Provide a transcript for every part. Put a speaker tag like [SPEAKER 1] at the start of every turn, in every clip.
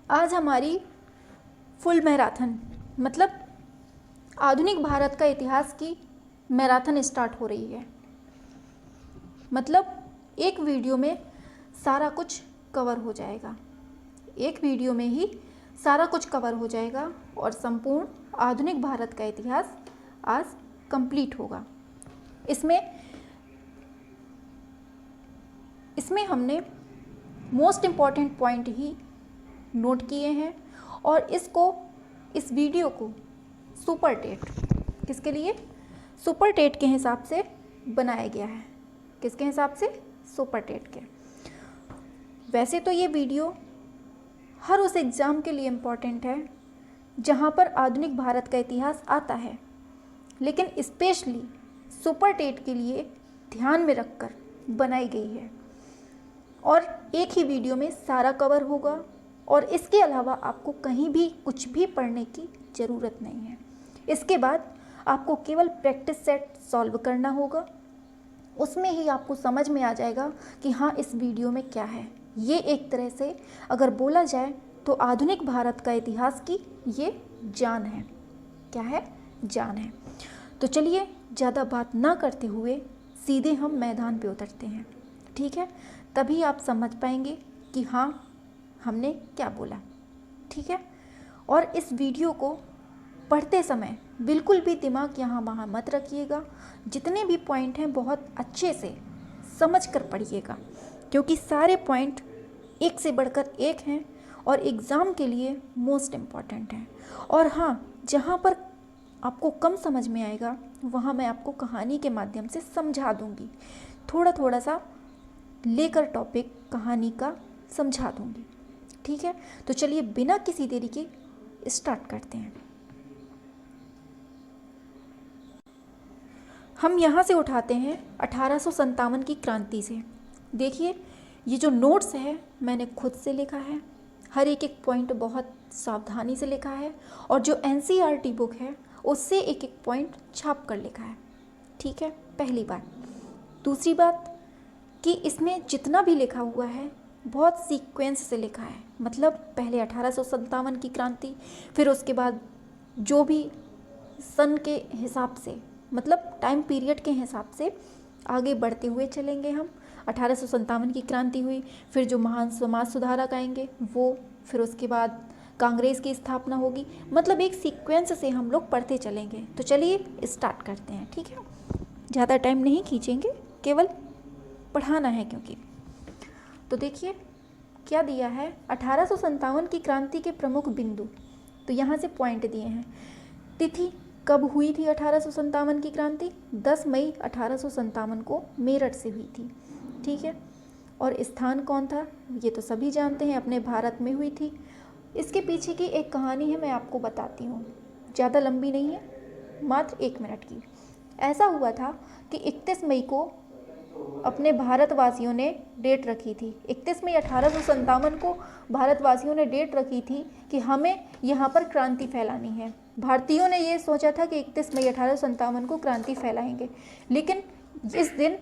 [SPEAKER 1] आज हमारी full marathon मतलब आधुनिक भारत का इतिहास की मैराथन स्टार्ट हो रही है। मतलब एक वीडियो में सारा कुछ कवर हो जाएगा, एक वीडियो में ही सारा कुछ कवर हो जाएगा और संपूर्ण आधुनिक भारत का इतिहास आज कंप्लीट होगा। इसमें हमने मोस्ट इम्पॉर्टेंट पॉइंट ही नोट किए हैं और इस वीडियो को सुपर टेट किसके लिए सुपर टेट के हिसाब से बनाया गया है। किसके हिसाब से? सुपर टेट के। वैसे तो ये वीडियो हर उस एग्ज़ाम के लिए इम्पॉर्टेंट है जहाँ पर आधुनिक भारत का इतिहास आता है, लेकिन स्पेशली सुपर टेट के लिए ध्यान में रखकर बनाई गई है और एक ही वीडियो में सारा कवर होगा और इसके अलावा आपको कहीं भी कुछ भी पढ़ने की ज़रूरत नहीं है। इसके बाद आपको केवल प्रैक्टिस सेट सॉल्व करना होगा, उसमें ही आपको समझ में आ जाएगा कि हाँ इस वीडियो में क्या है। ये एक तरह से अगर बोला जाए तो आधुनिक भारत का इतिहास की ये जान है। क्या है? जान है। तो चलिए ज़्यादा बात ना करते हुए सीधे हम मैदान पे उतरते हैं, ठीक है? तभी आप समझ पाएंगे कि हाँ हमने क्या बोला, ठीक है? और इस वीडियो को पढ़ते समय बिल्कुल भी दिमाग यहाँ वहाँ मत रखिएगा। जितने भी पॉइंट हैं बहुत अच्छे से समझ कर पढ़िएगा, क्योंकि सारे पॉइंट एक से बढ़कर एक हैं और एग्ज़ाम के लिए मोस्ट इम्पॉर्टेंट हैं। और हाँ, जहाँ पर आपको कम समझ में आएगा वहाँ मैं आपको कहानी के माध्यम से समझा दूँगी, थोड़ा थोड़ा सा लेकर टॉपिक कहानी का समझा दूँगी, ठीक है? तो चलिए बिना किसी देरी के स्टार्ट करते हैं। हम यहाँ से उठाते हैं 1857 की क्रांति से। देखिए ये जो नोट्स है मैंने खुद से लिखा है, हर एक पॉइंट बहुत सावधानी से लिखा है और जो NCERT बुक है उससे एक एक पॉइंट छाप कर लिखा है, ठीक है? पहली बात। दूसरी बात कि इसमें जितना भी लिखा हुआ है बहुत सीक्वेंस से लिखा है, मतलब पहले 1857 की क्रांति, फिर उसके बाद जो भी सन के हिसाब से मतलब टाइम पीरियड के हिसाब से आगे बढ़ते हुए चलेंगे हम। 1857 की क्रांति हुई, फिर जो महान समाज सुधारक आएंगे वो, फिर उसके बाद कांग्रेस की स्थापना होगी, मतलब एक सीक्वेंस से हम लोग पढ़ते चलेंगे। तो चलिए स्टार्ट करते हैं, ठीक है? ज़्यादा टाइम नहीं खींचेंगे, केवल पढ़ाना है क्योंकि। तो देखिए क्या दिया है, 1857 की क्रांति के प्रमुख बिंदु। तो यहाँ से पॉइंट दिए हैं। तिथि कब हुई थी 1857 की क्रांति? 10 मई 1857 को मेरठ से हुई थी, ठीक है? और स्थान कौन था? ये तो सभी जानते हैं, अपने भारत में हुई थी। इसके पीछे की एक कहानी है, मैं आपको बताती हूँ, ज़्यादा लंबी नहीं है, मात्र 1 मिनट की। ऐसा हुआ था कि 31 मई को अपने भारतवासियों ने डेट रखी थी। 31 मई 1857 को भारतवासियों ने डेट रखी थी कि हमें यहाँ पर क्रांति फैलानी है। भारतीयों ने ये सोचा था कि 31 मई 1857 को क्रांति फैलाएंगे, लेकिन इस दिन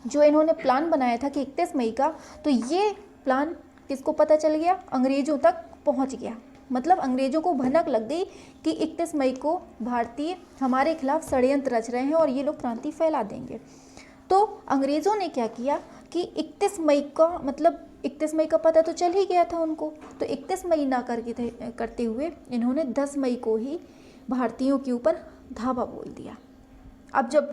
[SPEAKER 1] जो इन्होंने प्लान बनाया था कि 31 मई का, तो ये प्लान किसको पता चल गया? अंग्रेज़ों तक पहुँच गया। मतलब अंग्रेज़ों को भनक लग गई कि 31 मई को भारतीय हमारे खिलाफ षड्यंत्र रच रहे हैं और ये लोग क्रांति फैला देंगे। तो अंग्रेज़ों ने क्या किया कि 31 मई का, मतलब 31 मई का पता तो चल ही गया था उनको, तो 31 मई ना करते हुए इन्होंने 10 मई को ही भारतीयों के ऊपर धावा बोल दिया। अब जब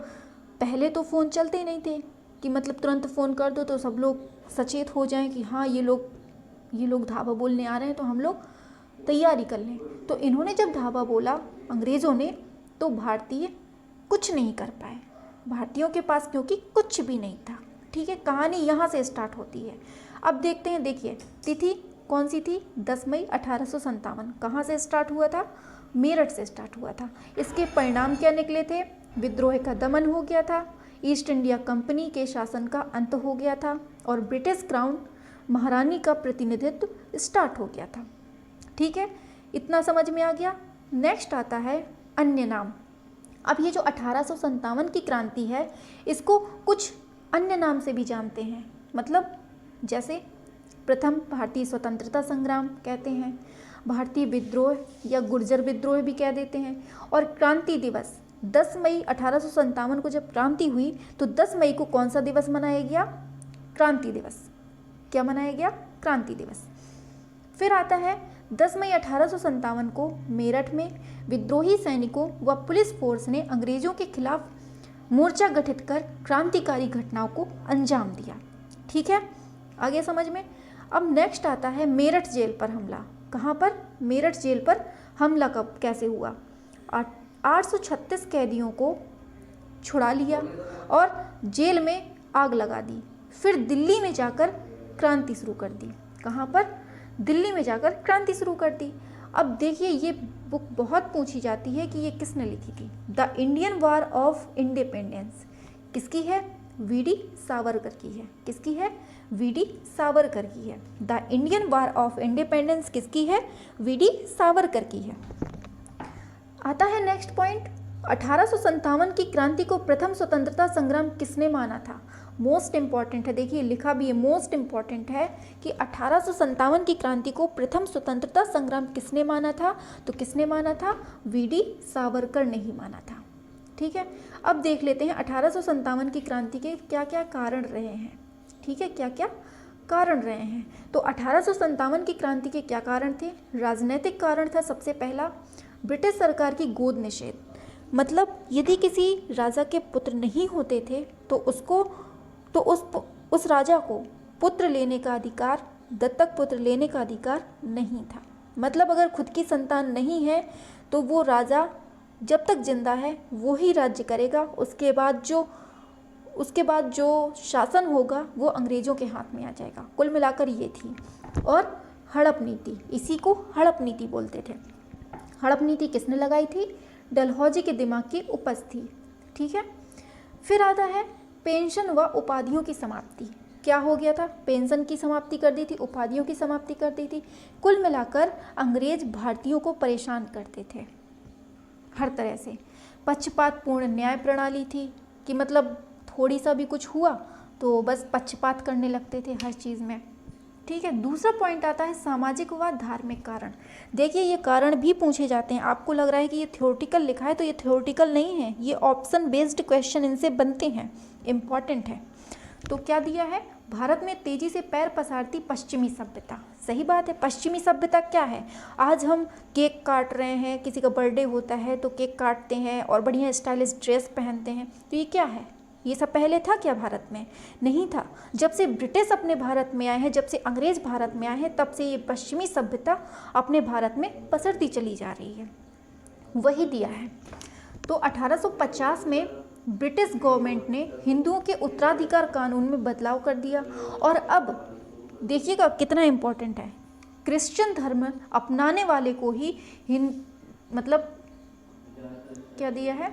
[SPEAKER 1] पहले तो फ़ोन चलते ही नहीं थे कि मतलब तुरंत फ़ोन कर दो तो सब लोग सचेत हो जाएं कि हाँ ये लोग धावा बोलने आ रहे हैं, तो हम लोग तैयारी कर लें। तो इन्होंने जब धावा बोला अंग्रेज़ों ने, तो भारतीय कुछ नहीं कर पाए, भारतीयों के पास क्योंकि कुछ भी नहीं था, ठीक है? कहानी यहाँ से स्टार्ट होती है। अब देखते हैं, देखिए तिथि कौन सी थी? 10 मई 1857। कहाँ से स्टार्ट हुआ था? मेरठ से स्टार्ट हुआ था। इसके परिणाम क्या निकले थे? विद्रोह का दमन हो गया था, ईस्ट इंडिया कंपनी के शासन का अंत हो गया था और ब्रिटिश क्राउन महारानी का प्रतिनिधित्व स्टार्ट हो गया था, ठीक है? इतना समझ में आ गया। नेक्स्ट आता है अन्य नाम। अब ये जो 1857 की क्रांति है इसको कुछ अन्य नाम से भी जानते हैं, मतलब जैसे प्रथम भारतीय स्वतंत्रता संग्राम कहते हैं, भारतीय विद्रोह या गुर्जर विद्रोह भी कह देते हैं। और क्रांति दिवस 10 मई 1857 को जब क्रांति हुई तो 10 मई को कौन सा दिवस मनाया गया? क्रांति दिवस। क्या मनाया गया? क्रांति दिवस। फिर आता है 10 मई 1857 को मेरठ में विद्रोही सैनिकों व पुलिस फोर्स ने अंग्रेजों के खिलाफ मोर्चा गठित कर क्रांतिकारी घटनाओं को अंजाम दिया। ठीक है, आगे समझ में। अब नेक्स्ट आता है मेरठ जेल पर हमला। कहाँ पर? मेरठ जेल पर हमला कब कैसे हुआ? 836 कैदियों को छुड़ा लिया और जेल में आग लगा दी। फिर दिल्ली में जाकर क्रांति शुरू कर दी। कहाँ पर? दिल्ली में जाकर क्रांति शुरू कर दी। अब देखिए ये बुक बहुत पूछी जाती है कि ये किसने लिखी थी। The Indian war of independence किसकी है? वी.डी. सावरकर की है। किसकी है? वी.डी. सावरकर की है। The Indian war of independence किसकी है? वी.डी. सावरकर की है। आता है नेक्स्ट पॉइंट, 1857 की क्रांति को प्रथम स्वतंत्रता संग्राम किसने माना था? मोस्ट इंपॉर्टेंट है, देखिए लिखा भी है, मोस्ट इंपॉर्टेंट है कि 1857 की क्रांति को प्रथम स्वतंत्रता संग्राम किसने माना था? तो किसने माना था? वी.डी. सावरकर ने ही माना था। ठीक है, अब देख लेते हैं 1857 की क्रांति के क्या क्या कारण रहे हैं। ठीक है, क्या क्या कारण रहे हैं। तो 1857 की क्रांति के क्या कारण थे? राजनीतिक कारण था सबसे पहला, ब्रिटिश सरकार की गोद निषेध। मतलब यदि किसी राजा के पुत्र नहीं होते थे तो उस राजा को पुत्र लेने का अधिकार, दत्तक पुत्र लेने का अधिकार नहीं था। मतलब अगर खुद की संतान नहीं है तो वो राजा जब तक जिंदा है वो ही राज्य करेगा। उसके बाद जो शासन होगा वो अंग्रेजों के हाथ में आ जाएगा। कुल मिलाकर ये थी। और हड़प नीति, इसी को हड़प नीति बोलते थे। हड़प नीति किसने लगाई थी? डलहौजी के दिमाग की उपज थी। ठीक है, फिर आता है पेंशन व उपाधियों की समाप्ति। क्या हो गया था? पेंशन की समाप्ति कर दी थी, उपाधियों की समाप्ति कर दी थी। कुल मिलाकर अंग्रेज भारतीयों को परेशान करते थे हर तरह से। पक्षपातपूर्ण न्याय प्रणाली थी कि मतलब थोड़ी सा भी कुछ हुआ तो बस पक्षपात करने लगते थे हर चीज़ में। ठीक है, दूसरा पॉइंट आता है सामाजिक व धार्मिक कारण। देखिए ये कारण भी पूछे जाते हैं। आपको लग रहा है कि ये थ्योरेटिकल लिखा है, तो ये थ्योरेटिकल नहीं है, ये ऑप्शन बेस्ड क्वेश्चन इनसे बनते हैं, इम्पॉर्टेंट है। तो क्या दिया है? भारत में तेजी से पैर पसारती पश्चिमी सभ्यता। सही बात है, पश्चिमी सभ्यता क्या है? आज हम केक काट रहे हैं, किसी का बर्थडे होता है तो केक काटते हैं और बढ़िया स्टाइलिश ड्रेस पहनते हैं, तो ये क्या है? ये सब पहले था क्या भारत में? नहीं था। जब से ब्रिटिश अपने भारत में आए हैं, जब से अंग्रेज भारत में आए हैं, तब से ये पश्चिमी सभ्यता अपने भारत में पसरती चली जा रही है। वही दिया है। तो 1850 में ब्रिटिश गवर्नमेंट ने हिंदुओं के उत्तराधिकार कानून में बदलाव कर दिया। और अब देखिएगा कितना इम्पोर्टेंट है, क्रिश्चियन धर्म अपनाने वाले को ही मतलब क्या दिया है?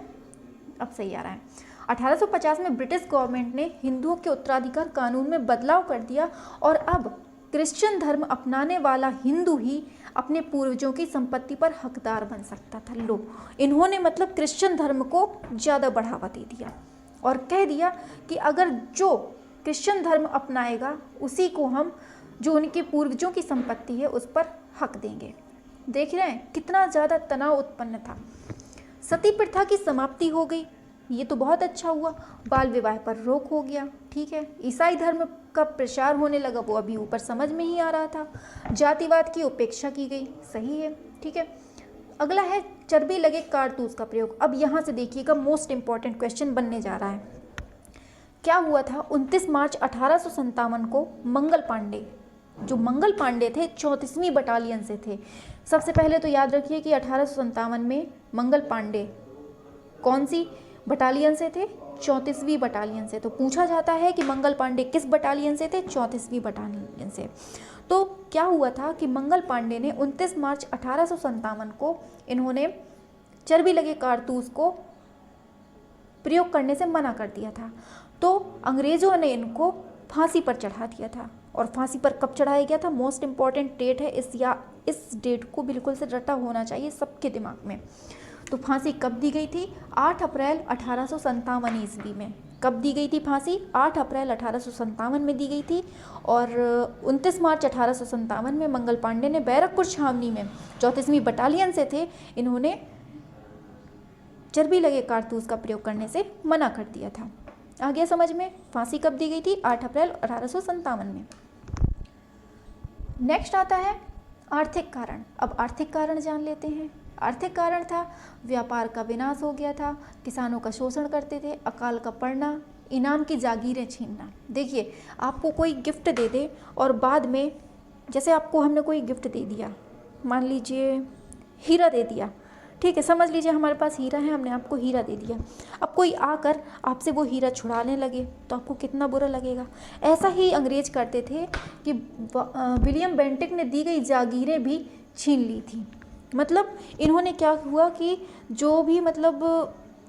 [SPEAKER 1] अब सही आ रहा है। 1850 में ब्रिटिश गवर्नमेंट ने हिंदुओं के उत्तराधिकार कानून में बदलाव कर दिया और अब क्रिश्चियन धर्म अपनाने वाला हिंदू ही अपने पूर्वजों की संपत्ति पर हकदार बन सकता था। लो, इन्होंने मतलब क्रिश्चियन धर्म को ज़्यादा बढ़ावा दे दिया और कह दिया कि अगर जो क्रिश्चियन धर्म अपनाएगा उसी को हम, जो उनके पूर्वजों की संपत्ति है, उस पर हक देंगे। देख रहे हैं कितना ज़्यादा तनाव उत्पन्न था। सती प्रथा की समाप्ति हो गई, ये तो बहुत अच्छा हुआ। बाल विवाह पर रोक हो गया। ठीक है, ईसाई धर्म का प्रसार होने लगा, वो अभी ऊपर समझ में ही आ रहा था। जातिवाद की उपेक्षा की गई। सही है। ठीक है, अगला है चर्बी लगे कारतूस का प्रयोग। अब यहाँ से देखिएगा मोस्ट इंपॉर्टेंट क्वेश्चन बनने जा रहा है। क्या हुआ था? 29 मार्च 1857 को मंगल पांडे, जो मंगल पांडे थे 34वीं बटालियन से थे। सबसे पहले तो याद रखिए कि 1857 में मंगल पांडे कौन सी बटालियन से थे? 34वीं बटालियन से। तो पूछा जाता है कि मंगल पांडे किस बटालियन से थे? 34वीं बटालियन से। तो क्या हुआ था कि मंगल पांडे ने 29 मार्च 1857 को इन्होंने चर्बी लगे कारतूस को प्रयोग करने से मना कर दिया था। तो अंग्रेज़ों ने इनको फांसी पर चढ़ा दिया था। और फांसी पर कब चढ़ाया गया था? मोस्ट इम्पॉर्टेंट डेट है, इस डेट को बिल्कुल से रटा होना चाहिए सबके दिमाग में। तो फांसी कब दी गई थी? 8 अप्रैल 1857 ईस्वी में। कब दी गई थी फांसी? 8 अप्रैल 1857 में दी गई थी। और 29 मार्च 1857 में मंगल पांडे ने बैरकपुर छावनी में 34वीं बटालियन से थे, इन्होंने चर्बी लगे कारतूस का प्रयोग करने से मना कर दिया था। आ गया समझ में? फांसी कब दी गई थी? 8 अप्रैल 1857 में। नेक्स्ट आता है आर्थिक कारण। अब आर्थिक कारण जान लेते हैं। आर्थिक कारण था व्यापार का विनाश हो गया था, किसानों का शोषण करते थे, अकाल का पड़ना, इनाम की जागीरें छीनना। देखिए, आपको कोई गिफ्ट दे दे और बाद में, जैसे आपको हमने कोई गिफ्ट दे दिया, मान लीजिए हीरा दे दिया, ठीक है, समझ लीजिए हमारे पास हीरा है, हमने आपको हीरा दे दिया। अब कोई आकर आपसे वो हीरा छुड़ाने लगे तो आपको कितना बुरा लगेगा। ऐसा ही अंग्रेज करते थे कि विलियम बेंटिक ने दी गई जागीरें भी छीन ली थी। मतलब इन्होंने क्या हुआ कि जो भी मतलब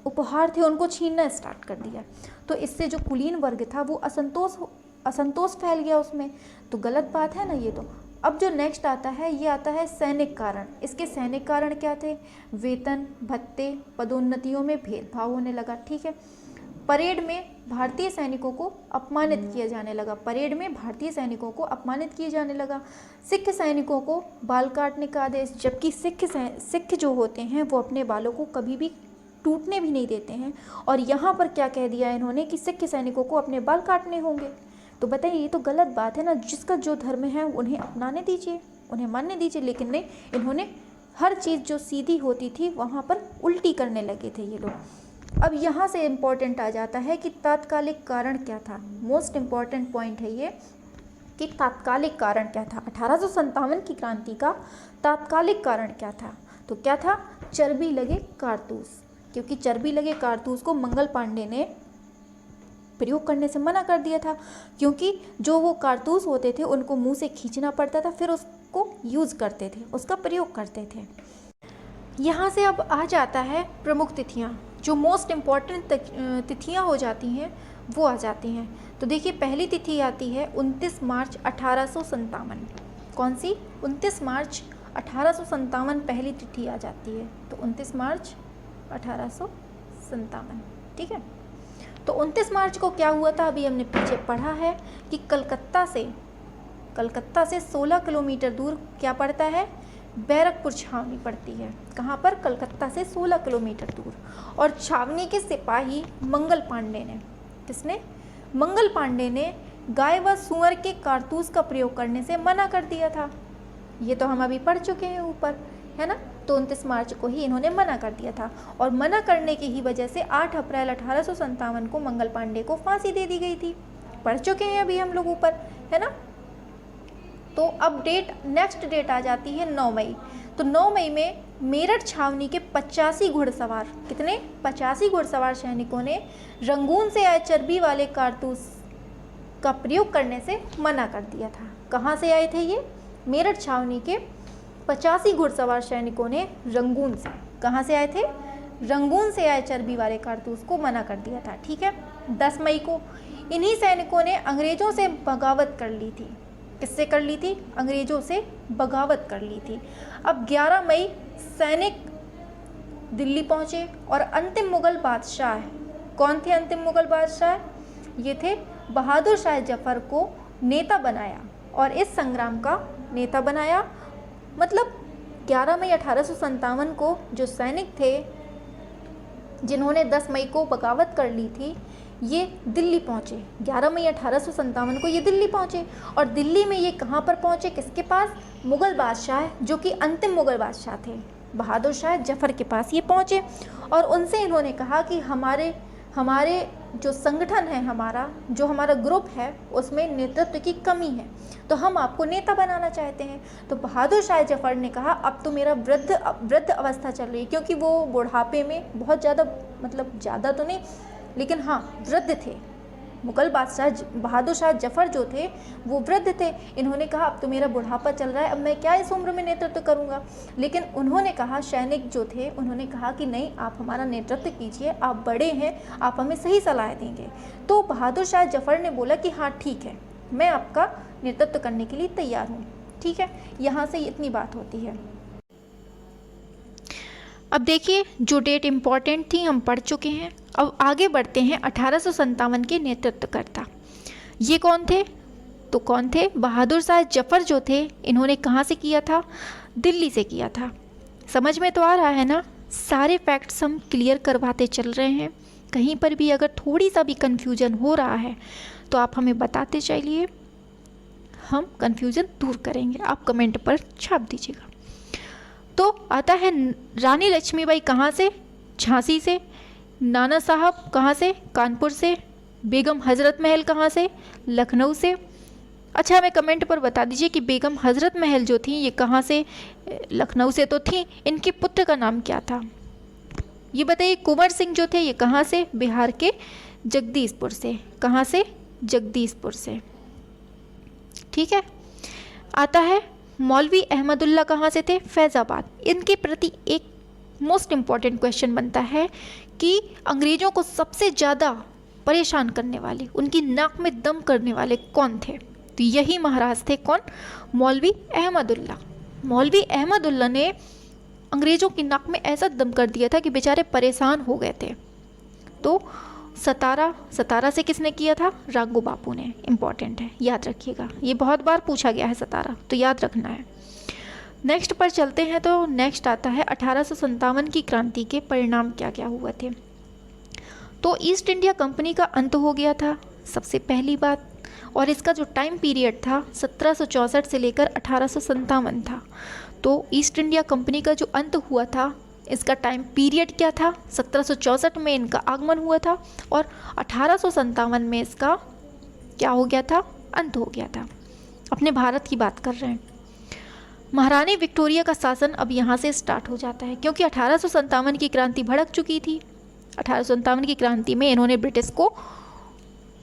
[SPEAKER 1] उपहार थे उनको छीनना स्टार्ट कर दिया। तो इससे जो कुलीन वर्ग था वो असंतोष फैल गया उसमें। तो गलत बात है ना ये तो। अब जो नेक्स्ट आता है ये आता है सैनिक कारण। इसके सैनिक कारण क्या थे? वेतन, भत्ते, पदोन्नतियों में भेदभाव होने लगा, ठीक है। परेड में भारतीय सैनिकों को अपमानित किया जाने लगा। परेड में भारतीय सैनिकों को अपमानित किया जाने लगा। सिख सैनिकों को बाल काटने का आदेश, जबकि सिख जो होते हैं वो अपने बालों को कभी भी टूटने भी नहीं देते हैं। और यहाँ पर क्या कह दिया इन्होंने कि सिख सैनिकों को अपने बाल काटने होंगे। तो बताइए, ये तो गलत बात है ना। जिसका जो धर्म है उन्हें अपनाने दीजिए, उन्हें मानने दीजिए, लेकिन नहीं, इन्होंने हर चीज़ जो सीधी होती थी वहाँ पर उल्टी करने लगे थे ये लोग। अब यहाँ से इम्पोर्टेंट आ जाता है कि तात्कालिक कारण क्या था। मोस्ट इम्पॉर्टेंट पॉइंट है ये कि तात्कालिक कारण क्या था। 1857 की क्रांति का तात्कालिक कारण क्या था? तो क्या था? चर्बी लगे कारतूस। क्योंकि चर्बी लगे कारतूस को मंगल पांडे ने प्रयोग करने से मना कर दिया था, क्योंकि जो वो कारतूस होते थे उनको मुंह से खींचना पड़ता था, फिर उसको यूज़ करते थे, उसका प्रयोग करते थे। यहाँ से अब आ जाता है प्रमुख तिथियाँ। जो मोस्ट इम्पॉर्टेंट तिथियाँ हो जाती हैं वो आ जाती हैं। तो देखिए, पहली तिथि आती है 29 मार्च 1857। कौन सी? 29 मार्च 1857 पहली तिथि आ जाती है। तो 29 मार्च 1857, ठीक है। तो 29 मार्च को क्या हुआ था? अभी हमने पीछे पढ़ा है कि कलकत्ता से 16 किलोमीटर दूर क्या पड़ता है? बैरकपुर छावनी पड़ती है। कहाँ पर? कलकत्ता से 16 किलोमीटर दूर। और छावनी के सिपाही मंगल पांडे ने, किसने? मंगल पांडे ने गाय व सुअर के कारतूस का प्रयोग करने से मना कर दिया था। ये तो हम अभी पढ़ चुके हैं ऊपर, है ना। तो 29 मार्च को ही इन्होंने मना कर दिया था, और मना करने की ही वजह से 8 अप्रैल 1857 को मंगल पांडे को फांसी दे दी गई थी। पढ़ चुके हैं अभी हम लोग ऊपर, है ना। तो अब नेक्स्ट डेट आ जाती है 9 मई। तो 9 मई में मेरठ छावनी के 85 घुड़सवार, कितने? 85 घुड़सवार सैनिकों ने रंगून से आए चर्बी वाले कारतूस का प्रयोग करने से मना कर दिया था। कहाँ से आए थे ये? मेरठ छावनी के 85 घुड़सवार सैनिकों ने रंगून से, कहाँ से आए थे? रंगून से आए चर्बी वाले कारतूस को मना कर दिया था, ठीक है। 10 मई को इन्हीं सैनिकों ने अंग्रेजों से बगावत कर ली थी। किससे कर ली थी? अंग्रेजों से बगावत कर ली थी। अब 11 मई सैनिक दिल्ली पहुँचे और अंतिम मुगल बादशाह, कौन थे अंतिम मुगल बादशाह? ये थे बहादुर शाह जफर को नेता बनाया और इस संग्राम का नेता बनाया। मतलब 11 मई 1857 को जो सैनिक थे जिन्होंने 10 मई को बगावत कर ली थी, ये दिल्ली पहुँचे। 11 मई 1857 को ये दिल्ली पहुँचे, और दिल्ली में ये कहाँ पर पहुँचे? किसके पास? मुग़ल बादशाह, जो कि अंतिम मुग़ल बादशाह थे, बहादुर शाह जफ़र के पास ये पहुँचे। और उनसे इन्होंने कहा कि हमारे जो संगठन है, जो हमारा ग्रुप है, उसमें नेतृत्व की कमी है, तो हम आपको नेता बनाना चाहते हैं। तो बहादुर शाह जफ़र ने कहा, अब तो मेरा वृद्ध अवस्था चल रही है, क्योंकि वो बुढ़ापे में बहुत ज़्यादा, मतलब ज़्यादा तो नहीं, लेकिन हाँ वृद्ध थे। मुग़ल बादशाह बहादुर शाह जफ़र जो थे वो वृद्ध थे। इन्होंने कहा, अब तो मेरा बुढ़ापा चल रहा है, अब मैं क्या इस उम्र में नेतृत्व करूँगा। लेकिन उन्होंने कहा, सैनिक जो थे उन्होंने कहा कि नहीं, आप हमारा नेतृत्व कीजिए, आप बड़े हैं, आप हमें सही सलाह देंगे। तो बहादुर शाह जफ़र ने बोला कि हाँ ठीक है, मैं आपका नेतृत्व करने के लिए तैयार हूँ, ठीक है। यहाँ से इतनी बात होती है। अब देखिए, जो डेट इम्पॉर्टेंट थी हम पढ़ चुके हैं। अब आगे बढ़ते हैं। 1857 के नेतृत्वकर्ता ये कौन थे? तो कौन थे? बहादुर शाह जफर जो थे, इन्होंने कहाँ से किया था? दिल्ली से किया था। समझ में तो आ रहा है ना? सारे फैक्ट्स हम क्लियर करवाते चल रहे हैं। कहीं पर भी अगर थोड़ी सा भी कन्फ्यूजन हो रहा है तो आप हमें बताते चलिए, हम कन्फ्यूजन दूर करेंगे। आप कमेंट पर छाप दीजिएगा। तो आता है रानी लक्ष्मीबाई कहाँ से? झांसी से। नाना साहब कहाँ से? कानपुर से। बेगम हजरत महल कहाँ से? लखनऊ से। अच्छा, हमें कमेंट पर बता दीजिए कि बेगम हजरत महल जो थी ये कहाँ से? लखनऊ से तो थी। इनके पुत्र का नाम क्या था? ये बताइए। कुंवर सिंह जो थे ये कहाँ से? बिहार के जगदीशपुर से। कहाँ से? जगदीशपुर से। ठीक है। आता है मौलवी अहमदुल्ला कहाँ से थे? फैज़ाबाद। इनके प्रति एक मोस्ट इम्पॉर्टेंट क्वेश्चन बनता है कि अंग्रेज़ों को सबसे ज़्यादा परेशान करने वाले, उनकी नाक में दम करने वाले कौन थे? तो यही महाराज थे। कौन? मौलवी अहमदुल्ला। मौलवी अहमदुल्ला ने अंग्रेज़ों की नाक में ऐसा दम कर दिया था कि बेचारे परेशान हो गए थे। तो सतारा से किसने किया था? राघो बापू ने। इम्पॉर्टेंट है, याद रखिएगा। ये बहुत बार पूछा गया है सतारा, तो याद रखना है। नेक्स्ट पर चलते हैं। तो नेक्स्ट आता है 1857 की क्रांति के परिणाम क्या क्या हुए थे। तो ईस्ट इंडिया कंपनी का अंत हो गया था, सबसे पहली बात। और इसका जो टाइम पीरियड था 1764 से लेकर 1857 था। तो ईस्ट इंडिया कंपनी का जो अंत हुआ था, इसका टाइम पीरियड क्या था? 1764 में इनका आगमन हुआ था और 1857 में इसका क्या हो गया था? अंत हो गया था। अपने भारत की बात कर रहे हैं। महारानी विक्टोरिया का शासन अब यहाँ से स्टार्ट हो जाता है, क्योंकि 1857 की क्रांति भड़क चुकी थी। 1857 की क्रांति में इन्होंने ब्रिटिश को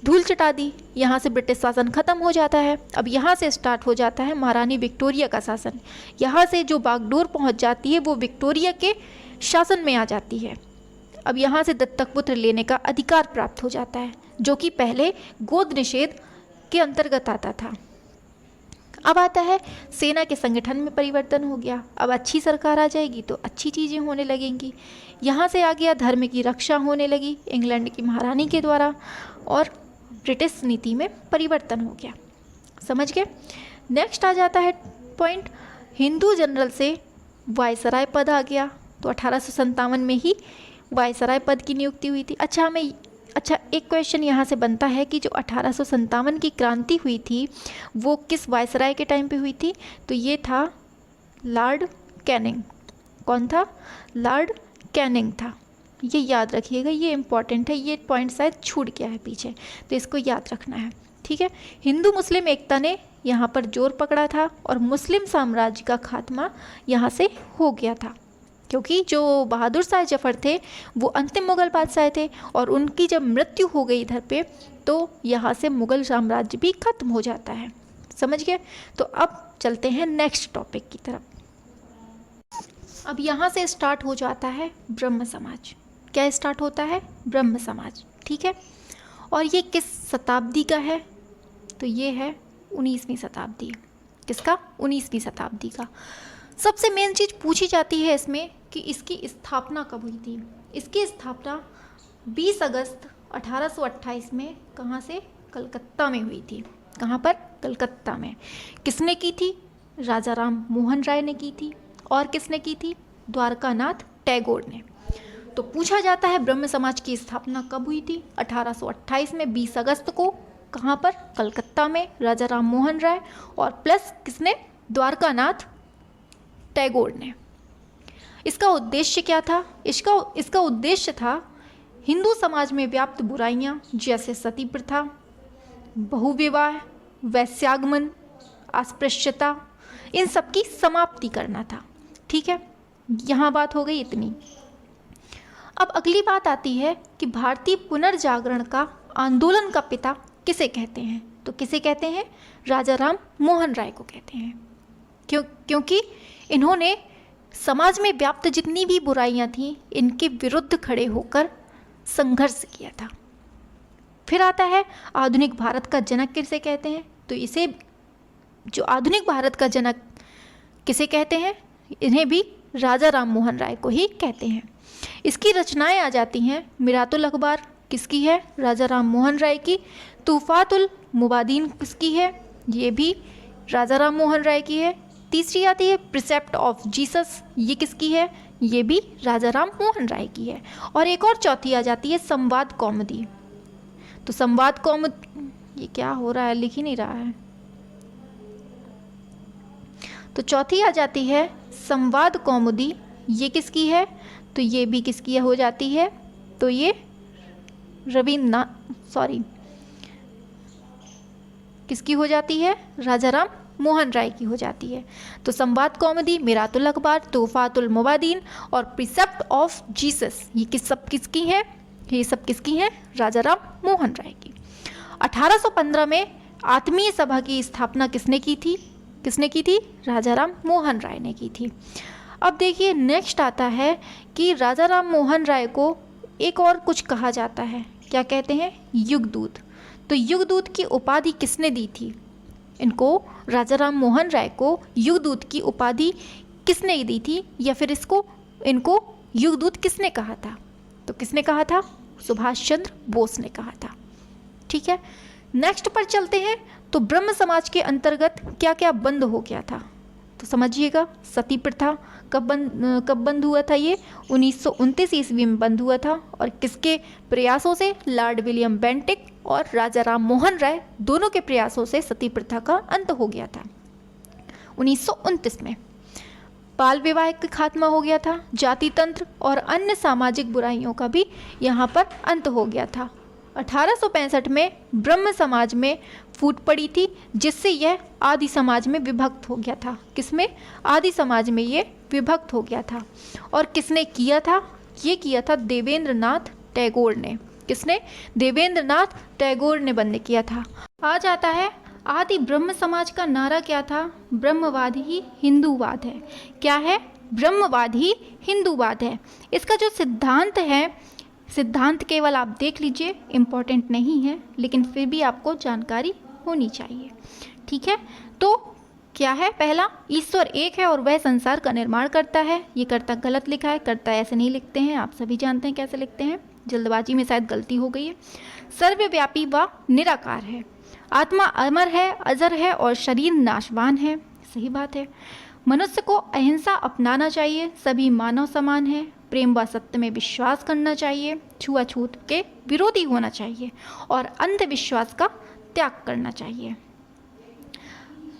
[SPEAKER 1] धूल चटा दी। यहाँ से ब्रिटिश शासन खत्म हो जाता है। अब यहाँ से स्टार्ट हो जाता है महारानी विक्टोरिया का शासन। यहाँ से जो बागडोर पहुँच जाती है वो विक्टोरिया के शासन में आ जाती है। अब यहाँ से दत्तक पुत्र लेने का अधिकार प्राप्त हो जाता है, जो कि पहले गोद निषेध के अंतर्गत आता था। अब आता है सेना के संगठन में परिवर्तन हो गया। अब अच्छी सरकार आ जाएगी तो अच्छी चीज़ें होने लगेंगी। यहाँ से आ गया धर्म की रक्षा होने लगी इंग्लैंड की महारानी के द्वारा, और ब्रिटिश नीति में परिवर्तन हो गया। समझ गए? नेक्स्ट आ जाता है पॉइंट, हिंदू जनरल से वायसराय पद आ गया। तो 1857 में ही वायसराय पद की नियुक्ति हुई थी। अच्छा, एक क्वेश्चन यहाँ से बनता है कि जो 1857 की क्रांति हुई थी वो किस वायसराय के टाइम पे हुई थी? तो ये था लॉर्ड कैनिंग। कौन था? लॉर्ड कैनिंग था। ये याद रखिएगा, ये इम्पॉर्टेंट है। ये पॉइंट शायद छूट गया है पीछे, तो इसको याद रखना है। ठीक है। हिंदू मुस्लिम एकता ने यहाँ पर जोर पकड़ा था और मुस्लिम साम्राज्य का खात्मा यहाँ से हो गया था, क्योंकि जो बहादुर शाह जफर थे वो अंतिम मुग़ल बादशाह थे और उनकी जब मृत्यु हो गई इधर पे, तो यहाँ से मुग़ल साम्राज्य भी खत्म हो जाता है। समझ गए? तो अब चलते हैं नेक्स्ट टॉपिक की तरफ। अब यहाँ से स्टार्ट हो जाता है ब्रह्म समाज। क्या स्टार्ट होता है? ब्रह्म समाज। ठीक है। और ये किस शताब्दी का है? तो ये है 19वीं शताब्दी। किसका? 19वीं शताब्दी का। सबसे मेन चीज़ पूछी जाती है इसमें कि इसकी स्थापना कब हुई थी। इसकी स्थापना 20 अगस्त 1828 में कहाँ से? कलकत्ता में हुई थी। कहाँ पर? कलकत्ता में। किसने की थी? राजा राम मोहन राय ने की थी। और किसने की थी? द्वारकानाथ टैगोर ने। तो पूछा जाता है ब्रह्म समाज की स्थापना कब हुई थी? 1828 में 20 अगस्त को। कहाँ पर? कलकत्ता में। राजा राम मोहन राय और प्लस किसने? द्वारकानाथ टैगोर ने। इसका उद्देश्य क्या था? इसका उद्देश्य था हिंदू समाज में व्याप्त बुराइयां जैसे सती प्रथा, बहुविवाह, वैश्यागमन, अस्पृश्यता, इन सब की समाप्ति करना था। ठीक है, यहाँ बात हो गई इतनी। अब अगली बात आती है कि भारतीय पुनर्जागरण का आंदोलन का पिता किसे कहते हैं? तो किसे कहते हैं? राजा राम मोहन राय को कहते हैं। क्योंकि इन्होंने समाज में व्याप्त जितनी भी बुराइयां थीं इनके विरुद्ध खड़े होकर संघर्ष किया था। फिर आता है आधुनिक भारत का जनक किसे कहते हैं? तो इसे जो आधुनिक भारत का जनक किसे कहते हैं? इन्हें भी राजा राम मोहन राय को ही कहते हैं। इसकी रचनाएं आ जाती हैं मिरातुल अखबार, किसकी है? राजा राम मोहन राय की। तूफ़ातुल मुबादीन किसकी है? ये भी राजा राम मोहन राय की है। तीसरी आती है प्रिसेप्ट ऑफ जीसस, ये किसकी है? ये भी राजा राम मोहन राय की है। और एक और चौथी आ जाती है संवाद कौमुदी। तो संवाद कौमुदी, ये क्या हो रहा है, लिख ही नहीं रहा है। तो चौथी आ जाती है संवाद कौमुदी, ये किसकी है? तो ये भी किसकी हो जाती है? तो ये किसकी हो जाती है? राजा राम मोहन राय की हो जाती है। तो संवाद कौमुदी, मिरातुल अखबार, तोहफातुल मुबादीन और प्रिसेप्ट ऑफ जीसस, ये किसकी है? ये सब किसकी है? राजा राम मोहन राय की। 1815 में आत्मीय सभा की स्थापना किसने की थी? राजा राम मोहन राय ने की थी। अब देखिए नेक्स्ट आता है कि राजा राम मोहन राय को एक और कुछ कहा जाता है, क्या कहते हैं? युगदूत। तो युगदूत की उपाधि किसने दी थी? इनको राजा राम मोहन राय को युगदूत की उपाधि किसने दी थी, या फिर इनको युगदूत किसने कहा था? तो किसने कहा था? सुभाष चंद्र बोस ने कहा था। ठीक है, नेक्स्ट पर चलते हैं। तो ब्रह्म समाज के अंतर्गत क्या क्या बंद हो गया था? तो समझिएगा, सती प्रथा कब बंद हुआ था? ये 1929 ईस्वी में बंद हुआ था। और किसके प्रयासों से? लॉर्ड विलियम बेंटिक और राजा राम मोहन राय दोनों के प्रयासों से सती प्रथा का अंत हो गया था 1929 में। बाल विवाह का खात्मा हो गया था। जाति तंत्र और अन्य सामाजिक बुराइयों का भी यहाँ पर अंत हो गया था। 1865 में ब्रह्म समाज में फूट पड़ी थी, जिससे यह आदि समाज में विभक्त हो गया था। किसमें? आदि समाज में ये विभक्त हो गया था। और किसने किया था? ये किया था देवेंद्र नाथ टैगोर ने। किसने? देवेंद्र नाथ टैगोर ने बंद किया था। आ जाता है आदि ब्रह्म समाज का नारा क्या था? ब्रह्मवाद ही हिंदूवाद है। क्या है? ब्रह्मवाद ही हिंदूवाद है। इसका जो सिद्धांत है, सिद्धांत केवल आप देख लीजिए, इम्पोर्टेंट नहीं है, लेकिन फिर भी आपको जानकारी होनी चाहिए। ठीक है, तो क्या है? पहला, ईश्वर एक है और वह संसार का निर्माण करता है। ये कर्ता गलत लिखा है, कर्ता ऐसे नहीं लिखते हैं, आप सभी जानते हैं कैसे लिखते हैं, जल्दबाजी में शायद गलती हो गई है। सर्वव्यापी व निराकार है। आत्मा अमर है, अजर है और शरीर नाशवान है। सही बात है। मनुष्य को अहिंसा अपनाना चाहिए, सभी मानव समान है। प्रेम व सत्य में विश्वास करना चाहिए, छुआछूत के विरोधी होना चाहिए और अंधविश्वास का त्याग करना चाहिए।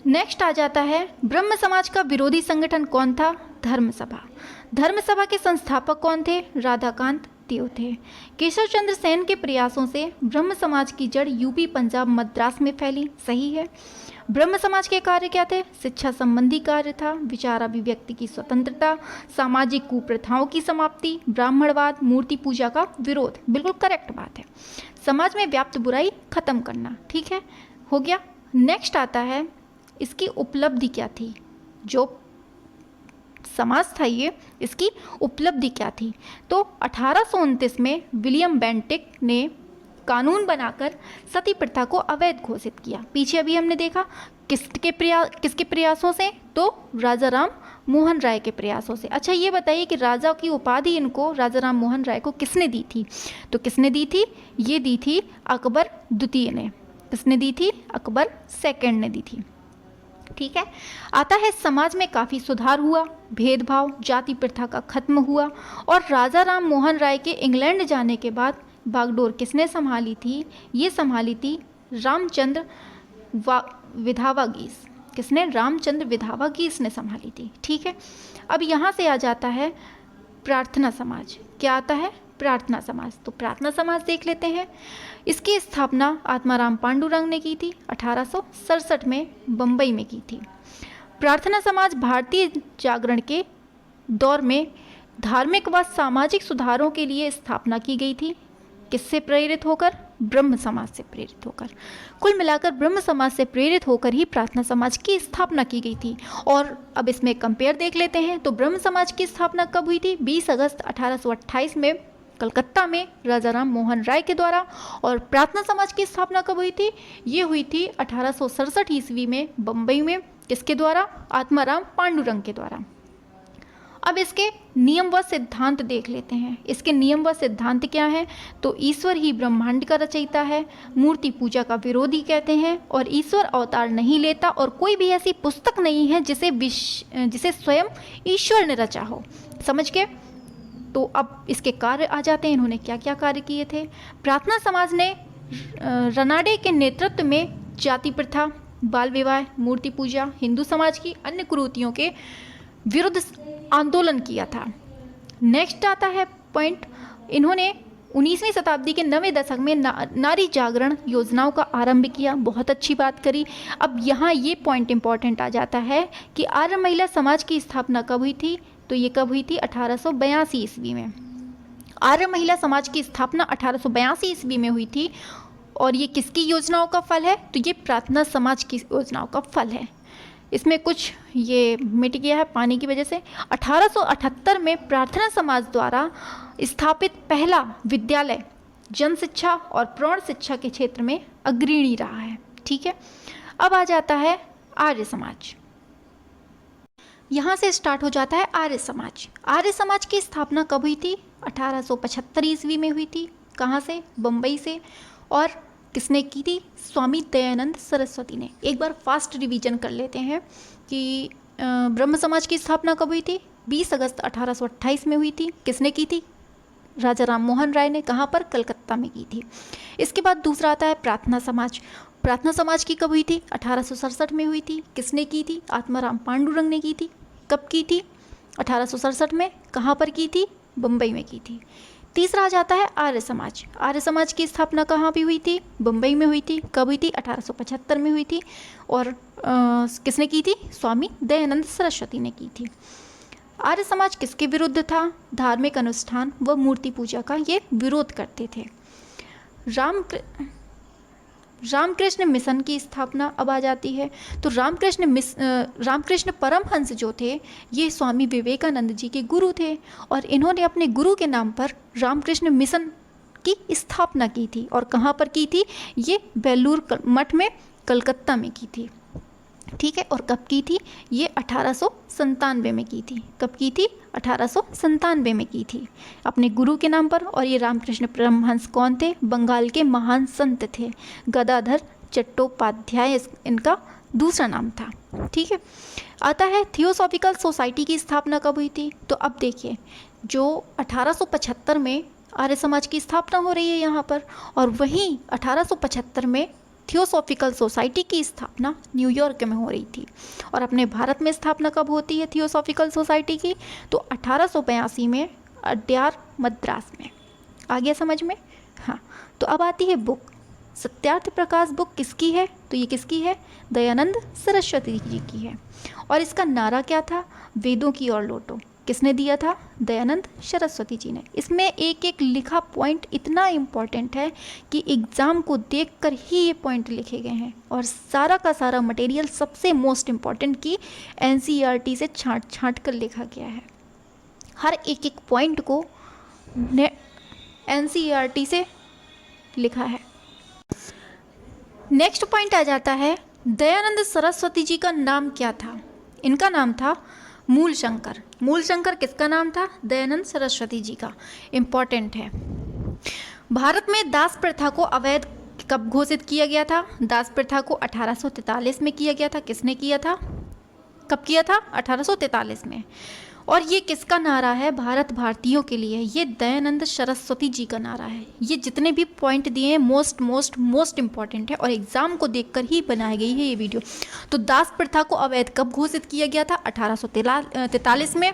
[SPEAKER 1] नेक्स्ट आ जाता है ब्रह्म समाज का विरोधी संगठन कौन था? धर्म सभा। धर्म सभा के संस्थापक कौन थे? राधाकांत देव थे। केशव चंद्र सेन के प्रयासों से ब्रह्म समाज की जड़ यूपी, पंजाब, मद्रास में फैली। सही है। ब्रह्म समाज के कार्य क्या थे? शिक्षा संबंधी कार्य था, विचार अभिव्यक्ति की स्वतंत्रता, सामाजिक कुप्रथाओं की समाप्ति, ब्राह्मणवाद, मूर्ति पूजा का विरोध। बिल्कुल करेक्ट बात है। समाज में व्याप्त बुराई खत्म करना। ठीक है, हो गया। नेक्स्ट आता है इसकी उपलब्धि क्या थी? जो समाज था ये, इसकी उपलब्धि क्या थी? तो 1829 में विलियम बेंटिक ने कानून बनाकर सती प्रथा को अवैध घोषित किया। पीछे अभी हमने देखा किसके प्रयासों से? तो राजा राम मोहन राय के प्रयासों से। अच्छा ये बताइए कि राजा की उपाधि इनको, राजा राम मोहन राय को किसने दी थी? तो किसने दी थी? ये दी थी अकबर द्वितीय ने। किसने दी थी? अकबर सेकंड ने दी थी। ठीक है, आता है समाज में काफ़ी सुधार हुआ, भेदभाव, जाति प्रथा का खत्म हुआ। और राजा राम मोहन राय के इंग्लैंड जाने के बाद बागडोर किसने संभाली थी? ये संभाली थी रामचंद्र विधावागीस। किसने? रामचंद्र विधावागीस ने संभाली थी। ठीक है, अब यहाँ से आ जाता है प्रार्थना समाज। क्या आता है? प्रार्थना समाज। तो प्रार्थना समाज देख लेते हैं। इसकी स्थापना आत्माराम पांडुरंग ने की थी, 1867 में बम्बई में की थी। प्रार्थना समाज भारतीय जागरण के दौर में धार्मिक व सामाजिक सुधारों के लिए स्थापना की गई थी। किससे प्रेरित होकर? ब्रह्म समाज से प्रेरित होकर। कुल मिलाकर ब्रह्म समाज से प्रेरित होकर ही प्रार्थना समाज की स्थापना की गई थी। और अब इसमें कंपेयर देख लेते हैं। तो ब्रह्म समाज की स्थापना कब हुई थी? 20 अगस्त 1828 में कलकत्ता में राजा राम मोहन राय के द्वारा। और प्रार्थना समाज की स्थापना कब हुई थी? ये हुई थी 1867 ईस्वी में बम्बई में। किसके द्वारा? आत्माराम पांडुरंग के द्वारा। अब इसके नियम व सिद्धांत देख लेते हैं। इसके नियम व सिद्धांत क्या है? तो ईश्वर ही ब्रह्मांड का रचयिता है, मूर्ति पूजा का विरोधी कहते हैं, और ईश्वर अवतार नहीं लेता, और कोई भी ऐसी पुस्तक नहीं है जिसे स्वयं ईश्वर ने रचा हो। समझ गए? तो अब इसके कार्य आ जाते हैं, इन्होंने क्या क्या कार्य किए थे। प्रार्थना समाज ने रनाडे के नेतृत्व में जाति प्रथा, बाल विवाह, मूर्ति पूजा, हिंदू समाज की अन्य कुरीतियों के विरुद्ध आंदोलन किया था। नेक्स्ट आता है पॉइंट, इन्होंने 19वीं शताब्दी के 9वें दशक में नारी जागरण योजनाओं का आरंभ किया। बहुत अच्छी बात करी। अब यहाँ ये पॉइंट इंपॉर्टेंट आ जाता है कि आर्य महिला समाज की स्थापना कब हुई थी? तो ये कब हुई थी? 1882 ईस्वी में। आर्य महिला समाज की स्थापना 1882 ईस्वी में हुई थी। और ये किसकी योजनाओं का फल है? तो ये प्रार्थना समाज की योजनाओं का फल है। इसमें कुछ ये मिट गया है पानी की वजह से। 1878 में प्रार्थना समाज द्वारा स्थापित पहला विद्यालय जन शिक्षा और प्रौढ़ शिक्षा के क्षेत्र में अग्रणी रहा है। ठीक है, अब आ जाता है आर्य समाज। यहाँ से स्टार्ट हो जाता है आर्य समाज। आर्य समाज की स्थापना कब हुई थी? 1875 ईस्वी में हुई थी। कहाँ से? बम्बई से। और किसने की थी? स्वामी दयानंद सरस्वती ने। एक बार फास्ट रिवीजन कर लेते हैं कि ब्रह्म समाज की स्थापना कब हुई थी? 20 अगस्त 1828 में हुई थी। किसने की थी? राजा राम मोहन राय ने। कहाँ पर? कलकत्ता में की थी। इसके बाद दूसरा आता है प्रार्थना समाज। प्रार्थना समाज की कब हुई थी? 1867 में हुई थी। किसने की थी? आत्माराम पांडुरंग ने की थी। कब की थी? 1867 में। कहाँ पर की थी? बम्बई में की थी। तीसरा आ जाता है आर्य समाज। आर्य समाज की स्थापना कहाँ भी हुई थी? बम्बई में हुई थी। कब हुई थी? 1875 में हुई थी। और किसने की थी? स्वामी दयानंद सरस्वती ने की थी। आर्य समाज किसके विरुद्ध था? धार्मिक अनुष्ठान व मूर्ति पूजा का ये विरोध करते थे। रामकृष्ण मिशन की स्थापना अब आ जाती है। तो रामकृष्ण परमहंस जो थे ये स्वामी विवेकानंद जी के गुरु थे, और इन्होंने अपने गुरु के नाम पर रामकृष्ण मिशन की स्थापना की थी। और कहाँ पर की थी? ये बेलूर मठ में कलकत्ता में की थी। ठीक है, और कब की थी? ये 1897 में की थी। कब की थी? 1897 में की थी अपने गुरु के नाम पर। और ये रामकृष्ण परमहंस कौन थे? बंगाल के महान संत थे। गदाधर चट्टोपाध्याय इनका दूसरा नाम था। ठीक है, आता है थियोसॉफिकल सोसाइटी की स्थापना कब हुई थी? तो अब देखिए, जो 1875 में आर्य समाज की स्थापना हो रही है यहाँ पर, और वहीं 1875 में थियोसॉफिकल सोसाइटी की स्थापना न्यूयॉर्क में हो रही थी। और अपने भारत में स्थापना कब होती है थियोसॉफिकल सोसाइटी की? तो 1882 में अड्यार मद्रास में। आ गया समझ में? हाँ, तो अब आती है बुक। सत्यार्थ प्रकाश बुक किसकी है? तो ये किसकी है? दयानंद सरस्वती जी की है। और इसका नारा क्या था? वेदों की ओर लौटो। किसने दिया था? दयानंद सरस्वती जी ने। इसमें एक एक लिखा पॉइंट इतना इम्पॉर्टेंट है कि एग्ज़ाम को देखकर ही ये पॉइंट लिखे गए हैं। और सारा का सारा मटेरियल सबसे मोस्ट इम्पॉर्टेंट की NCERT से छांट कर लिखा गया है। हर एक एक पॉइंट को NCERT से लिखा है। नेक्स्ट पॉइंट आ जाता है, दयानंद सरस्वती जी का नाम क्या था? इनका नाम था मूल शंकर। मूल शंकर किसका नाम था? दयानंद सरस्वती जी का। इम्पॉर्टेंट है। भारत में दास प्रथा को अवैध कब घोषित किया गया था? दास प्रथा को 1843 में किया गया था। किसने किया था? कब किया था? 1843 में। और ये किसका नारा है? भारत भारतीयों के लिए। ये दयानंद सरस्वती जी का नारा है। ये जितने भी पॉइंट दिए हैं मोस्ट मोस्ट मोस्ट इम्पॉर्टेंट है और एग्जाम को देखकर ही बनाई गई है ये वीडियो। तो दास प्रथा को अवैध कब घोषित किया गया था? 1843 में।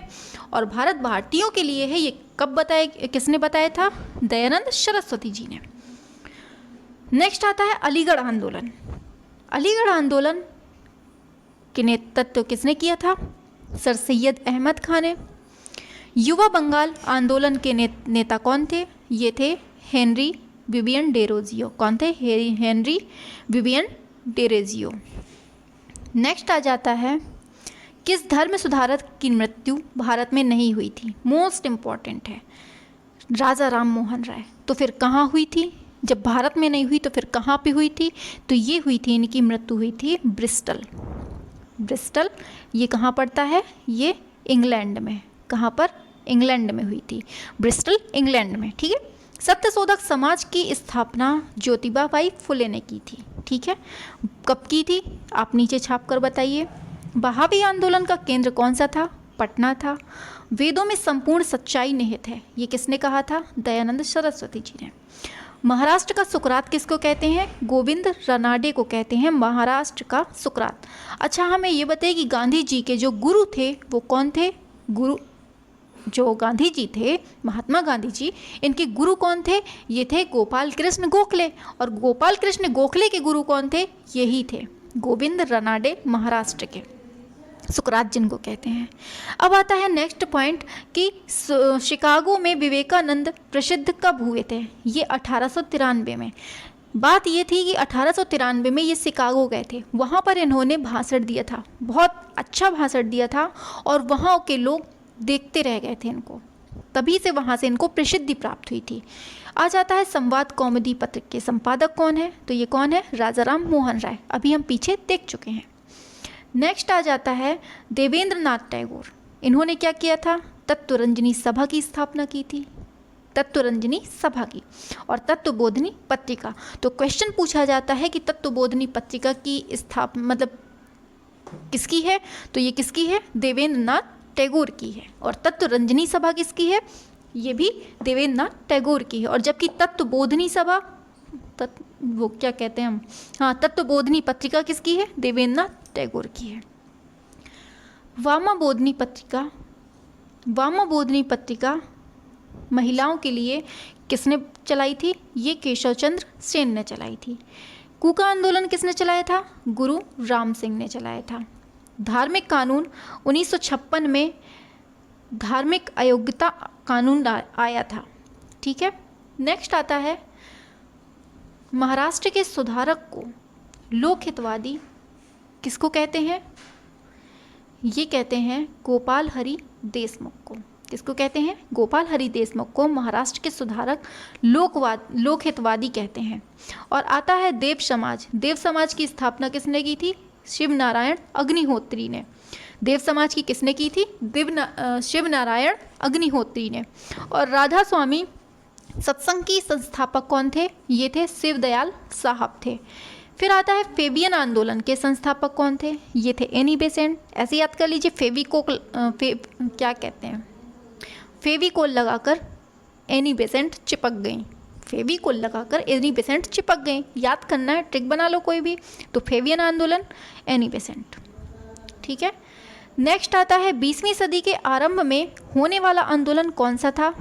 [SPEAKER 1] और भारत भारतीयों के लिए है, ये कब बताया, किसने बताया था? दयानंद सरस्वती जी ने। नेक्स्ट आता है अलीगढ़ आंदोलन। अलीगढ़ आंदोलन के नेतृत्व किसने किया था? सर सैयद अहमद खान ने। युवा बंगाल आंदोलन के नेता कौन थे? ये थे हेनरी विवियन डेरोजियो। कौन थे? Henry Vivian Derozio. नेक्स्ट आ जाता है, किस धर्म सुधारक की मृत्यु भारत में नहीं हुई थी? मोस्ट इम्पॉर्टेंट है, राजा राम मोहन राय। तो फिर कहाँ हुई थी? जब भारत में नहीं हुई तो फिर कहाँ पे हुई थी? तो ये हुई थी, इनकी मृत्यु हुई थी ब्रिस्टल। ब्रिस्टल ये कहाँ पड़ता है? ये इंग्लैंड में। कहाँ पर? इंग्लैंड में हुई थी, ब्रिस्टल इंग्लैंड में। ठीक है। सत्यशोधक समाज की स्थापना ज्योतिबा बाई फुले ने की थी। ठीक है। कब की थी? आप नीचे छाप कर बताइए। बहावी आंदोलन का केंद्र कौन सा था? पटना था। वेदों में संपूर्ण सच्चाई निहित है, ये किसने कहा था? दयानंद सरस्वती जी ने। महाराष्ट्र का सुकरात किसको कहते हैं? गोविंद रनाडे को कहते हैं महाराष्ट्र का सुकरात। अच्छा, हमें ये बताइए कि गांधी जी के जो गुरु थे वो कौन थे? गुरु जो गांधी जी थे, महात्मा गांधी जी, इनके गुरु कौन थे? ये थे गोपाल कृष्ण गोखले। और गोपाल कृष्ण गोखले के गुरु कौन थे? यही थे गोविंद रनाडे, महाराष्ट्र के सुकरात जिनको कहते हैं। अब आता है नेक्स्ट पॉइंट कि शिकागो में विवेकानंद प्रसिद्ध कब हुए थे? ये 1893 में। बात ये थी कि 1893 में ये शिकागो गए थे, वहाँ पर इन्होंने भाषण दिया था, बहुत अच्छा भाषण दिया था और वहाँ के लोग देखते रह गए थे इनको, तभी से वहाँ से इनको प्रसिद्धि प्राप्त हुई थी। आ जाता है संवाद कौमुदी पत्र के संपादक कौन है? तो ये कौन है? राजाराम मोहन राय, अभी हम पीछे देख चुके हैं। नेक्स्ट आ जाता है देवेंद्र नाथ टैगोर। इन्होंने क्या किया था? तत्वरंजनी सभा की स्थापना की थी, तत्वरंजनी सभा की, और तत्वबोधिनी पत्रिका। तो क्वेश्चन पूछा जाता है कि तत्वबोधिनी पत्रिका की स्थापना मतलब किसकी है? तो ये किसकी है? देवेंद्र नाथ टैगोर की है। और तत्वरंजनी सभा किसकी है? ये भी देवेंद्र नाथ टैगोर की है। और जबकि तत्वबोधिनी सभा वो क्या कहते हैं हम, हाँ, तत्वबोधिनी पत्रिका किसकी है? देवेंद्र नाथ टैगोर की है। वामाबोधिनी पत्रिका, वामाबोधिनी पत्रिका महिलाओं के लिए किसने चलाई थी? ये केशव चंद्र सेन ने चलाई थी। कूका आंदोलन किसने चलाया था? गुरु राम सिंह ने चलाया था। धार्मिक कानून 1956 में धार्मिक अयोग्यता कानून आया था। ठीक है। नेक्स्ट आता है महाराष्ट्र के सुधारक को लोकहितवादी किसको कहते हैं? ये कहते हैं गोपाल हरि देशमुख को। किसको कहते हैं? गोपाल हरि देशमुख को महाराष्ट्र के सुधारक लोकहितवादी कहते हैं। और आता है देव समाज। देव समाज की स्थापना किसने की थी? शिव नारायण अग्निहोत्री ने। देव समाज की किसने की थी? शिव नारायण अग्निहोत्री ने। और राधा स्वामी सत्संग की संस्थापक कौन थे? ये थे शिवदयाल साहब थे। फिर आता है फेबियन आंदोलन के संस्थापक कौन थे? ये थे एनी बेसेंट। ऐसे याद कर लीजिए, क्या कहते हैं, फेविकोल लगाकर एनी बेसेंट चिपक गई, फेविकोल लगाकर एनी बेसेंट चिपक गई। याद करना है, ट्रिक बना लो कोई भी। तो फेबियन आंदोलन, एनी बेसेंट। ठीक है। नेक्स्ट आता है 20वीं सदी के आरंभ में होने वाला आंदोलन कौन सा था?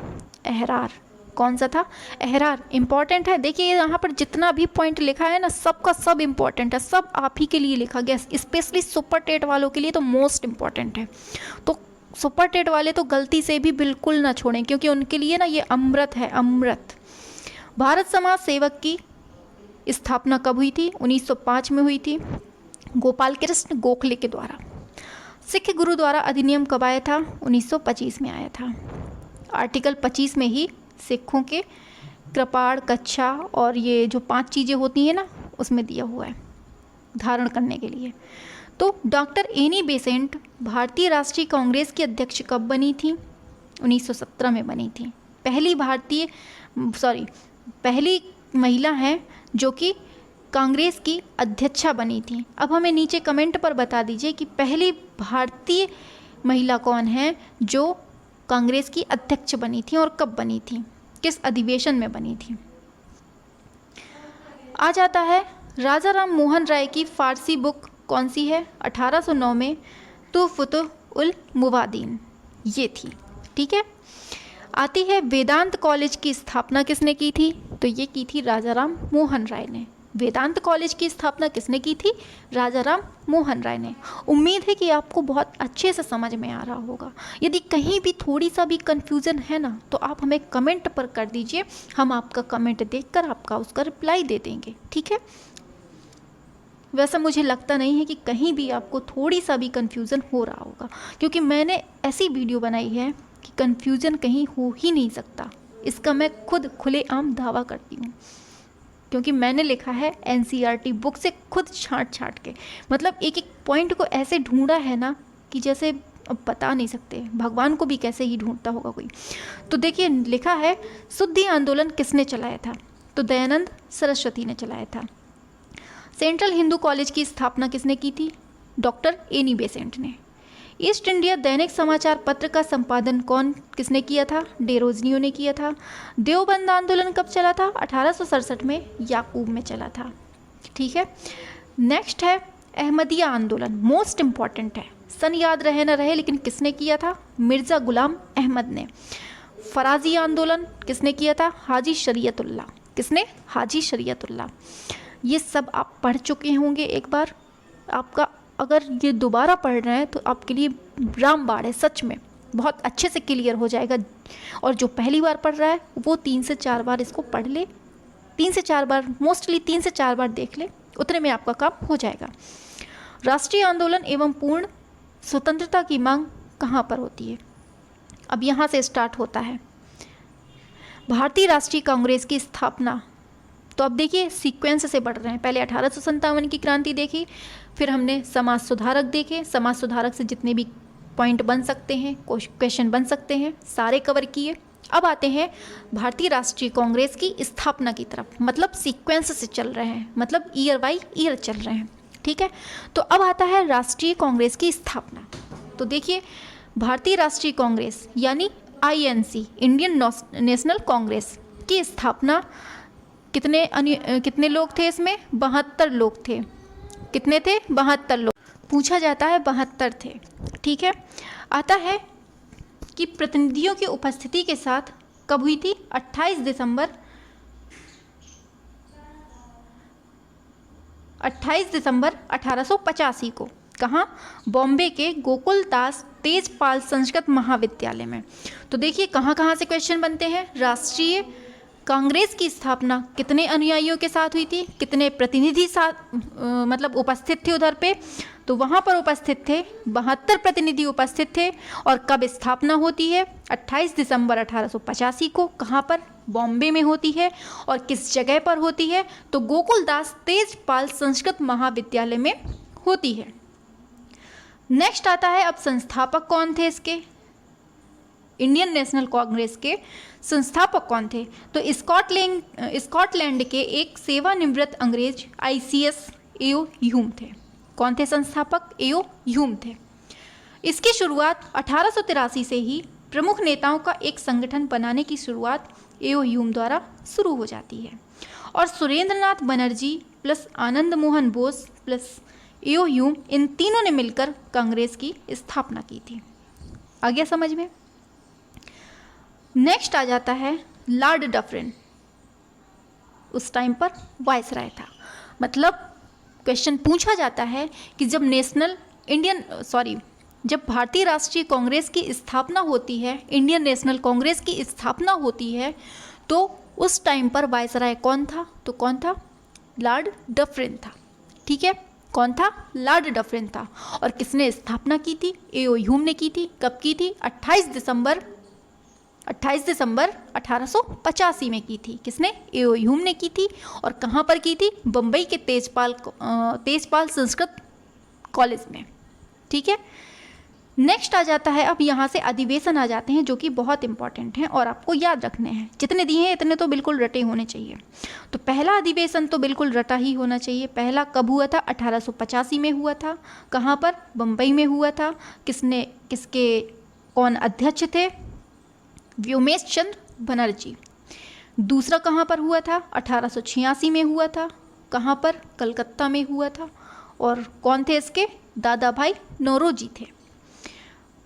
[SPEAKER 1] अहरार। कौन सा था? अहरार। इंपॉर्टेंट है, देखिए यहाँ पर जितना भी पॉइंट लिखा है ना, सबका सब इंपॉर्टेंट है, सब आप ही के लिए लिखा गया, स्पेशली सुपर टेट वालों के लिए तो मोस्ट इंपॉर्टेंट है। तो सुपर टेट वाले तो गलती से भी बिल्कुल ना छोड़ें, क्योंकि उनके लिए ना ये अमृत है, अमृत। भारत समाज सेवक की स्थापना कब हुई थी? 1905 में हुई थी, गोपाल कृष्ण गोखले के द्वारा। सिख गुरुद्वारा अधिनियम कब आया था? 1925 में आया था। आर्टिकल 25 में ही सिखों के कृपाण, कच्छा और ये जो 5 चीज़ें होती हैं ना, उसमें दिया हुआ है धारण करने के लिए। तो डॉक्टर एनी बेसेंट भारतीय राष्ट्रीय कांग्रेस की अध्यक्ष कब बनी थी? 1917 में बनी थी। पहली महिला हैं जो कि कांग्रेस की अध्यक्षा बनी थी। अब हमें नीचे कमेंट पर बता दीजिए कि पहली भारतीय महिला कौन है जो कांग्रेस की अध्यक्ष बनी थी और कब बनी थी, किस अधिवेशन में बनी थी। आ जाता है राजाराम मोहन राय की फारसी बुक कौन सी है? 1809 में तुहफ़तुल मुवादीन ये थी। ठीक है। आती है वेदांत कॉलेज की स्थापना किसने की थी? तो ये की थी राजाराम मोहन राय ने। वेदांत कॉलेज की स्थापना किसने की थी? राजाराम मोहन राय ने। उम्मीद है कि आपको बहुत अच्छे से समझ में आ रहा होगा। यदि कहीं भी थोड़ी सा भी कन्फ्यूज़न है ना, तो आप हमें कमेंट पर कर दीजिए, हम आपका कमेंट देखकर आपका उसका रिप्लाई दे देंगे। ठीक है। वैसा मुझे लगता नहीं है कि कहीं भी आपको थोड़ी सा भी कन्फ्यूज़न हो रहा होगा, क्योंकि मैंने ऐसी वीडियो बनाई है कि कन्फ्यूज़न कहीं हो ही नहीं सकता। इसका मैं खुद खुलेआम दावा करती हूँ, क्योंकि मैंने लिखा है NCERT बुक से खुद छाँट के, मतलब एक एक पॉइंट को ऐसे ढूंढा है ना कि जैसे अब बता नहीं सकते, भगवान को भी कैसे ही ढूंढता होगा कोई। तो देखिए लिखा है शुद्धि आंदोलन किसने चलाया था, तो दयानंद सरस्वती ने चलाया था। सेंट्रल हिंदू कॉलेज की स्थापना किसने की थी, डॉक्टर एनी बेसेंट ने। ईस्ट इंडिया दैनिक समाचार पत्र का संपादन किसने किया था, डेरोजनियो ने किया था। देवबंद आंदोलन कब चला था, 1867 में याकूब में चला था। ठीक है, नेक्स्ट है अहमदिया आंदोलन, मोस्ट इंपॉर्टेंट है, सन याद रहे ना रहे लेकिन किसने किया था, मिर्ज़ा गुलाम अहमद ने। फराजी आंदोलन किसने किया था, हाजी शरीयतुल्लाह, किसने, हाजी शरीयतुल्लाह। ये सब आप पढ़ चुके होंगे एक बार, आपका अगर ये दोबारा पढ़ रहे हैं तो आपके लिए रामबाण है, सच में बहुत अच्छे से क्लियर हो जाएगा। और जो पहली बार पढ़ रहा है वो 3 से 4 बार इसको पढ़ ले, 3 से 4 बार, मोस्टली 3 से 4 बार देख ले, उतने में आपका काम हो जाएगा। राष्ट्रीय आंदोलन एवं पूर्ण स्वतंत्रता की मांग कहाँ पर होती है, अब यहाँ से स्टार्ट होता है। भारतीय राष्ट्रीय कांग्रेस की स्थापना, तो अब देखिए सीक्वेंस से बढ़ रहे हैं, पहले 1857 की क्रांति देखी, फिर हमने समाज सुधारक देखे, समाज सुधारक से जितने भी पॉइंट बन सकते हैं, क्वेश्चन बन सकते हैं, सारे कवर किए। अब आते हैं भारतीय राष्ट्रीय कांग्रेस की स्थापना की तरफ, मतलब सीक्वेंस से चल रहे हैं, मतलब ईयर बाय ईयर चल रहे हैं। ठीक है, तो अब आता है राष्ट्रीय कांग्रेस की स्थापना। तो देखिए भारतीय राष्ट्रीय कांग्रेस यानी INC, इंडियन नेशनल कांग्रेस की स्थापना कितने लोग थे इसमें, 72 लोग थे। कितने थे, 72 लोग, पूछा जाता है 72 थे। ठीक है, आता है कि प्रतिनिधियों की उपस्थिति के साथ कब हुई थी, 28 दिसंबर 1885 को, कहाँ, बॉम्बे के गोकुलदास तेजपाल संस्कृत महाविद्यालय में। तो देखिए कहाँ कहाँ से क्वेश्चन बनते हैं, राष्ट्रीय कांग्रेस की स्थापना कितने अनुयायियों के साथ हुई थी, कितने प्रतिनिधि मतलब उपस्थित थे उधर पे, तो वहाँ पर उपस्थित थे 72 प्रतिनिधि उपस्थित थे। और कब स्थापना होती है, 28 दिसंबर 1885 को, कहाँ पर, बॉम्बे में होती है। और किस जगह पर होती है, तो गोकुलदास तेजपाल संस्कृत महाविद्यालय में होती है। नेक्स्ट आता है अब संस्थापक कौन थे इसके, इंडियन नेशनल कांग्रेस के संस्थापक कौन थे, तो स्कॉटलैंड के एक सेवानिवृत्त अंग्रेज ICS एओ ह्यूम थे। कौन थे संस्थापक, एओ ह्यूम थे। इसकी शुरुआत 1883 से ही प्रमुख नेताओं का एक संगठन बनाने की शुरुआत एओ ह्यूम द्वारा शुरू हो जाती है। और सुरेंद्रनाथ बनर्जी प्लस आनंद मोहन बोस प्लस एओ ह्यूम, इन तीनों ने मिलकर कांग्रेस की स्थापना की थी। आ गया समझ में। नेक्स्ट आ जाता है लॉर्ड डफरिन, उस टाइम पर वायसराय था। मतलब क्वेश्चन पूछा जाता है कि जब भारतीय राष्ट्रीय कांग्रेस की स्थापना होती है, इंडियन नेशनल कांग्रेस की स्थापना होती है, तो उस टाइम पर वायसराय कौन था, तो कौन था, लॉर्ड डफरिन था। ठीक है, कौन था, लॉर्ड डफरिन था। और किसने स्थापना की थी, एओ ह्यूम ने की थी। कब की थी, 28 दिसंबर 1885 में की थी। किसने, एओ ह्यूम ने की थी। और कहाँ पर की थी, बम्बई के तेजपाल संस्कृत कॉलेज में। ठीक है, नेक्स्ट आ जाता है, अब यहाँ से अधिवेशन आ जाते हैं जो कि बहुत इंपॉर्टेंट हैं और आपको याद रखने हैं। जितने दिए हैं इतने तो बिल्कुल रटे होने चाहिए। तो पहला अधिवेशन तो बिल्कुल रटा ही होना चाहिए। पहला कब हुआ था, 1885 में हुआ था। कहाँ पर, बम्बई में हुआ था। कौन अध्यक्ष थे, व्योमेश चंद्र बनर्जी। दूसरा कहाँ पर हुआ था, 1886 में हुआ था। कहाँ पर, कलकत्ता में हुआ था। और कौन थे इसके, दादा भाई नौरोजी थे।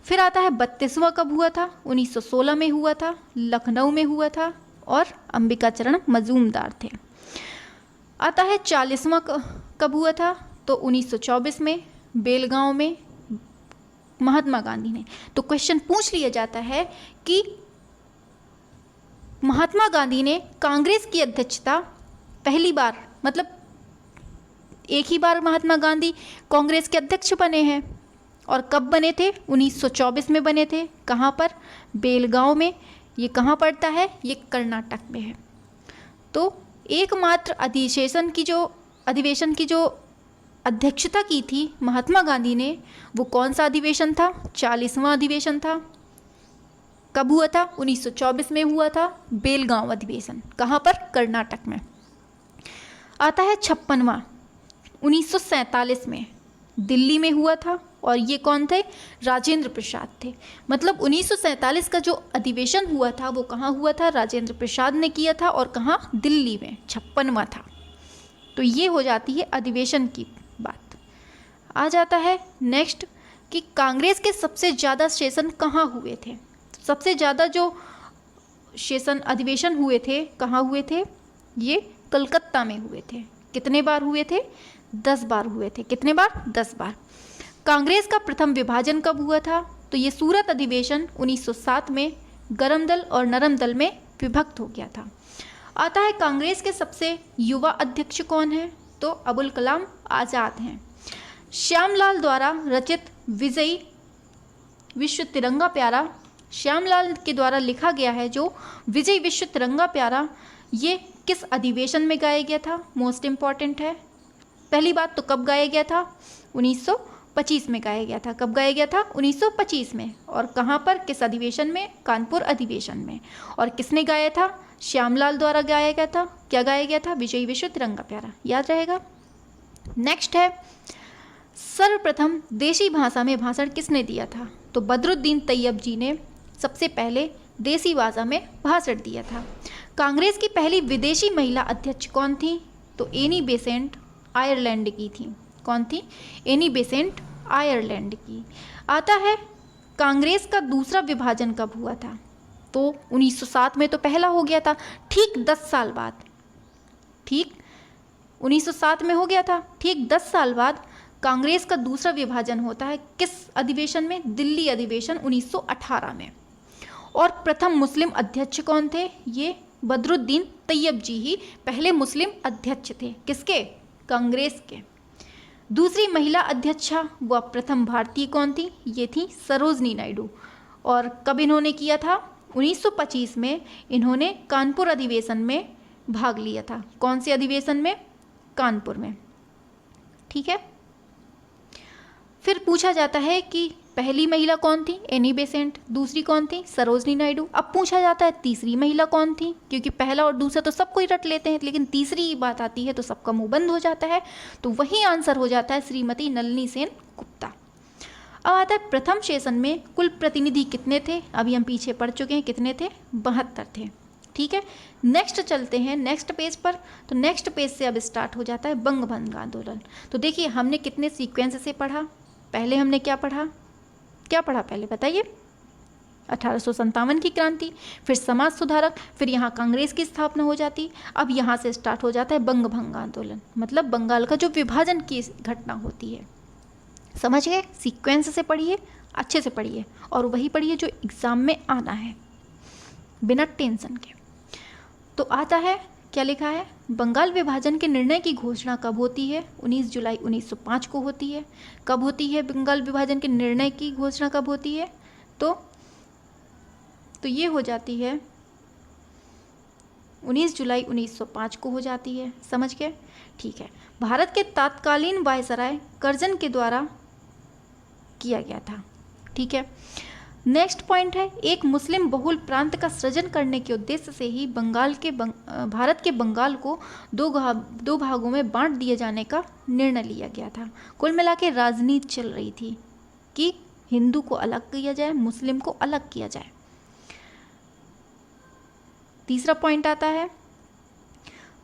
[SPEAKER 1] फिर आता है 32वां कब हुआ था, 1916 में हुआ था, लखनऊ में हुआ था और अंबिकाचरण मजूमदार थे। आता है 40वां कब हुआ था, तो 1924 में बेलगांव में महात्मा गांधी ने। तो क्वेश्चन पूछ लिया जाता है कि महात्मा गांधी ने कांग्रेस की अध्यक्षता पहली बार, मतलब एक ही बार महात्मा गांधी कांग्रेस के अध्यक्ष बने हैं। और कब बने थे, 1924 में बने थे। कहाँ पर, बेलगांव में। ये कहाँ पड़ता है, ये कर्नाटक में है। तो एकमात्र अधिवेशन की जो अध्यक्षता की थी महात्मा गांधी ने, वो कौन सा अधिवेशन था? 40वां अधिवेशन था। कब हुआ था? 1924 में हुआ था, बेलगांव अधिवेशन। कहाँ पर? कर्नाटक में। आता है 56वां, 1947 में दिल्ली में हुआ था, और ये कौन थे? राजेंद्र प्रसाद थे। मतलब 1947 का जो अधिवेशन हुआ था वो कहाँ हुआ था? राजेंद्र प्रसाद ने किया था, और कहाँ? दिल्ली में। 56वां था। तो ये हो जाती है अधिवेशन की बात। आ जाता है नेक्स्ट कि कांग्रेस के सबसे ज़्यादा सेशन कहाँ हुए थे? सबसे ज़्यादा जो सेशन अधिवेशन हुए थे कहाँ हुए थे? ये कलकत्ता में हुए थे। कितने बार हुए थे? 10 बार हुए थे। कितने बार? 10 बार। कांग्रेस का प्रथम विभाजन कब हुआ था? तो ये सूरत अधिवेशन 1907 में गरम दल और नरम दल में विभक्त हो गया था। आता है कांग्रेस के सबसे युवा अध्यक्ष कौन है? तो अबुल कलाम आज़ाद हैं। श्यामलाल द्वारा रचित विजयी विश्व तिरंगा प्यारा, श्यामलाल के द्वारा लिखा गया है जो विजय विश्व तिरंगा प्यारा, ये किस अधिवेशन में गाया गया था? मोस्ट इम्पॉर्टेंट है। पहली बात तो कब गाया गया था? 1925 में गाया गया था। कब गाया गया था? 1925 में। और कहाँ पर? किस अधिवेशन में? कानपुर अधिवेशन में। और किसने गाया था? श्यामलाल द्वारा गाया गया था। क्या गाया गया था? विजयी विश्व तिरंगा प्यारा। याद रहेगा। नेक्स्ट है, सर्वप्रथम देसी भाषा में भाषण किसने दिया था? तो बदरुद्दीन तैयब जी ने सबसे पहले देसी भाषा में भाषण दिया था। कांग्रेस की पहली विदेशी महिला अध्यक्ष कौन थी? तो एनी बेसेंट आयरलैंड की थी। कौन थी? एनी बेसेंट आयरलैंड की। आता है कांग्रेस का दूसरा विभाजन कब हुआ था? तो 1907 में तो पहला हो गया था, ठीक 10 साल बाद। ठीक 1907 में हो गया था, ठीक 10 साल बाद कांग्रेस का दूसरा विभाजन होता है। किस अधिवेशन में? दिल्ली अधिवेशन 1918 में। और प्रथम मुस्लिम अध्यक्ष कौन थे? ये बदरुद्दीन तैयब जी ही पहले मुस्लिम अध्यक्ष थे। किसके? कांग्रेस के। दूसरी महिला अध्यक्षा व प्रथम भारतीय कौन थी? ये थी सरोजनी नायडू। और कब इन्होंने किया था? 1925 में इन्होंने कानपुर अधिवेशन में भाग लिया था। कौन से अधिवेशन में? कानपुर में। ठीक है। फिर पूछा जाता है कि पहली महिला कौन थी? Annie Besant. दूसरी कौन थी? सरोजनी नायडू। अब पूछा जाता है तीसरी महिला कौन थी, क्योंकि पहला और दूसरा तो सब कोई रट लेते हैं, लेकिन तीसरी बात आती है तो सबका मुंह बंद हो जाता है। तो वही आंसर हो जाता है श्रीमती नलिनी सेन गुप्ता। अब आता है प्रथम सेशन में कुल प्रतिनिधि कितने थे? अभी हम पीछे पढ़ चुके हैं। कितने थे? 72 थे। ठीक है। नेक्स्ट चलते हैं नेक्स्ट पेज पर। तो नेक्स्ट पेज से अब स्टार्ट हो जाता है बंग भंग आंदोलन। तो देखिए हमने कितने सीक्वेंस से पढ़ा। पहले हमने क्या पढ़ा? क्या पढ़ा पहले बताइए? 1857 की क्रांति, फिर समाज सुधारक, फिर यहाँ कांग्रेस की स्थापना हो जाती। अब यहाँ से स्टार्ट हो जाता है बंग भंग आंदोलन, मतलब बंगाल का जो विभाजन की घटना होती है। समझ गए? सीक्वेंस से पढ़िए, अच्छे से पढ़िए, और वही पढ़िए जो एग्ज़ाम में आना है बिना टेंशन के। तो आता है क्या लिखा है? बंगाल विभाजन के निर्णय की घोषणा कब होती है? 19 जुलाई 1905 को होती है। कब होती है बंगाल विभाजन के निर्णय की घोषणा? कब होती है? तो ये हो जाती है 19 जुलाई 1905 को हो जाती है। समझ गए? ठीक है। भारत के तत्कालीन वायसराय कर्जन के द्वारा किया गया था। ठीक है। नेक्स्ट पॉइंट है, एक मुस्लिम बहुल प्रांत का सृजन करने के उद्देश्य से ही भारत के बंगाल को दो भागों में बांट दिए जाने का निर्णय लिया गया था। कुल मिला के राजनीति चल रही थी कि हिंदू को अलग किया जाए, मुस्लिम को अलग किया जाए। तीसरा पॉइंट आता है,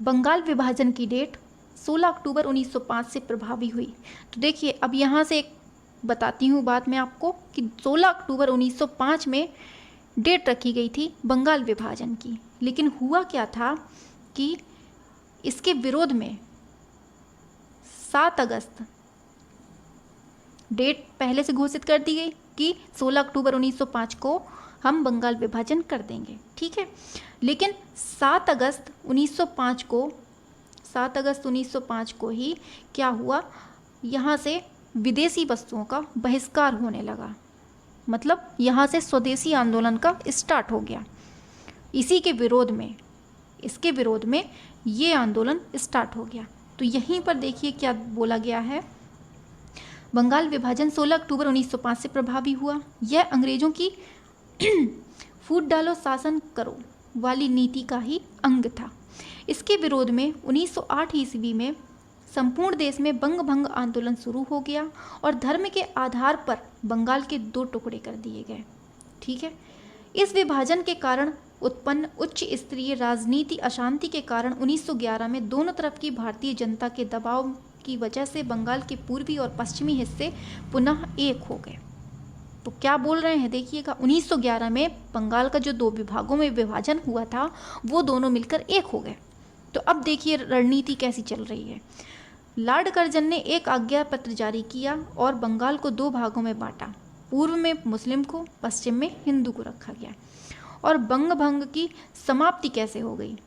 [SPEAKER 1] बंगाल विभाजन की डेट 16 अक्टूबर 1905 से प्रभावी हुई। तो देखिए अब यहाँ से एक बताती हूँ बात मैं आपको कि 16 अक्टूबर 1905 में डेट रखी गई थी बंगाल विभाजन की, लेकिन हुआ क्या था कि इसके विरोध में 7 अगस्त डेट पहले से घोषित कर दी गई कि 16 अक्टूबर 1905 को हम बंगाल विभाजन कर देंगे। ठीक है। लेकिन 7 अगस्त 1905 को ही क्या हुआ, यहाँ से विदेशी वस्तुओं का बहिष्कार होने लगा। मतलब यहाँ से स्वदेशी आंदोलन का स्टार्ट हो गया। इसके विरोध में ये आंदोलन स्टार्ट हो गया। तो तो यहीं पर देखिए क्या बोला गया है, बंगाल विभाजन 16 अक्टूबर 1905 से प्रभावी हुआ। यह अंग्रेजों की फूट डालो शासन करो वाली नीति का ही अंग था। इसके विरोध में 1908 ईस्वी में संपूर्ण देश में बंग भंग आंदोलन शुरू हो गया और धर्म के आधार पर बंगाल के 2 टुकड़े कर दिए गए। ठीक है, इस विभाजन के कारण उत्पन्न उच्च स्तरीय राजनीति अशांति के कारण 1911 में दोनों तरफ की भारतीय जनता के दबाव की वजह से बंगाल के पूर्वी और पश्चिमी हिस्से पुनः एक हो गए। तो क्या बोल रहे हैं देखिएगा, 1911 में बंगाल का जो 2 विभागों में विभाजन हुआ था वो दोनों मिलकर एक हो गए। तो अब देखिए रणनीति कैसी चल रही है। लॉर्ड कर्जन ने एक आज्ञा पत्र जारी किया और बंगाल को 2 भागों में बांटा। पूर्व में मुस्लिम को, पश्चिम में हिंदू को रखा गया। और बंग भंग की समाप्ति कैसे हो गई?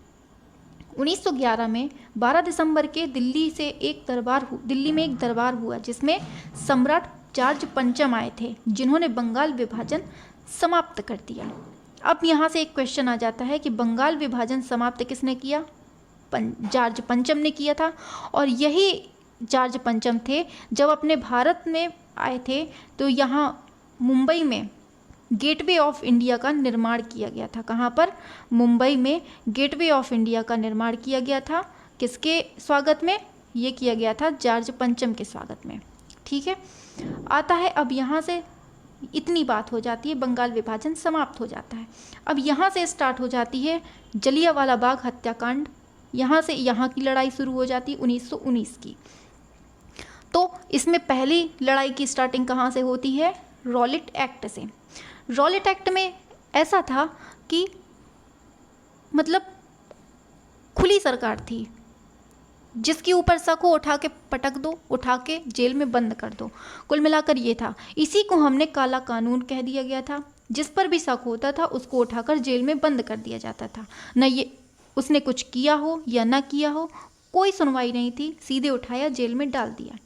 [SPEAKER 1] 1911 में 12 दिसंबर के दिल्ली में एक दरबार हुआ जिसमें सम्राट जॉर्ज पंचम आए थे, जिन्होंने बंगाल विभाजन समाप्त कर दिया। अब यहाँ से एक क्वेश्चन आ जाता है कि बंगाल विभाजन समाप्त किसने किया? जॉर्ज पंचम ने किया था। और यही जॉर्ज पंचम थे जब अपने भारत में आए थे तो यहाँ मुंबई में गेटवे ऑफ इंडिया का निर्माण किया गया था। कहाँ पर? मुंबई में गेटवे ऑफ इंडिया का निर्माण किया गया था। किसके स्वागत में? ये किया गया था जॉर्ज पंचम के स्वागत में। ठीक है, आता है अब यहाँ से इतनी बात हो जाती है, बंगाल विभाजन समाप्त हो जाता है। अब यहाँ से स्टार्ट हो जाती है जलियांवाला बाग हत्याकांड। यहाँ से यहाँ की लड़ाई शुरू हो जाती है 1919 की। तो इसमें पहली लड़ाई की स्टार्टिंग कहाँ से होती है? रॉलेट एक्ट से। रॉलेट एक्ट में ऐसा था कि मतलब खुली सरकार थी, जिसके ऊपर शक हो उठा के पटक दो, उठा के जेल में बंद कर दो। कुल मिलाकर ये था। इसी को हमने काला कानून कह दिया गया था। जिस पर भी शक होता था उसको उठाकर जेल में बंद कर दिया जाता था। न ये उसने कुछ किया हो या ना किया हो, कोई सुनवाई नहीं थी, सीधे उठाया जेल में डाल दिया।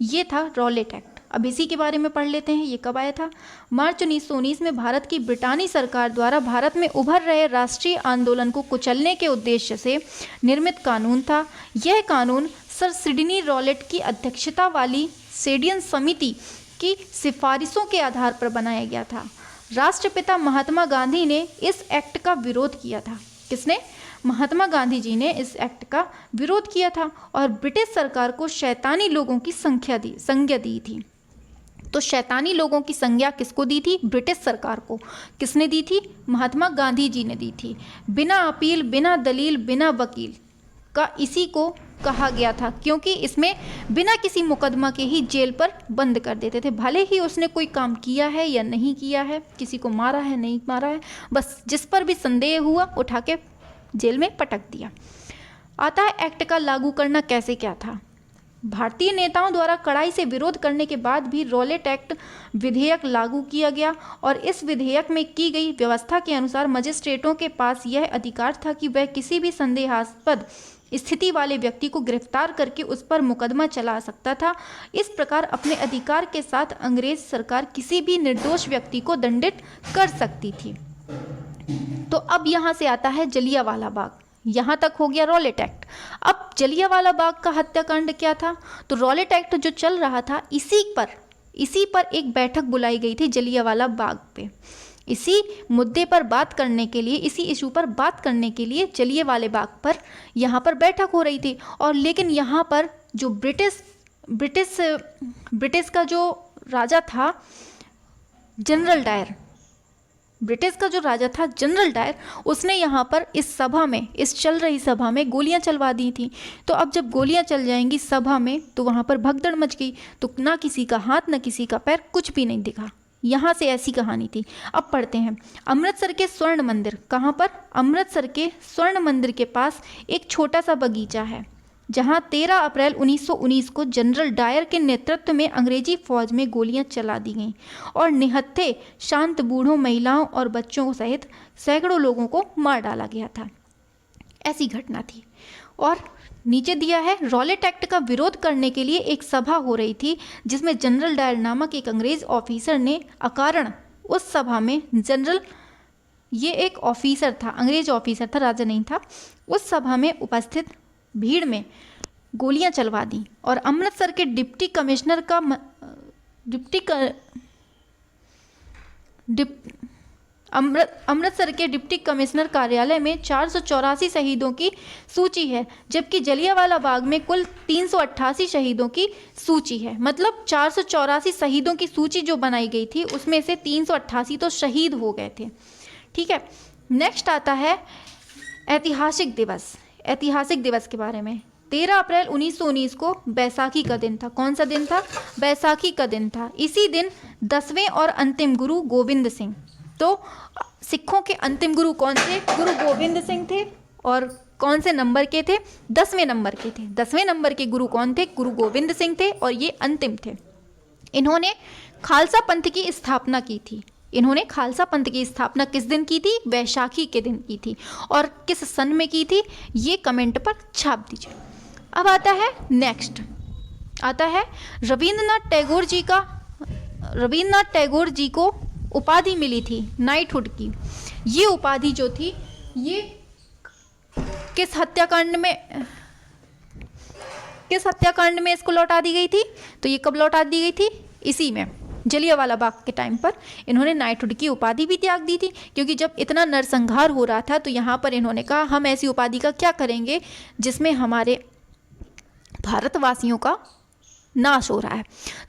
[SPEAKER 1] ये था रॉलेट एक्ट। अब इसी के बारे में पढ़ लेते हैं, ये कब आया था? मार्च 1919 में भारत की ब्रिटानी सरकार द्वारा भारत में उभर रहे राष्ट्रीय आंदोलन को कुचलने के उद्देश्य से निर्मित कानून था। यह कानून सर सिडनी रॉलेट की अध्यक्षता वाली सेडियन समिति की सिफारिशों के आधार पर बनाया गया था। राष्ट्रपिता महात्मा गांधी ने इस एक्ट का विरोध किया था। किसने? महात्मा गांधी जी ने इस एक्ट का विरोध किया था और ब्रिटिश सरकार को शैतानी लोगों की संज्ञा दी थी। तो शैतानी लोगों की संज्ञा किसको दी थी? ब्रिटिश सरकार को। किसने दी थी? महात्मा गांधी जी ने दी थी। बिना अपील, बिना दलील, बिना वकील का इसी को कहा गया था, क्योंकि इसमें बिना किसी मुकदमा के ही जेल पर बंद कर देते थे। भले ही उसने कोई काम किया है या नहीं किया है, किसी को मारा है नहीं मारा है, बस जिस पर भी संदेह हुआ उठा के जेल में पटक दिया। आता है एक्ट का लागू करना कैसे क्या था। भारतीय नेताओं द्वारा कड़ाई से विरोध करने के बाद भी रॉलेट एक्ट विधेयक लागू किया गया और इस विधेयक में की गई व्यवस्था के अनुसार मजिस्ट्रेटों के पास यह अधिकार था कि वह किसी भी संदेहास्पद स्थिति वाले व्यक्ति को गिरफ्तार करके उस पर मुकदमा चला सकता था। इस प्रकार अपने अधिकार के साथ अंग्रेज सरकार किसी भी निर्दोष व्यक्ति को दंडित कर सकती थी। तो अब यहाँ से आता है जलियांवाला बाग। यहाँ तक हो गया रॉलेट एक्ट। अब जलियांवाला बाग का हत्याकांड क्या था? तो रॉलेट एक्ट जो चल रहा था इसी पर एक बैठक बुलाई गई थी जलियांवाला बाग पे। इसी मुद्दे पर बात करने के लिए, इसी इशू पर बात करने के लिए जलियांवाला बाग पर यहाँ पर बैठक हो रही थी। और लेकिन यहाँ पर जो ब्रिटिश का जो राजा था जनरल डायर, उसने यहाँ पर इस चल रही सभा में गोलियाँ चलवा दी थी। तो अब जब गोलियाँ चल जाएंगी सभा में तो वहाँ पर भगदड़ मच गई। तो ना किसी का हाथ ना किसी का पैर, कुछ भी नहीं दिखा। यहाँ से ऐसी कहानी थी। अब पढ़ते हैं अमृतसर के स्वर्ण मंदिर। कहाँ पर? अमृतसर के स्वर्ण मंदिर के पास एक छोटा सा बगीचा है जहाँ 13 अप्रैल 1919 को जनरल डायर के नेतृत्व में अंग्रेजी फौज में गोलियां चला दी गईं और निहत्थे शांत बूढ़ों, महिलाओं और बच्चों सहित सैकड़ों लोगों को मार डाला गया था। ऐसी घटना थी। और नीचे दिया है रॉलेट एक्ट का विरोध करने के लिए एक सभा हो रही थी जिसमें जनरल डायर नामक एक अंग्रेज ऑफिसर ने अकारण उस सभा में ये एक ऑफिसर था, अंग्रेज ऑफिसर था, राजा नहीं था। उस सभा में उपस्थित भीड़ में गोलियां चलवा दी और अमृतसर के डिप्टी कमिश्नर का अमृतसर के डिप्टी कमिश्नर कार्यालय में 484 शहीदों की सूची है, जबकि जलियांवाला बाग में कुल 388 शहीदों की सूची है। मतलब 484 शहीदों की सूची जो बनाई गई थी उसमें से 388 तो शहीद हो गए थे। ठीक है, नेक्स्ट आता है ऐतिहासिक दिवस। ऐतिहासिक दिवस के बारे में 13 अप्रैल 1919 को बैसाखी का दिन था। कौन सा दिन था? बैसाखी का दिन था। इसी दिन 10वें और अंतिम गुरु गोविंद सिंह, तो सिखों के अंतिम गुरु कौन थे? गुरु गोविंद सिंह थे। और कौन से नंबर के थे? 10वें नंबर के थे। 10वें नंबर के गुरु कौन थे? गुरु गोविंद सिंह थे और ये अंतिम थे। इन्होंने खालसा पंथ की स्थापना की थी। इन्होंने खालसा पंथ की स्थापना किस दिन की थी? वैशाखी के दिन की थी। और किस सन में की थी? ये कमेंट पर छाप दीजिए। अब आता है नेक्स्ट, आता है रविंद्रनाथ टैगोर जी को उपाधि मिली थी नाइटहुड की। ये उपाधि जो थी ये किस हत्याकांड में इसको लौटा दी गई थी? तो ये कब लौटा दी गई थी? इसी में जलियांवाला बाग के टाइम पर इन्होंने नाइटहुड की उपाधि भी त्याग दी थी, क्योंकि जब इतना नरसंहार हो रहा था तो यहाँ पर इन्होंने कहा हम ऐसी उपाधि का क्या करेंगे जिसमें हमारे भारतवासियों का नाश हो रहा है।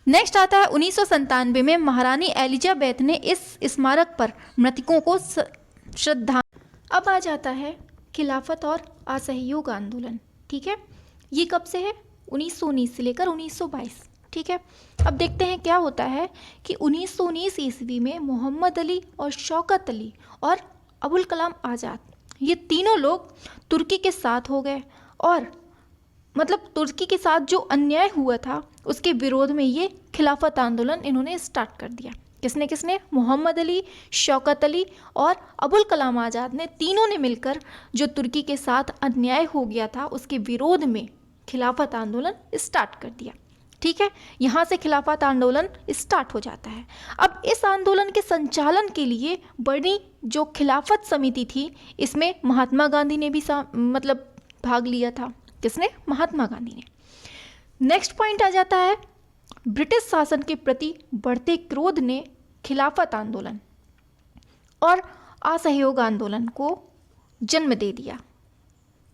[SPEAKER 1] नेक्स्ट आता है 1997 में महारानी एलिजाबेथ ने इस स्मारक पर मृतकों को श्रद्धा। अब आ जाता है खिलाफत और असहयोग आंदोलन। ठीक है, ये कब से है? 1919 से लेकर 1922। ठीक है, अब देखते हैं क्या होता है कि 1919 ईस्वी में मोहम्मद अली और शौकत अली और अबुल कलाम आज़ाद, ये तीनों लोग तुर्की के साथ हो गए और मतलब तुर्की के साथ जो अन्याय हुआ था उसके विरोध में ये खिलाफत आंदोलन इन्होंने स्टार्ट कर दिया। किसने किसने? मोहम्मद अली, शौकत अली और अबुल कलाम आज़ाद ने, तीनों ने मिलकर जो तुर्की के साथ अन्याय हो गया था उसके विरोध में खिलाफत आंदोलन स्टार्ट कर दिया। ठीक है, यहाँ से खिलाफत आंदोलन स्टार्ट हो जाता है। अब इस आंदोलन के संचालन के लिए बड़ी जो खिलाफत समिति थी इसमें महात्मा गांधी ने भी मतलब भाग लिया था। किसने? महात्मा गांधी ने। नेक्स्ट पॉइंट आ जाता है ब्रिटिश शासन के प्रति बढ़ते क्रोध ने खिलाफत आंदोलन और असहयोग आंदोलन को जन्म दे दिया।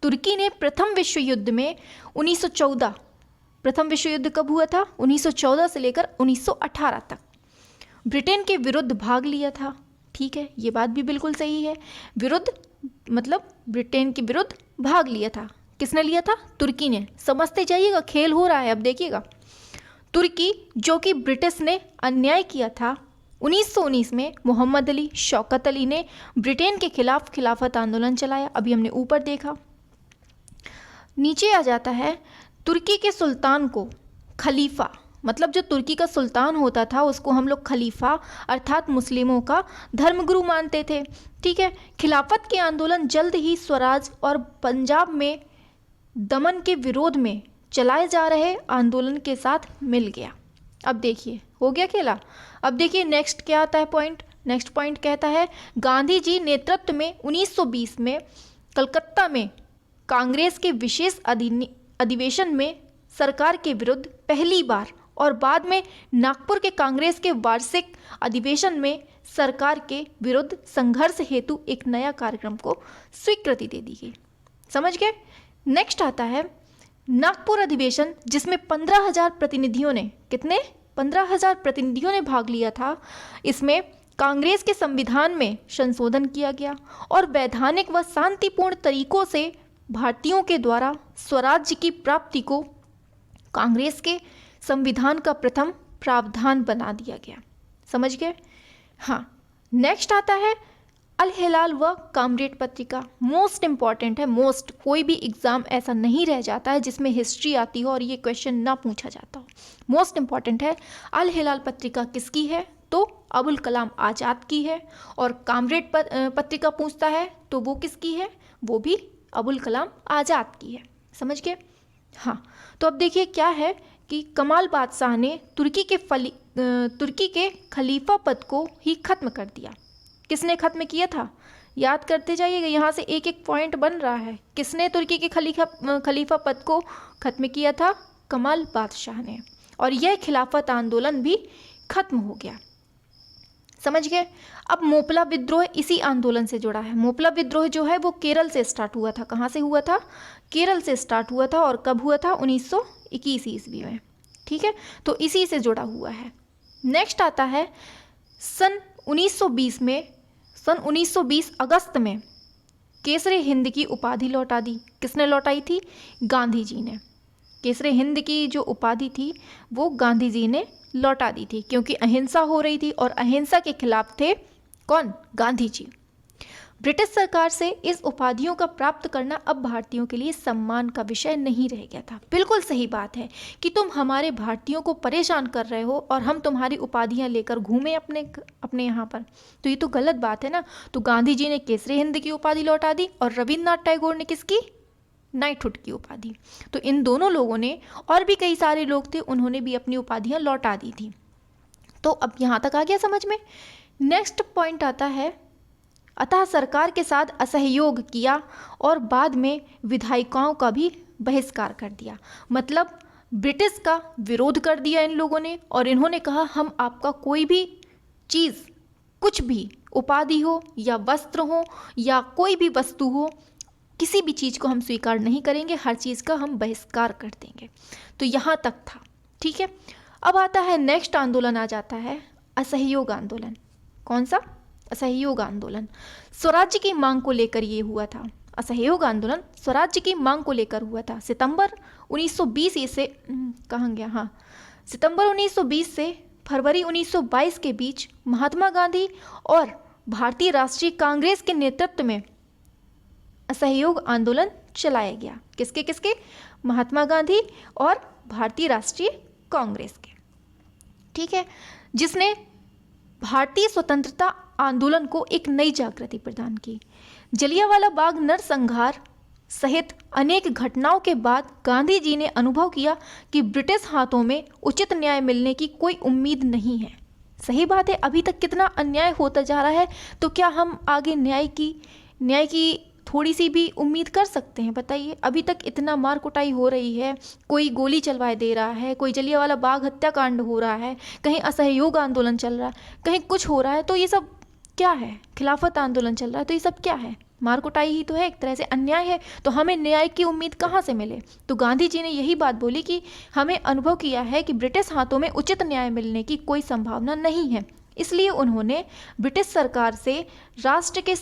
[SPEAKER 1] तुर्की ने प्रथम विश्व युद्ध में 1914, प्रथम विश्व युद्ध कब हुआ था? 1914 से लेकर 1918 तक ब्रिटेन के विरुद्ध भाग लिया था। ठीक है, ये बात भी बिल्कुल सही है। विरुद्ध मतलब ब्रिटेन के विरुद्ध भाग लिया था। किसने लिया था? तुर्की ने। समझते जाइएगा, खेल हो रहा है। अब देखिएगा, तुर्की जो कि ब्रिटिश ने अन्याय किया था 1919 में मोहम्मद अली, शौकत अली ने ब्रिटेन के खिलाफ खिलाफत आंदोलन चलाया। अभी हमने ऊपर देखा। नीचे आ जाता है तुर्की के सुल्तान को खलीफा, मतलब जो तुर्की का सुल्तान होता था उसको हम लोग खलीफा अर्थात मुस्लिमों का धर्मगुरु मानते थे। ठीक है, खिलाफत के आंदोलन जल्द ही स्वराज और पंजाब में दमन के विरोध में चलाए जा रहे आंदोलन के साथ मिल गया। अब देखिए, हो गया खेला। अब देखिए नेक्स्ट क्या आता है पॉइंट। नेक्स्ट पॉइंट कहता है गांधी जी नेतृत्व में 1920 में कलकत्ता में कांग्रेस के विशेष अधिवेशन में सरकार के विरुद्ध पहली बार और बाद में नागपुर के कांग्रेस के वार्षिक अधिवेशन में सरकार के विरुद्ध संघर्ष हेतु एक नया कार्यक्रम को स्वीकृति दे दी गई। समझ गए? नेक्स्ट आता है नागपुर अधिवेशन, जिसमें 15,000 प्रतिनिधियों ने, कितने? 15,000 प्रतिनिधियों ने भाग लिया था। इसमें कांग्रेस के संविधान में संशोधन किया गया और वैधानिक व शांतिपूर्ण तरीकों से भारतीयों के द्वारा स्वराज्य की प्राप्ति को कांग्रेस के संविधान का प्रथम प्रावधान बना दिया गया। समझ गए? हाँ। नेक्स्ट आता है अल हिलाल व कामरेड पत्रिका। मोस्ट इंपॉर्टेंट है, मोस्ट। कोई भी एग्जाम ऐसा नहीं रह जाता है जिसमें हिस्ट्री आती हो और ये क्वेश्चन ना पूछा जाता हो। मोस्ट इंपॉर्टेंट है। अल हिलाल पत्रिका किसकी है? तो अबुल कलाम आज़ाद की है। और कामरेड पत्रिका पूछता है तो वो किसकी है? वो भी अबुल कलाम आज़ाद की है। समझ गए? हाँ। तो अब देखिए क्या है कि कमाल बादशाह ने तुर्की के खलीफा पद को ही खत्म कर दिया। किसने खत्म किया था? याद करते जाइएगा, यहाँ से एक एक पॉइंट बन रहा है। किसने तुर्की के खलीफा पद को खत्म किया था? कमाल बादशाह ने। और यह खिलाफत आंदोलन भी खत्म हो गया। समझ गए? अब मोपला विद्रोह इसी आंदोलन से जुड़ा है। मोपला विद्रोह जो है वो केरल से स्टार्ट हुआ था। कहाँ से हुआ था? केरल से स्टार्ट हुआ था। और कब हुआ था? 1921 ईस्वी में। ठीक है, तो इसी से जुड़ा हुआ है। नेक्स्ट आता है सन 1920 में, सन 1920 अगस्त में केसरे हिंद की उपाधि लौटा दी। किसने लौटाई थी? गांधी जी ने। केसरे हिंद की जो उपाधि थी वो गांधी जी ने लौटा दी थी, क्योंकि अहिंसा हो रही थी और अहिंसा के खिलाफ थे कौन? गांधी जी। ब्रिटिश सरकार से इस उपाधियों का प्राप्त करना अब भारतीयों के लिए सम्मान का विषय नहीं रह गया था। बिल्कुल सही बात है कि तुम हमारे भारतीयों को परेशान कर रहे हो और हम तुम्हारी उपाधियां लेकर घूमें अपने यहाँ पर, तो ये तो गलत बात है ना। तो गांधी जी ने केसरी हिंद की उपाधि लौटा दी और रविन्द्रनाथ टैगोर ने किसकी? नाइटहुड की उपाधि। तो इन दोनों लोगों ने, और भी कई सारे लोग थे, उन्होंने भी अपनी उपाधियां लौटा दी थी। तो अब यहाँ तक आ गया समझ में। नेक्स्ट पॉइंट आता है, अतः सरकार के साथ असहयोग किया और बाद में विधायिकाओं का भी बहिष्कार कर दिया। मतलब ब्रिटिश का विरोध कर दिया इन लोगों ने, और इन्होंने कहा हम आपका कोई भी चीज़, कुछ भी उपाधि हो या वस्त्र हो या कोई भी वस्तु हो, किसी भी चीज़ को हम स्वीकार नहीं करेंगे, हर चीज़ का हम बहिष्कार कर देंगे। तो यहाँ तक था। ठीक है, अब आता है नेक्स्ट आंदोलन, आ जाता है असहयोग आंदोलन। कौन सा? असहयोग आंदोलन। स्वराज्य की मांग को लेकर ये हुआ था। असहयोग आंदोलन स्वराज्य की मांग को लेकर हुआ था। सितंबर 1920 से कहाँ गया? हाँ, सितंबर 1920 से फरवरी 1922 के बीच महात्मा गांधी और भारतीय राष्ट्रीय कांग्रेस के नेतृत्व में असहयोग आंदोलन चलाया गया। किसके किसके? महात्मा गांधी और भारतीय राष्ट्रीय कांग्रेस के। ठीक है, जिसने भारतीय स्वतंत्रता आंदोलन को एक नई जागृति प्रदान की। जलियांवाला बाग नरसंहार सहित अनेक घटनाओं के बाद गांधी जी ने अनुभव किया कि ब्रिटिश हाथों में उचित न्याय मिलने की कोई उम्मीद नहीं है। सही बात है, अभी तक कितना अन्याय होता जा रहा है, तो क्या हम आगे न्याय की थोड़ी सी भी उम्मीद कर सकते हैं? बताइए, अभी तक इतना मार कुटाई हो रही है, कोई गोली चलवाए दे रहा है, कोई जलियांवाला बाग हत्याकांड हो रहा है, कहीं असहयोग आंदोलन चल रहा है, कहीं कुछ हो रहा है, तो ये सब क्या है? खिलाफत आंदोलन चल रहा है, तो ये सब क्या है? मार कुटाई ही तो है, एक तरह से अन्याय है। तो हमें न्याय की उम्मीद कहाँ से मिले? तो गांधी जी ने यही बात बोली कि हमें अनुभव किया है कि ब्रिटिश हाथों में उचित न्याय मिलने की कोई संभावना नहीं है। इसलिए उन्होंने ब्रिटिश सरकार से राष्ट्र के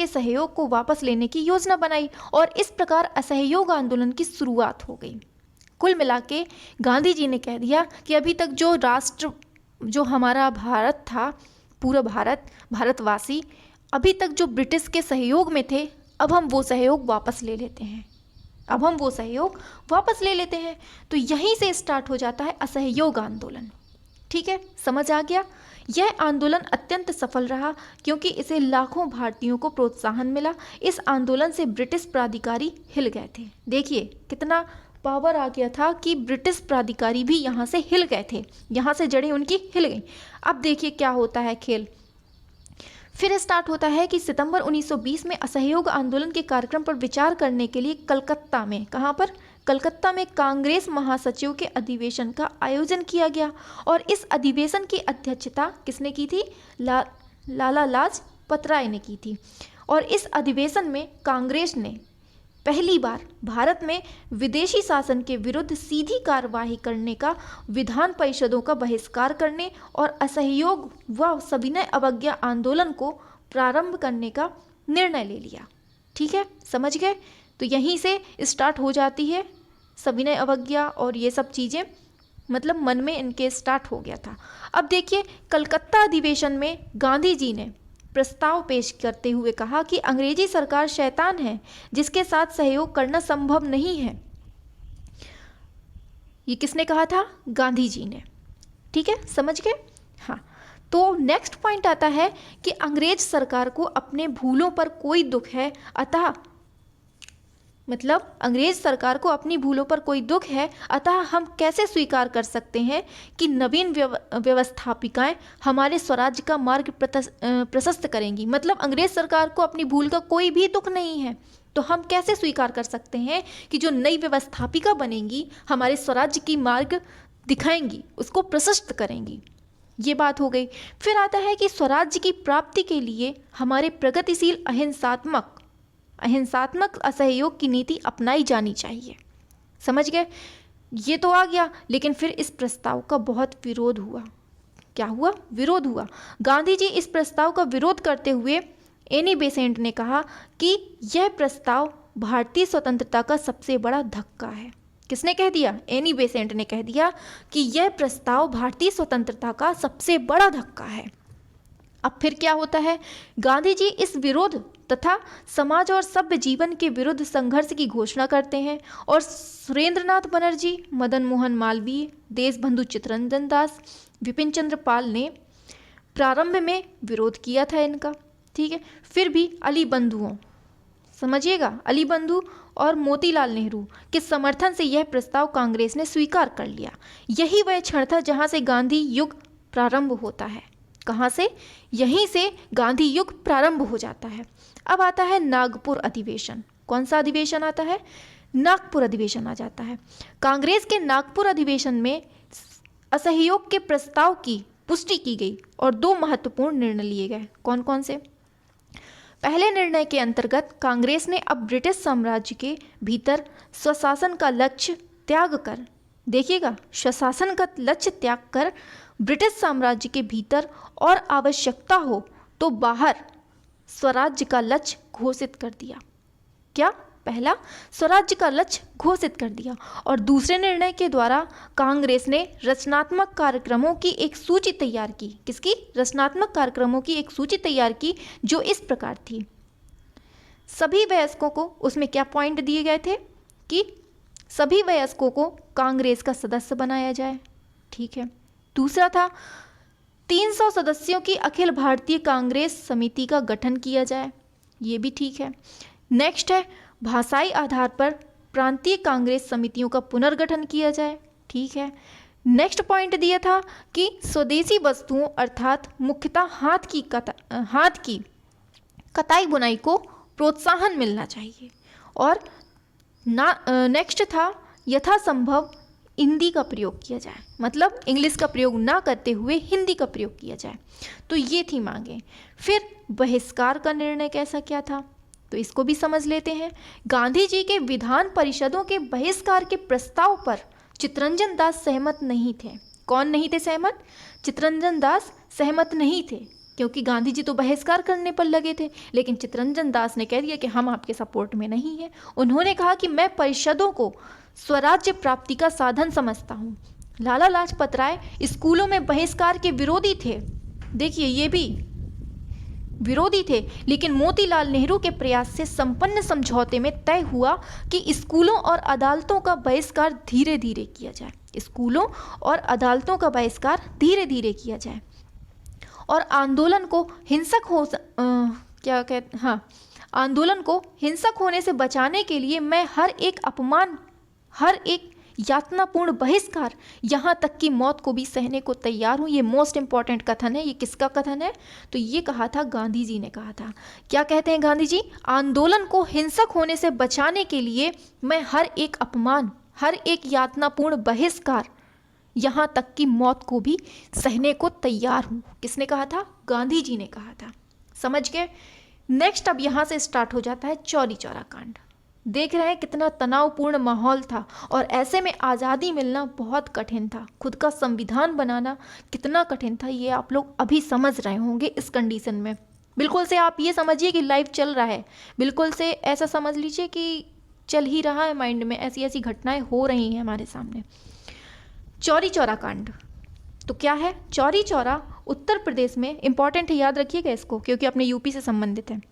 [SPEAKER 1] सहयोग को वापस लेने की योजना बनाई और इस प्रकार असहयोग आंदोलन की शुरुआत हो गई। कुल मिला के गांधी जी ने कह दिया कि अभी तक जो हमारा भारत था, पूरा भारतवासी अभी तक जो ब्रिटिश के सहयोग में थे, अब हम वो सहयोग वापस ले लेते हैं। तो यहीं से स्टार्ट हो जाता है असहयोग आंदोलन। ठीक है, समझ आ गया? यह आंदोलन अत्यंत सफल रहा क्योंकि इसे लाखों भारतीयों को प्रोत्साहन मिला। इस आंदोलन से ब्रिटिश प्राधिकारी हिल गए थे। देखिए कितना पावर आ गया था कि ब्रिटिश प्राधिकारी भी यहाँ से हिल गए थे, यहाँ से जड़ें उनकी हिल गई। अब देखिए क्या होता है खेल। फिर स्टार्ट होता है कि सितंबर 1920 में असहयोग आंदोलन के कार्यक्रम पर विचार करने के लिए कलकत्ता में, कहाँ पर? कलकत्ता में कांग्रेस महासचिव के अधिवेशन का आयोजन किया गया और इस अधिवेशन की अध्यक्षता किसने की थी? लाला लाजपत राय ने की थी। और इस अधिवेशन में कांग्रेस ने पहली बार भारत में विदेशी शासन के विरुद्ध सीधी कार्रवाई करने का, विधान परिषदों का बहिष्कार करने और असहयोग व सविनय अवज्ञा आंदोलन को प्रारंभ करने का निर्णय ले लिया। ठीक है, समझ गए? तो यहीं से स्टार्ट हो जाती है सविनय अवज्ञा और ये सब चीज़ें, मतलब मन में इनके स्टार्ट हो गया था। अब देखिए कलकत्ता अधिवेशन में गांधी जी ने प्रस्ताव पेश करते हुए कहा कि अंग्रेजी सरकार शैतान है जिसके साथ सहयोग करना संभव नहीं है। ये किसने कहा था? गांधी जी ने। ठीक है, समझ गए? हाँ, तो नेक्स्ट पॉइंट आता है कि अंग्रेज सरकार को अपने भूलों पर कोई दुख है, अतः मतलब अंग्रेज सरकार को अपनी भूलों पर कोई दुख है, अतः हम कैसे स्वीकार कर सकते हैं कि नवीन व्यवस्थापिकाएं हमारे स्वराज्य का मार्ग प्रशस्त करेंगी। मतलब अंग्रेज सरकार को अपनी भूल का कोई भी दुख नहीं है, तो हम कैसे स्वीकार कर सकते हैं कि जो नई व्यवस्थापिका बनेंगी हमारे स्वराज्य की मार्ग दिखाएंगी, उसको प्रशस्त करेंगी। ये बात हो गई। फिर आता है कि स्वराज्य की प्राप्ति के लिए हमारे प्रगतिशील अहिंसात्मक असहयोग की नीति अपनाई जानी चाहिए। समझ गए? ये तो आ गया, लेकिन फिर इस प्रस्ताव का बहुत विरोध हुआ। क्या हुआ? विरोध हुआ। गांधी जी इस प्रस्ताव का विरोध करते हुए एनी बेसेंट ने कहा कि यह प्रस्ताव भारतीय स्वतंत्रता का सबसे बड़ा धक्का है। किसने कह दिया? एनी बेसेंट ने कह दिया कि यह प्रस्ताव भारतीय स्वतंत्रता का सबसे बड़ा धक्का है। अब फिर क्या होता है? गांधी जी इस विरोध तथा समाज और सभ्य जीवन के विरुद्ध संघर्ष की घोषणा करते हैं और सुरेंद्रनाथ बनर्जी, मदन मोहन मालवीय, देशबंधु चित्तरंजन दास, विपिन चंद्र पाल ने प्रारंभ में विरोध किया था इनका, ठीक है। फिर भी अली बंधुओं, समझिएगा, अली बंधु और मोतीलाल नेहरू के समर्थन से यह प्रस्ताव कांग्रेस ने स्वीकार कर लिया। यही वह क्षण था जहां से गांधी युग प्रारंभ होता है। कहाँ से? यहीं से गांधी युग प्रारंभ हो जाता है। अब आता है नागपुर अधिवेशन। कौन सा अधिवेशन आता है? नागपुर अधिवेशन आ जाता है। कांग्रेस के नागपुर अधिवेशन में असहयोग के प्रस्ताव की पुष्टि की गई और दो महत्वपूर्ण निर्णय लिए गए। कौन कौन से? पहले निर्णय के अंतर्गत कांग्रेस ने अब ब्रिटिश साम्राज्य के भीतर स्वशासन का लक्ष्य त्याग कर, देखिएगा, स्वशासन का लक्ष्य त्याग कर ब्रिटिश साम्राज्य के भीतर और आवश्यकता हो तो बाहर स्वराज्य का लक्ष्य घोषित कर दिया। क्या? पहला, स्वराज्य का लक्ष्य घोषित कर दिया, और दूसरे निर्णय के द्वारा कांग्रेस ने रचनात्मक कार्यक्रमों की एक सूची तैयार की। किसकी? रचनात्मक कार्यक्रमों की एक सूची तैयार की, जो इस प्रकार थी। सभी वयस्कों को, उसमें क्या पॉइंट दिए गए थे कि सभी वयस्कों को कांग्रेस का सदस्य बनाया जाए, ठीक है। दूसरा था 300 सदस्यों की अखिल भारतीय कांग्रेस समिति का गठन किया जाए, ये भी ठीक है। नेक्स्ट है भाषाई आधार पर प्रांतीय कांग्रेस समितियों का पुनर्गठन किया जाए, ठीक है। नेक्स्ट पॉइंट दिया था कि स्वदेशी वस्तुओं अर्थात मुख्यतः हाथ की कताई बुनाई को प्रोत्साहन मिलना चाहिए। और नेक्स्ट था यथासंभव हिंदी का प्रयोग किया जाए, मतलब इंग्लिश का प्रयोग ना करते हुए हिंदी का प्रयोग किया जाए। तो ये थी मांगे। फिर बहिष्कार का निर्णय कैसा क्या था, तो इसको भी समझ लेते हैं। गांधी जी के विधान परिषदों के बहिष्कार के प्रस्ताव पर चित्तरंजन दास सहमत नहीं थे। कौन नहीं थे सहमत? चित्तरंजन दास सहमत नहीं थे, क्योंकि गांधी जी तो बहिष्कार करने पर लगे थे, लेकिन चित्तरंजन दास ने कह दिया कि हम आपके सपोर्ट में नहीं हैं। उन्होंने कहा कि मैं परिषदों को स्वराज्य प्राप्ति का साधन समझता हूँ। लाला लाजपत राय स्कूलों में बहिष्कार के विरोधी थे, देखिए ये भी विरोधी थे, लेकिन मोतीलाल नेहरू के प्रयास से संपन्न समझौते में तय हुआ कि स्कूलों और अदालतों का बहिष्कार धीरे धीरे किया जाए। स्कूलों और अदालतों का बहिष्कार धीरे धीरे किया जाए और आंदोलन को हिंसक होने से बचाने के लिए मैं हर एक यातनापूर्ण बहिष्कार, यहाँ तक कि मौत को भी सहने को तैयार हूँ। ये मोस्ट इंपॉर्टेंट कथन है। ये किसका कथन है? तो ये कहा था गांधी जी ने कहा था। क्या कहते हैं गांधी जी? आंदोलन को हिंसक होने से बचाने के लिए मैं हर एक अपमान, हर एक यातनापूर्ण बहिष्कार, यहाँ तक कि मौत को भी सहने को तैयार हूँ। किसने कहा था? गांधी जी ने कहा था। समझ गए? नेक्स्ट अब यहाँ से स्टार्ट हो जाता है चौरी चौरा कांड। देख रहे हैं कितना तनावपूर्ण माहौल था और ऐसे में आज़ादी मिलना बहुत कठिन था। खुद का संविधान बनाना कितना कठिन था, ये आप लोग अभी समझ रहे होंगे इस कंडीशन में। बिल्कुल से आप ये समझिए कि लाइव चल रहा है, बिल्कुल से ऐसा समझ लीजिए कि चल ही रहा है माइंड में, ऐसी ऐसी घटनाएं हो रही हैं हमारे सामने। चौरी चौरा कांड तो क्या है? चौरी चौरा उत्तर प्रदेश में, इंपॉर्टेंट है, याद रखिएगा इसको क्योंकि अपने यूपी से संबंधित है।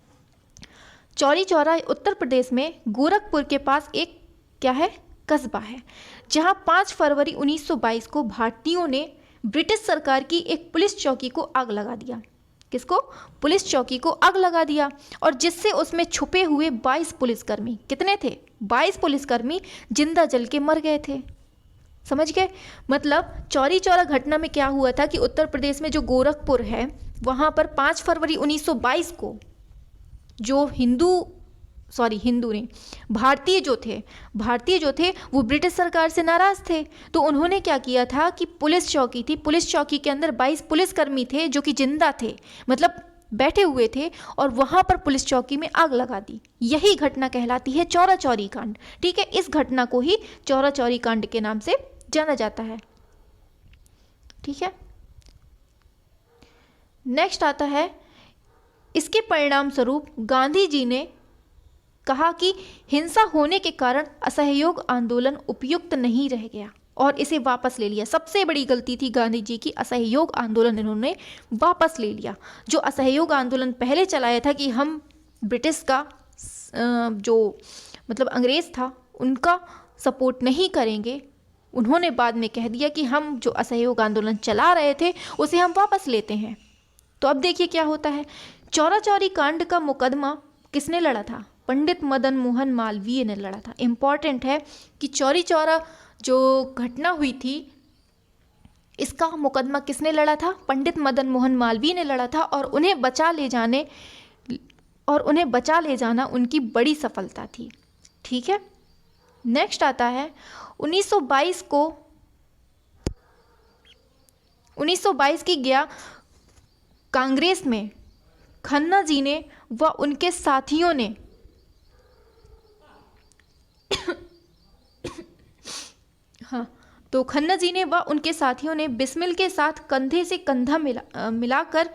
[SPEAKER 1] चौरी चौरा उत्तर प्रदेश में गोरखपुर के पास एक क्या है? कस्बा है, जहां 5 फरवरी 1922 को भारतीयों ने ब्रिटिश सरकार की एक पुलिस चौकी को आग लगा दिया। किसको? पुलिस चौकी को आग लगा दिया, और जिससे उसमें छुपे हुए 22 पुलिसकर्मी, कितने थे? 22 पुलिसकर्मी जिंदा जल के मर गए थे। समझ गए? मतलब चौरी चौरा घटना में क्या हुआ था कि उत्तर प्रदेश में जो गोरखपुर है वहाँ पर 5 फरवरी 1922 को जो भारतीय जो थे वो ब्रिटिश सरकार से नाराज थे। तो उन्होंने क्या किया था कि पुलिस चौकी थी, पुलिस चौकी के अंदर 22 पुलिसकर्मी थे जो कि जिंदा थे, मतलब बैठे हुए थे, और वहां पर पुलिस चौकी में आग लगा दी। यही घटना कहलाती है चौरा चौरी कांड। ठीक है, इस घटना को ही चौरा चौरी कांड के नाम से जाना जाता है। ठीक है, नेक्स्ट आता है, इसके परिणाम स्वरूप गांधी जी ने कहा कि हिंसा होने के कारण असहयोग आंदोलन उपयुक्त नहीं रह गया और इसे वापस ले लिया। सबसे बड़ी गलती थी गांधी जी की, असहयोग आंदोलन इन्होंने वापस ले लिया। जो असहयोग आंदोलन पहले चलाया था कि हम ब्रिटिश का जो मतलब अंग्रेज था उनका सपोर्ट नहीं करेंगे, उन्होंने बाद में कह दिया कि हम जो असहयोग आंदोलन चला रहे थे उसे हम वापस लेते हैं। तो अब देखिए क्या होता है। चौरा चौरी कांड का मुकदमा किसने लड़ा था? पंडित मदन मोहन मालवीय ने लड़ा था। इम्पॉर्टेंट है कि चौरी चौरा जो घटना हुई थी इसका मुकदमा किसने लड़ा था? पंडित मदन मोहन मालवीय ने लड़ा था, और उन्हें बचा ले जाना उनकी बड़ी सफलता थी। ठीक है, नेक्स्ट आता है 1922 की गया कांग्रेस में खन्ना जी ने व उनके साथियों ने तो खन्ना जी ने व उनके साथियों ने बिस्मिल के साथ कंधे से कंधा मिलाकर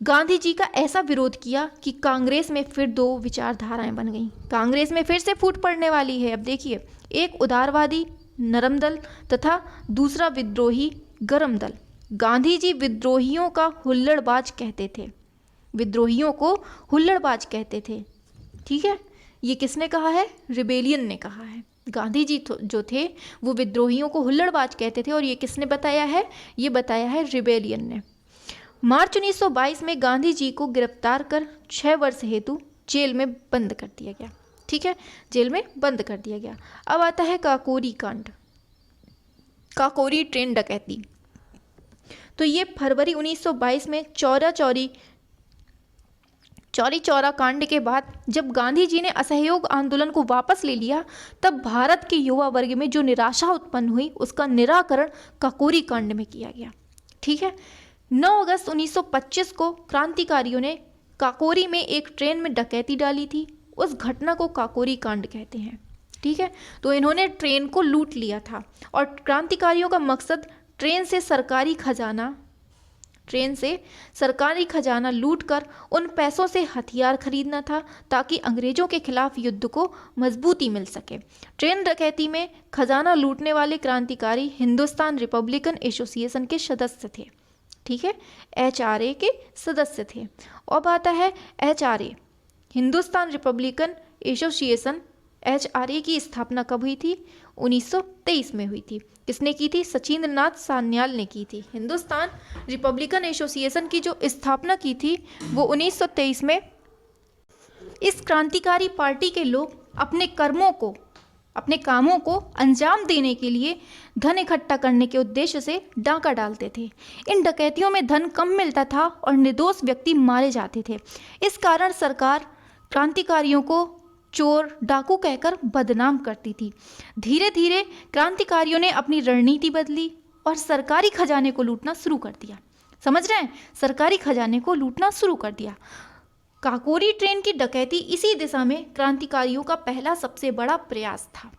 [SPEAKER 1] गांधी जी का ऐसा विरोध किया कि कांग्रेस में फिर दो विचारधाराएं बन गईं। कांग्रेस में फिर से फूट पड़ने वाली है। अब देखिए, एक उदारवादी नरम दल तथा दूसरा विद्रोही गरम दल। गांधी जी विद्रोहियों को हुल्लड़बाज कहते थे। ठीक है, ये किसने कहा है? रिबेलियन ने कहा है। गांधी जी जो थे वो विद्रोहियों को हुल्लड़बाज कहते थे, और ये किसने बताया है? ये बताया है रिबेलियन ने। मार्च 1922 में गांधी जी को गिरफ्तार कर 6 वर्ष हेतु जेल में बंद कर दिया गया। ठीक है, जेल में बंद कर दिया गया। अब आता है काकोरी कांड, काकोरी ट्रेन डकैती। तो ये फरवरी 1922 में चौरी चौरा कांड के बाद जब गांधी जी ने असहयोग आंदोलन को वापस ले लिया, तब भारत के युवा वर्ग में जो निराशा उत्पन्न हुई उसका निराकरण काकोरी कांड में किया गया। ठीक है, 9 अगस्त 1925 को क्रांतिकारियों ने काकोरी में एक ट्रेन में डकैती डाली थी। उस घटना को काकोरी कांड कहते हैं। ठीक है, तो इन्होंने ट्रेन को लूट लिया था, और क्रांतिकारियों का मकसद ट्रेन से सरकारी खजाना लूटकर उन पैसों से हथियार खरीदना था, ताकि अंग्रेजों के खिलाफ युद्ध को मजबूती मिल सके। ट्रेन डकैती में खजाना लूटने वाले क्रांतिकारी हिंदुस्तान रिपब्लिकन एसोसिएशन के सदस्य थे। ठीक है, HRA के सदस्य थे। अब आता है HRA, Hindustan Republican association. HRA की स्थापना कब हुई थी? 1923 में हुई थी। किसने की थी? सचिंद्र नाथ सान्याल ने की थी। हिंदुस्तान रिपब्लिकन एसोसिएशन की जो स्थापना की थी वो 1923 में। इस क्रांतिकारी पार्टी के लोग अपने कामों को अंजाम देने के लिए धन इकट्ठा करने के उद्देश्य से डाका डालते थे। इन डकैतियों में धन कम मिलता था और निर्दोष व्यक्ति मारे जाते थे। इस कारण सरकार क्रांतिकारियों को चोर डाकू कहकर बदनाम करती थी। धीरे धीरे क्रांतिकारियों ने अपनी रणनीति बदली और सरकारी खजाने को लूटना शुरू कर दिया। समझ रहे हैं? सरकारी खजाने को लूटना शुरू कर दिया। काकोरी ट्रेन की डकैती इसी दिशा में क्रांतिकारियों का पहला सबसे बड़ा प्रयास था।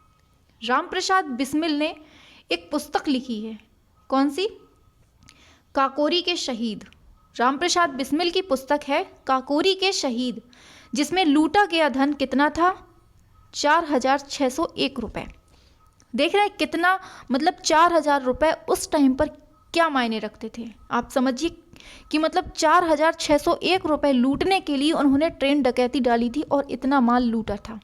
[SPEAKER 1] रामप्रसाद बिस्मिल ने एक पुस्तक लिखी है। कौन सी? काकोरी के शहीद। रामप्रसाद बिस्मिल की पुस्तक है काकोरी के शहीद, जिसमें लूटा गया धन कितना था? 4,601 रुपये। देख रहे हैं कितना, मतलब 4,000 रुपये उस टाइम पर क्या मायने रखते थे। आप समझिए कि मतलब 4,601 रुपये लूटने के लिए उन्होंने ट्रेन डकैती डाली थी और इतना माल लूटा था।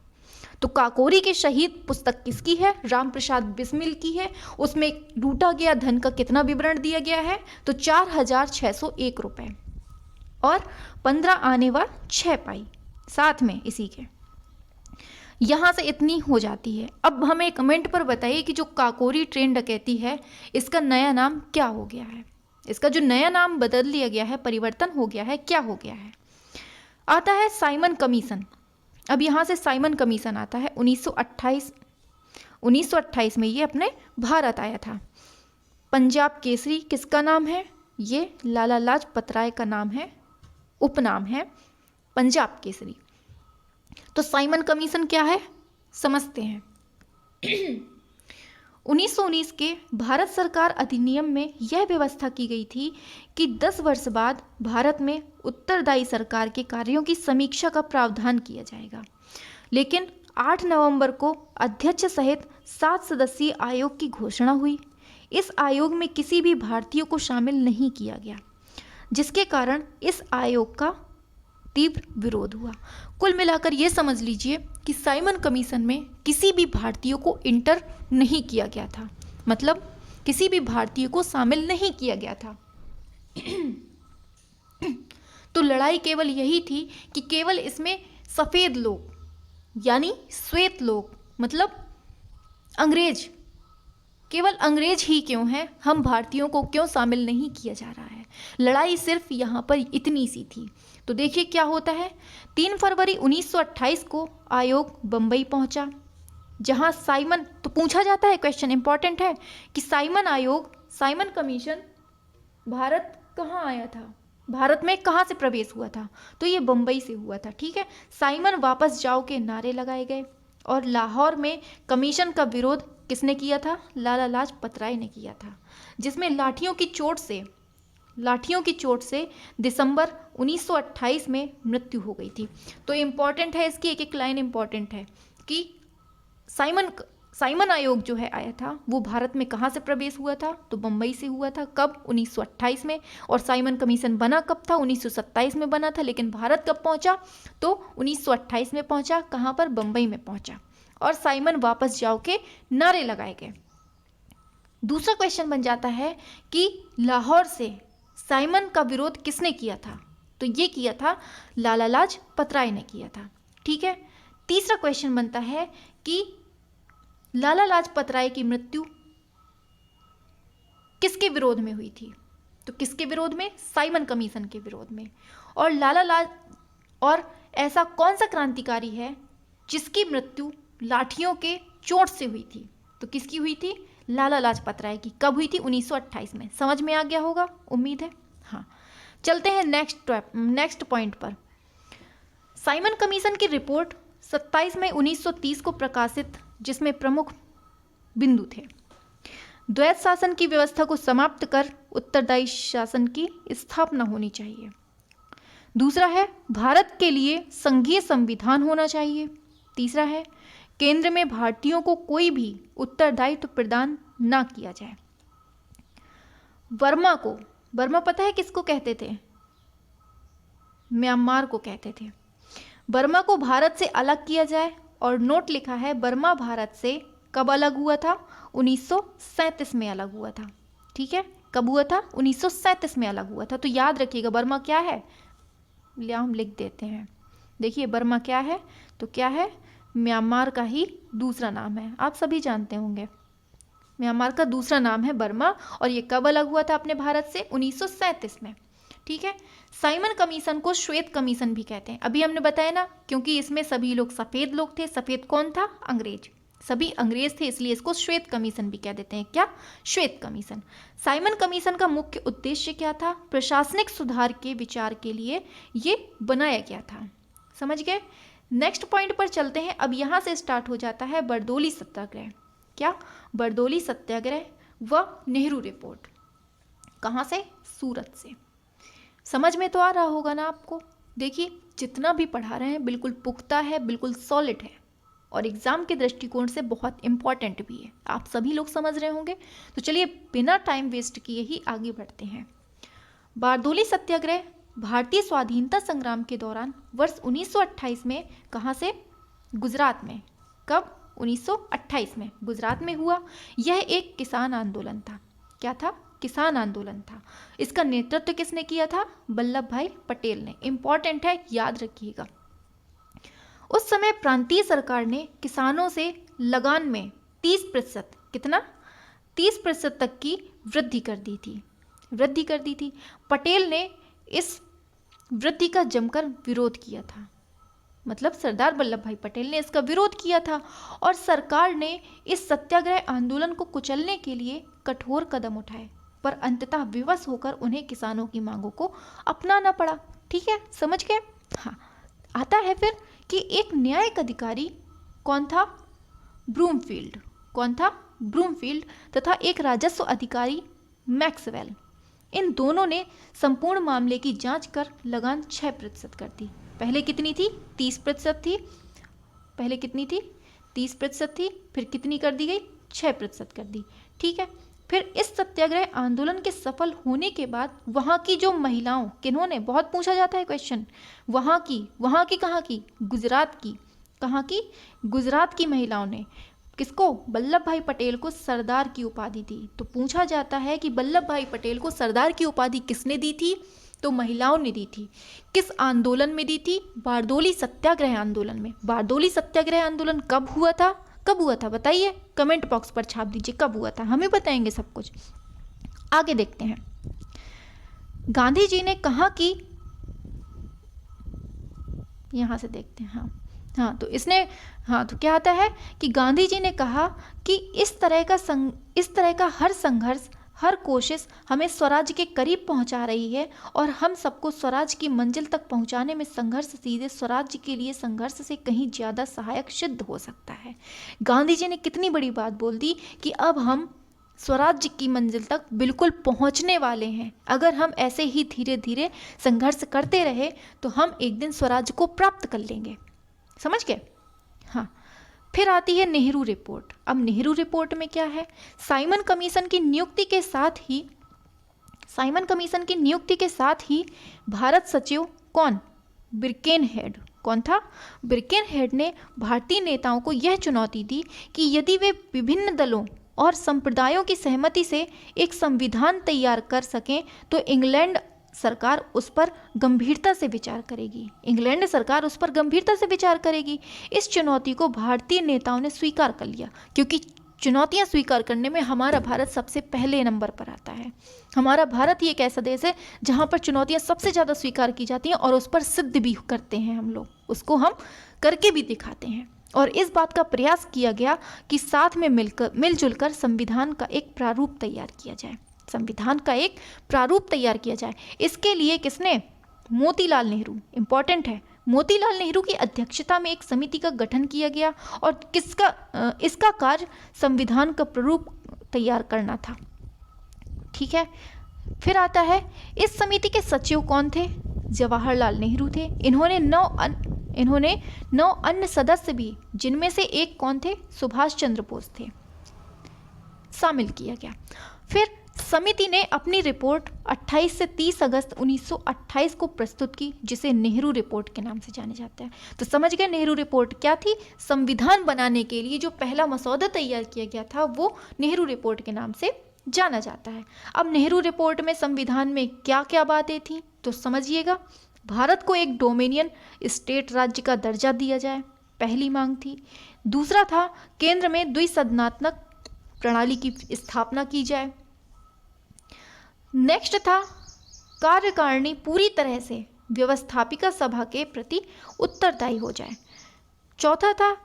[SPEAKER 1] तो काकोरी के शहीद पुस्तक किसकी है? रामप्रसाद बिस्मिल की है। उसमें लूटा गया धन का कितना विवरण दिया गया है? तो 4,601 रुपये। और 15 आने व 6 पाई साथ में इसी के, यहाँ से इतनी हो जाती है। अब हमें कमेंट पर बताइए कि जो काकोरी ट्रेन डकैती है इसका नया नाम क्या हो गया है, इसका जो नया नाम बदल दिया गया है, परिवर्तन हो गया है, क्या हो गया है। आता है साइमन कमीशन। अब यहाँ से साइमन कमीशन आता है 1928 में ये अपने भारत आया था। पंजाब केसरी किसका नाम है, ये लाला लाजपत राय का नाम है, उपनाम है पंजाब केसरी। तो साइमन कमीशन क्या है समझते हैं। 1919 के भारत सरकार अधिनियम में यह व्यवस्था की गई थी कि 10 वर्ष बाद भारत में उत्तरदायी सरकार के कार्यों की समीक्षा का प्रावधान किया जाएगा। लेकिन 8 नवंबर को अध्यक्ष सहित 7 सदस्यीय आयोग की घोषणा हुई। इस आयोग में किसी भी भारतीय को शामिल नहीं किया गया, जिसके कारण इस आयोग का तीव्र विरोध हुआ। कुल मिलाकर ये समझ लीजिए कि साइमन कमीशन में किसी भी भारतीय को इंटर नहीं किया गया था, मतलब किसी भी भारतीय को शामिल नहीं किया गया था। तो लड़ाई केवल यही थी कि केवल इसमें सफ़ेद लोग यानी श्वेत लोग, मतलब अंग्रेज, केवल अंग्रेज ही क्यों हैं, हम भारतीयों को क्यों शामिल नहीं किया जा रहा है। लड़ाई सिर्फ यहाँ पर इतनी सी थी। तो देखिए क्या होता है। 3 फरवरी 1928 को आयोग बम्बई पहुँचा, जहाँ साइमन, तो पूछा जाता है, क्वेश्चन इंपॉर्टेंट है कि साइमन आयोग, साइमन कमीशन भारत कहाँ आया था, भारत में कहाँ से प्रवेश हुआ था, तो ये बम्बई से हुआ था। ठीक है, साइमन वापस जाओ के नारे लगाए गए और लाहौर में कमीशन का विरोध किसने किया था, लाला लाजपत राय ने किया था, जिसमें लाठियों की चोट से दिसंबर 1928 में मृत्यु हो गई थी। तो इम्पॉर्टेंट है, इसकी एक एक लाइन इम्पॉर्टेंट है कि साइमन आयोग जो है आया था वो भारत में कहाँ से प्रवेश हुआ था, तो बम्बई से हुआ था। कब, 1928 में। और साइमन कमीशन बना कब था, 1927 में बना था, लेकिन भारत कब पहुँचा, तो 1928 में पहुँचा। कहाँ पर, बम्बई में पहुँचा। और साइमन वापस जाओ के नारे लगाए गए। दूसरा क्वेश्चन बन जाता है कि लाहौर से साइमन का विरोध किसने किया था, तो ये किया था लाला लाजपत राय ने किया था। ठीक है, तीसरा क्वेश्चन बनता है कि लाला लाजपत राय की मृत्यु किसके विरोध में हुई थी, तो किसके विरोध में, साइमन कमीशन के विरोध में। और ऐसा कौन सा क्रांतिकारी है जिसकी मृत्यु लाठियों के चोट से हुई थी, तो किसकी हुई थी, लाला लाजपत राय की। कब हुई थी, 1928 में। समझ में आ गया होगा, उम्मीद है। हाँ, चलते हैं नेक्स्ट पॉइंट पर। साइमन कमीशन की रिपोर्ट 27 मई 1930 को प्रकाशित, जिसमें प्रमुख बिंदु थे। द्वैत शासन की व्यवस्था को समाप्त कर उत्तरदायी शासन की स्थापना होनी चाहिए। दूसरा है, भारत के लिए संघीय संविधान होना चाहिए। तीसरा है, केंद्र में भारतीयों को कोई भी उत्तरदायित्व प्रदान ना किया जाए। बर्मा पता है किसको कहते थे, म्यांमार को कहते थे। बर्मा को भारत से अलग किया जाए। और नोट लिखा है, बर्मा भारत से कब अलग हुआ था, 1937 में अलग हुआ था। ठीक है, कब हुआ था, 1937 में अलग हुआ था। तो याद रखिएगा बर्मा क्या है, हम लिख देते हैं। देखिए बर्मा क्या है, तो क्या है, म्यांमार का ही दूसरा नाम है, आप सभी जानते होंगे। म्यांमार का दूसरा नाम है बर्मा। और ये कब अलग हुआ था अपने भारत से, 1937 में। ठीक है, साइमन कमीशन को श्वेत कमीशन भी कहते हैं। अभी हमने बताया ना, क्योंकि इसमें सभी लोग सफ़ेद लोग थे। सफ़ेद कौन था, अंग्रेज, सभी अंग्रेज थे, इसलिए इसको श्वेत कमीशन भी कह देते हैं। क्या, श्वेत कमीशन। साइमन कमीशन का मुख्य उद्देश्य क्या था, प्रशासनिक सुधार के विचार के लिए ये बनाया गया था। समझ गए। नेक्स्ट पॉइंट पर चलते हैं। अब यहाँ से स्टार्ट हो जाता है बरदौली सत्याग्रह। क्या, बरदौली सत्याग्रह व नेहरू रिपोर्ट। कहाँ से, सूरत से। समझ में तो आ रहा होगा ना आपको। देखिए जितना भी पढ़ा रहे हैं बिल्कुल पुख्ता है, बिल्कुल सॉलिड है और एग्ज़ाम के दृष्टिकोण से बहुत इम्पॉर्टेंट भी है। आप सभी लोग समझ रहे होंगे। तो चलिए बिना टाइम वेस्ट किए ही आगे बढ़ते हैं। बारदौली सत्याग्रह भारतीय स्वाधीनता संग्राम के दौरान वर्ष 1928 में कहाँ से, गुजरात में। कब, 1928 में गुजरात में हुआ। यह एक किसान आंदोलन था। क्या था, किसान आंदोलन था। इसका नेतृत्व किसने किया था? वल्लभ भाई पटेल ने। इंपॉर्टेंट है, याद रखिएगा। उस समय प्रांतीय सरकार ने किसानों से लगान में 30%, कितना? 30% तक की वृद्धि कर दी थी। पटेल ने इस वृद्धि का जमकर विरोध किया था, मतलब सरदार वल्लभ भाई पटेल ने इसका विरोध किया था और सरकार ने इस सत्याग्रह आंदोलन को कुचलने के लिए कठोर कदम उठाए, पर अंततः विवश होकर उन्हें किसानों की मांगों को अपनाना पड़ा। ठीक है, समझ गए? हाँ, आता है फिर कि एक न्यायिक अधिकारी कौन था? ब्रूमफील्ड। कौन था? ब्रूमफील्ड। तथा एक राजस्व अधिकारी मैक्सवेल। इन दोनों ने संपूर्ण मामले की जांच कर लगान 6% कर दी। पहले कितनी थी? 30% थी। पहले कितनी थी? 30% थी। फिर कितनी कर दी गई? 6% कर दी। ठीक है। फिर इस सत्याग्रह आंदोलन के सफल होने के बाद वहाँ की जो महिलाओं, किन्होंने, बहुत पूछा जाता है क्वेश्चन, वहाँ की कहाँ की? गुजरात की। कहाँ की? गुजरात की महिलाओं ने किसको? वल्लभ भाई पटेल को सरदार की उपाधि दी। तो पूछा जाता है कि वल्लभ भाई पटेल को सरदार की उपाधि किसने दी थी? तो महिलाओं ने दी थी। किस आंदोलन में दी थी? बारडोली सत्याग्रह आंदोलन में। बारडोली सत्याग्रह आंदोलन कब हुआ था? कब हुआ था बताइए, कमेंट बॉक्स पर छाप दीजिए कब हुआ था, हमें बताएंगे सब कुछ। आगे देखते हैं। गांधी जी ने कहा कि, यहां से देखते हैं, हाँ तो इसने, हाँ तो क्या आता है कि गांधी जी ने कहा कि इस तरह का हर संघर्ष, हर कोशिश हमें स्वराज के करीब पहुंचा रही है और हम सबको स्वराज की मंजिल तक पहुंचाने में संघर्ष सीधे स्वराज के लिए संघर्ष से कहीं ज़्यादा सहायक सिद्ध हो सकता है। गांधी जी ने कितनी बड़ी बात बोल दी कि अब हम स्वराज्य की मंजिल तक बिल्कुल पहुंचने वाले हैं। अगर हम ऐसे ही धीरे धीरे संघर्ष करते रहे तो हम एक दिन स्वराज्य को प्राप्त कर लेंगे। समझ गए? हाँ। फिर आती है नेहरू रिपोर्ट। अब नेहरू रिपोर्ट में क्या है? साइमन कमीशन की नियुक्ति के साथ ही भारत सचिव कौन? बिर्केनहेड। कौन था? बिर्केनहेड ने भारतीय नेताओं को यह चुनौती दी कि यदि वे विभिन्न दलों और संप्रदायों की सहमति से एक संविधान तैयार कर सकें तो इंग्लैंड सरकार उस पर गंभीरता से विचार करेगी। इस चुनौती को भारतीय नेताओं ने स्वीकार कर लिया, क्योंकि चुनौतियां स्वीकार करने में हमारा भारत सबसे पहले नंबर पर आता है। हमारा भारत ही एक ऐसा देश है जहां पर चुनौतियां सबसे ज़्यादा स्वीकार की जाती हैं और उस पर सिद्ध भी करते हैं हम लोग, उसको हम करके भी दिखाते हैं। और इस बात का प्रयास किया गया कि साथ में मिलजुल कर संविधान का एक प्रारूप तैयार किया जाए। इसके लिए किसने? मोतीलाल नेहरू। इंपॉर्टेंट है, मोतीलाल नेहरू की अध्यक्षता में एक समिति का गठन किया गया और इसका कार्य संविधान का प्रारूप तैयार करना था। ठीक है। फिर आता है, इस समिति के सचिव कौन थे? जवाहरलाल नेहरू थे। इन्होंने 9 अन्य सदस्य भी, जिनमें से एक कौन थे? सुभाष चंद्र बोस थे, शामिल किया गया। फिर समिति ने अपनी रिपोर्ट 28 से 30 अगस्त 1928 को प्रस्तुत की, जिसे नेहरू रिपोर्ट के नाम से जाने जाता है। तो समझ गए नेहरू रिपोर्ट क्या थी? संविधान बनाने के लिए जो पहला मसौदा तैयार किया गया था वो नेहरू रिपोर्ट के नाम से जाना जाता है। अब नेहरू रिपोर्ट में संविधान में क्या क्या बातें थी तो समझिएगा। भारत को एक डोमिनियन स्टेट राज्य का दर्जा दिया जाए, पहली मांग थी। दूसरा था, केंद्र में द्विसदनात्मक प्रणाली की स्थापना की जाए। नेक्स्ट था, कार्यकारिणी पूरी तरह से व्यवस्थापिका सभा के प्रति उत्तरदायी हो जाए। चौथा था,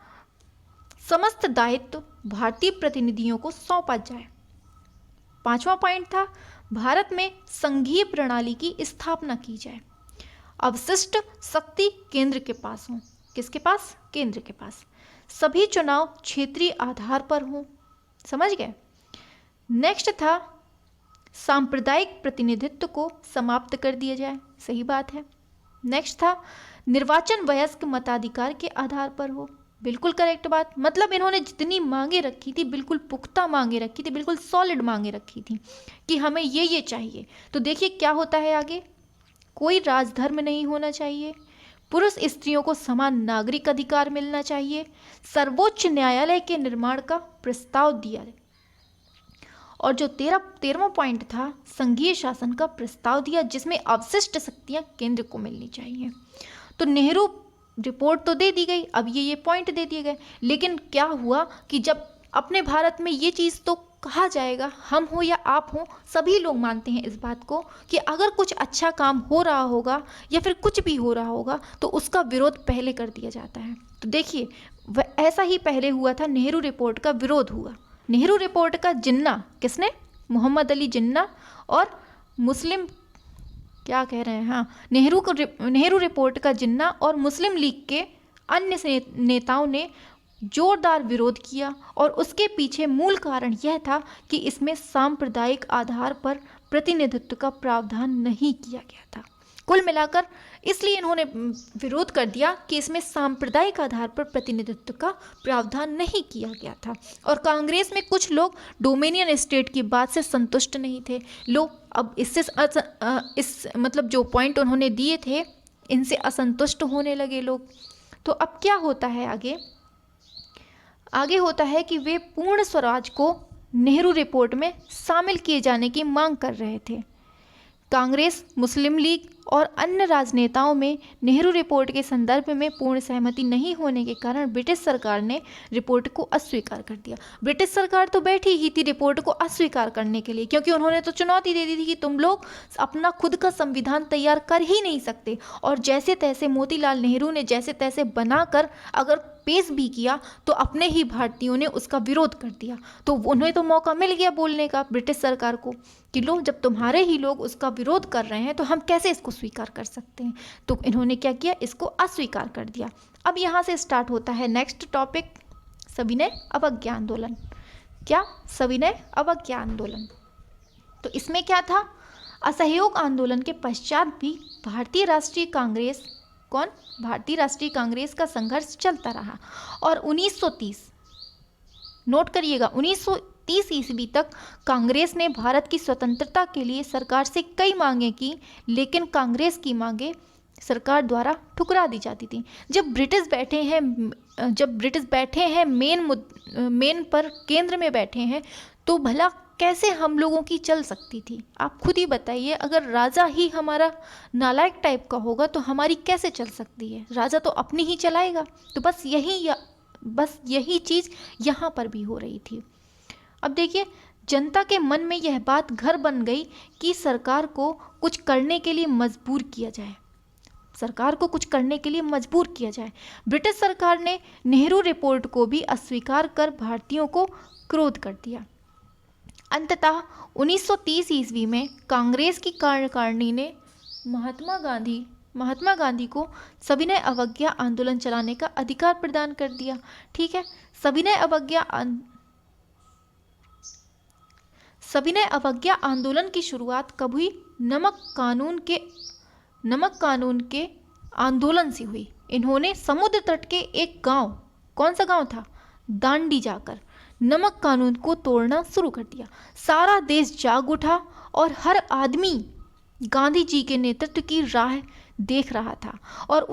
[SPEAKER 1] समस्त दायित्व भारतीय प्रतिनिधियों को सौंपा जाए। पांचवा पॉइंट था, भारत में संघीय प्रणाली की स्थापना की जाए। अवशिष्ट शक्ति केंद्र के पास हो। किसके पास? केंद्र के पास। सभी चुनाव क्षेत्रीय आधार पर हों। समझ गए? नेक्स्ट था, सांप्रदायिक प्रतिनिधित्व को समाप्त कर दिया जाए। सही बात है। नेक्स्ट था, निर्वाचन वयस्क मताधिकार के आधार पर हो। बिल्कुल करेक्ट बात। मतलब इन्होंने जितनी मांगे रखी थी, बिल्कुल पुख्ता मांगे रखी थी, बिल्कुल सॉलिड मांगे रखी थी कि हमें ये चाहिए। तो देखिए क्या होता है आगे। कोई राजधर्म नहीं होना चाहिए, पुरुष स्त्रियों को समान नागरिक अधिकार मिलना चाहिए, सर्वोच्च न्यायालय के निर्माण का प्रस्ताव दिया और जो 13वां पॉइंट था, संघीय शासन का प्रस्ताव दिया जिसमें अवशिष्ट शक्तियां केंद्र को मिलनी चाहिए। तो नेहरू रिपोर्ट तो दे दी गई, अब ये पॉइंट दे दिए गए, लेकिन क्या हुआ कि जब अपने भारत में ये चीज़ तो कहा जाएगा, हम हो या आप हो, सभी लोग मानते हैं इस बात को कि अगर कुछ अच्छा काम हो रहा होगा या फिर कुछ भी हो रहा होगा तो उसका विरोध पहले कर दिया जाता है। तो देखिए वह ऐसा ही पहले हुआ था, नेहरू रिपोर्ट का विरोध हुआ। नेहरू रिपोर्ट का जिन्ना किसने, मोहम्मद अली जिन्ना और मुस्लिम क्या कह रहे हैं, हाँ, नेहरू रिपोर्ट का जिन्ना और मुस्लिम लीग के अन्य नेताओं ने जोरदार विरोध किया और उसके पीछे मूल कारण यह था कि इसमें सांप्रदायिक आधार पर प्रतिनिधित्व का प्रावधान नहीं किया गया था। कुल मिलाकर इसलिए इन्होंने विरोध कर दिया कि इसमें सांप्रदायिक आधार पर प्रतिनिधित्व का प्रावधान नहीं किया गया था। और कांग्रेस में कुछ लोग डोमिनियन स्टेट की बात से संतुष्ट नहीं थे। लोग अब इस मतलब जो पॉइंट उन्होंने दिए थे इनसे असंतुष्ट होने लगे लोग। तो अब क्या होता है आगे होता है कि वे पूर्ण स्वराज को नेहरू रिपोर्ट में शामिल किए जाने की मांग कर रहे थे। कांग्रेस, मुस्लिम लीग और अन्य राजनेताओं में नेहरू रिपोर्ट के संदर्भ में पूर्ण सहमति नहीं होने के कारण ब्रिटिश सरकार ने रिपोर्ट को अस्वीकार कर दिया। ब्रिटिश सरकार तो बैठी ही थी रिपोर्ट को अस्वीकार करने के लिए, क्योंकि उन्होंने तो चुनौती दे दी थी कि तुम लोग अपना खुद का संविधान तैयार कर ही नहीं सकते, और जैसे तैसे मोतीलाल नेहरू ने जैसे तैसे बनाकर अगर पेश भी किया तो अपने ही भारतीयों ने उसका विरोध कर दिया। तो उन्हें तो मौका मिल गया बोलने का ब्रिटिश सरकार को कि लो, जब तुम्हारे ही लोग उसका विरोध कर रहे हैं तो हम कैसे इसको स्वीकार कर सकते हैं। तो इन्होंने क्या किया, इसको अस्वीकार कर दिया। अब यहाँ से स्टार्ट होता है नेक्स्ट टॉपिक, सविनय अवज्ञा आंदोलन। क्या, सविनय अवज्ञा आंदोलन। तो इसमें क्या था, असहयोग आंदोलन के पश्चात भी भारतीय राष्ट्रीय कांग्रेस का संघर्ष चलता रहा और 1930, नोट करिएगा, 1930 ईस्वी तक कांग्रेस ने भारत की स्वतंत्रता के लिए सरकार से कई मांगें की, लेकिन कांग्रेस की मांगें सरकार द्वारा ठुकरा दी जाती थी। जब ब्रिटिश बैठे हैं मेन पर, केंद्र में बैठे हैं, तो भला कैसे हम लोगों की चल सकती थी। आप खुद ही बताइए, अगर राजा ही हमारा नालायक टाइप का होगा तो हमारी कैसे चल सकती है। राजा तो अपनी ही चलाएगा। तो बस यही चीज़ यहाँ पर भी हो रही थी। अब देखिए, जनता के मन में यह बात घर बन गई कि सरकार को कुछ करने के लिए मजबूर किया जाए। ब्रिटिश सरकार ने नेहरू रिपोर्ट को भी अस्वीकार कर भारतीयों को क्रोध कर दिया। अंततः 1930 ईस्वी में कांग्रेस की कार्यकारिणी ने महात्मा गांधी को सविनय अवज्ञा आंदोलन चलाने का अधिकार प्रदान कर दिया। ठीक है, सविनय अवज्ञा आंदोलन की शुरुआत कब हुई? नमक कानून के आंदोलन से हुई। इन्होंने समुद्र तट के एक गांव, कौन सा गांव था, दांडी, जाकर नमक कानून को तोड़ना शुरू कर दिया। सारा देश जाग उठा और हर आदमी गांधी जी के नेतृत्व की राह देख रहा था और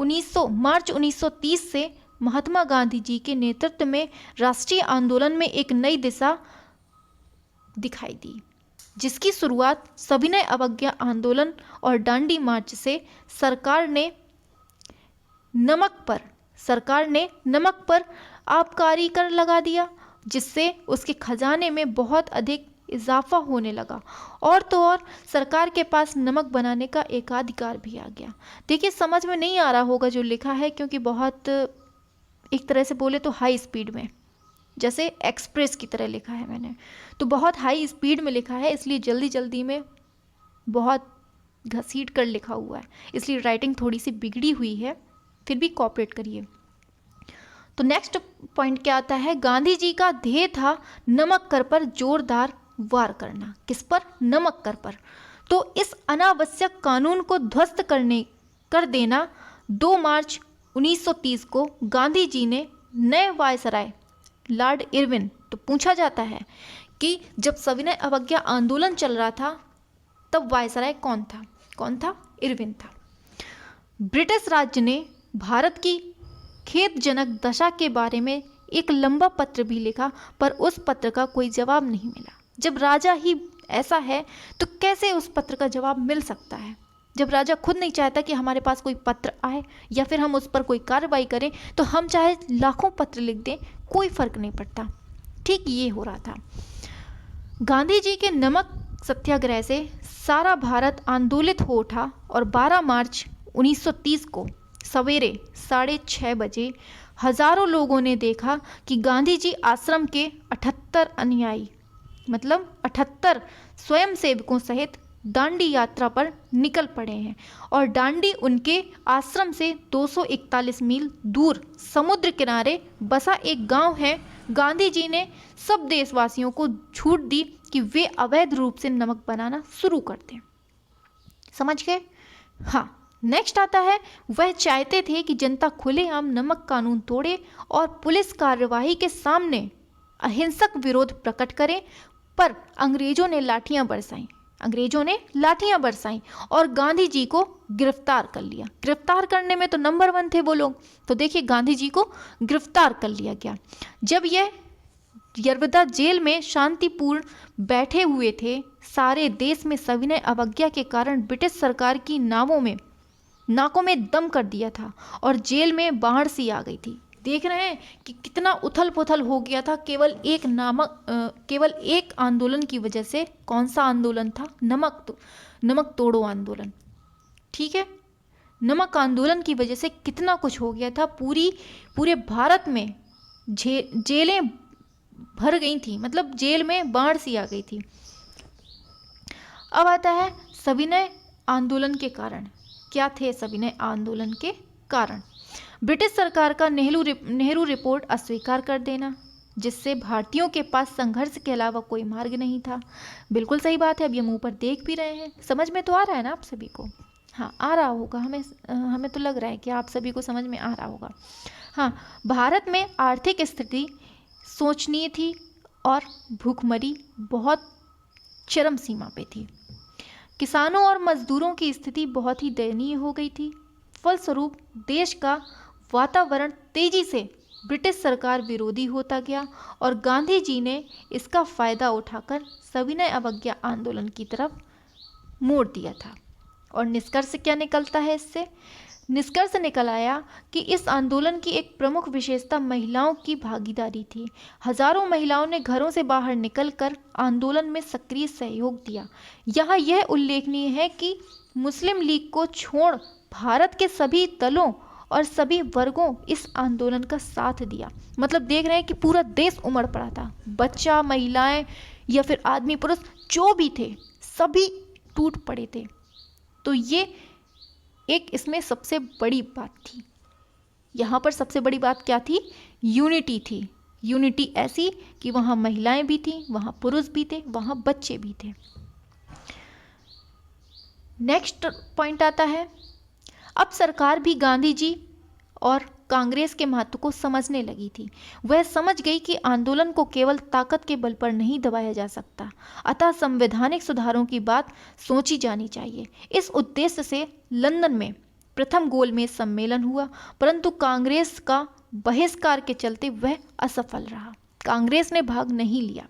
[SPEAKER 1] मार्च 1930 से महात्मा गांधी जी के नेतृत्व में राष्ट्रीय आंदोलन में एक नई दिशा दिखाई दी, जिसकी शुरुआत सविनय अवज्ञा आंदोलन और दांडी मार्च से सरकार ने नमक पर आबकारी कर लगा दिया, जिससे उसके खजाने में बहुत अधिक इजाफा होने लगा। और तो और सरकार के पास नमक बनाने का एकाधिकार भी आ गया। देखिए, समझ में नहीं आ रहा होगा जो लिखा है, क्योंकि बहुत एक तरह से बोले तो हाई स्पीड में, जैसे एक्सप्रेस की तरह लिखा है मैंने, तो बहुत हाई स्पीड में लिखा है, इसलिए जल्दी जल्दी में बहुत घसीट कर लिखा हुआ है, इसलिए राइटिंग थोड़ी सी बिगड़ी हुई है, फिर भी कोऑपरेट करिए। तो नेक्स्ट पॉइंट क्या आता है, गांधी जी का ध्येय था नमक कर पर जोरदार वार करना। किस पर? नमक कर पर। तो इस अनावश्यक कानून को ध्वस्त कर देना 2 मार्च 1930 को गांधी जी ने नए वायसराय लॉर्ड इरविन, तो पूछा जाता है कि जब सविनय अवज्ञा आंदोलन चल रहा था तब वायसराय कौन था? इरविन था। ब्रिटिश राज्य ने भारत की खेदजनक दशा के बारे में एक लंबा पत्र भी लिखा, पर उस पत्र का कोई जवाब नहीं मिला। जब राजा ही ऐसा है तो कैसे उस पत्र का जवाब मिल सकता है? जब राजा खुद नहीं चाहता कि हमारे पास कोई पत्र आए या फिर हम उस पर कोई कार्रवाई करें, तो हम चाहे लाखों पत्र लिख दें, कोई फर्क नहीं पड़ता। ठीक ये हो रहा था। गांधी जी के नमक सत्याग्रह से सारा भारत आंदोलित हो उठा और 12 मार्च 1930 को सवेरे 6:30 बजे हजारों लोगों ने देखा कि गांधी जी आश्रम के 78 अनुयायी, मतलब 78 स्वयंसेवकों सहित दांडी यात्रा पर निकल पड़े हैं। और दांडी उनके आश्रम से 241 मील दूर समुद्र किनारे बसा एक गांव है। गांधी जी ने सब देशवासियों को छूट दी कि वे अवैध रूप से नमक बनाना शुरू कर दें। समझ गए? हाँ। नेक्स्ट आता है, वह चाहते थे कि जनता खुलेआम नमक कानून तोड़े और पुलिस कार्यवाही के सामने अहिंसक विरोध प्रकट करे, पर अंग्रेजों ने लाठियां बरसाईं और गांधी जी को गिरफ्तार कर लिया। गिरफ्तार करने में तो नंबर 1 थे वो लोग। तो देखिए, गांधी जी को गिरफ्तार कर लिया गया। जब यह यरवदा जेल में शांतिपूर्ण बैठे हुए थे, सारे देश में सविनय अवज्ञा के कारण ब्रिटिश सरकार की नाकों में दम कर दिया था और जेल में बाढ़ सी आ गई थी। देख रहे हैं कि कितना उथल पुथल हो गया था केवल एक आंदोलन की वजह से। कौन सा आंदोलन था? नमक तोड़ो आंदोलन। ठीक है, नमक आंदोलन की वजह से कितना कुछ हो गया था। पूरे भारत में जेलें भर गई थी, मतलब जेल में बाढ़ सी आ गई थी। अब आता है सविनय आंदोलन के कारण। क्या थे सविनय आंदोलन के कारण? ब्रिटिश सरकार का नेहरू रिपोर्ट अस्वीकार कर देना, जिससे भारतीयों के पास संघर्ष के अलावा कोई मार्ग नहीं था। बिल्कुल सही बात है। अब ये मुंह पर देख भी रहे हैं। समझ में तो आ रहा है ना आप सभी को? हाँ, आ रहा होगा। हमें तो लग रहा है कि आप सभी को समझ में आ रहा होगा। हाँ, भारत में आर्थिक स्थिति शोचनीय थी और भूखमरी बहुत चरम सीमा पे थी। किसानों और मजदूरों की स्थिति बहुत ही दयनीय हो गई थी। फलस्वरूप देश का वातावरण तेजी से ब्रिटिश सरकार विरोधी होता गया और गांधी जी ने इसका फायदा उठाकर सविनय अवज्ञा आंदोलन की तरफ मोड़ दिया था। और निष्कर्ष क्या निकलता है इससे? निष्कर्ष निकल आया कि इस आंदोलन की एक प्रमुख विशेषता महिलाओं की भागीदारी थी। हजारों महिलाओं ने घरों से बाहर निकलकर आंदोलन में सक्रिय सहयोग दिया। यहाँ यह उल्लेखनीय है कि मुस्लिम लीग को छोड़ भारत के सभी दलों और सभी वर्गों इस आंदोलन का साथ दिया। मतलब देख रहे हैं कि पूरा देश उमड़ पड़ा था। बच्चा, महिलाएं या फिर आदमी पुरुष जो भी थे, सभी टूट पड़े थे। तो ये एक इसमें सबसे बड़ी बात थी। यहाँ पर सबसे बड़ी बात क्या थी? यूनिटी थी। यूनिटी ऐसी कि वहाँ महिलाएं भी थी, वहाँ पुरुष भी थे, वहाँ बच्चे भी थे। नेक्स्ट पॉइंट आता है, अब सरकार भी गांधी जी और कांग्रेस के महत्व को समझने लगी थी। वह समझ गई कि आंदोलन को केवल ताकत के बल पर नहीं दबाया जा सकता, अतः संवैधानिक सुधारों की बात सोची जानी चाहिए। इस उद्देश्य से लंदन में प्रथम गोलमेज सम्मेलन हुआ, परंतु कांग्रेस का बहिष्कार के चलते वह असफल रहा। कांग्रेस ने भाग नहीं लिया।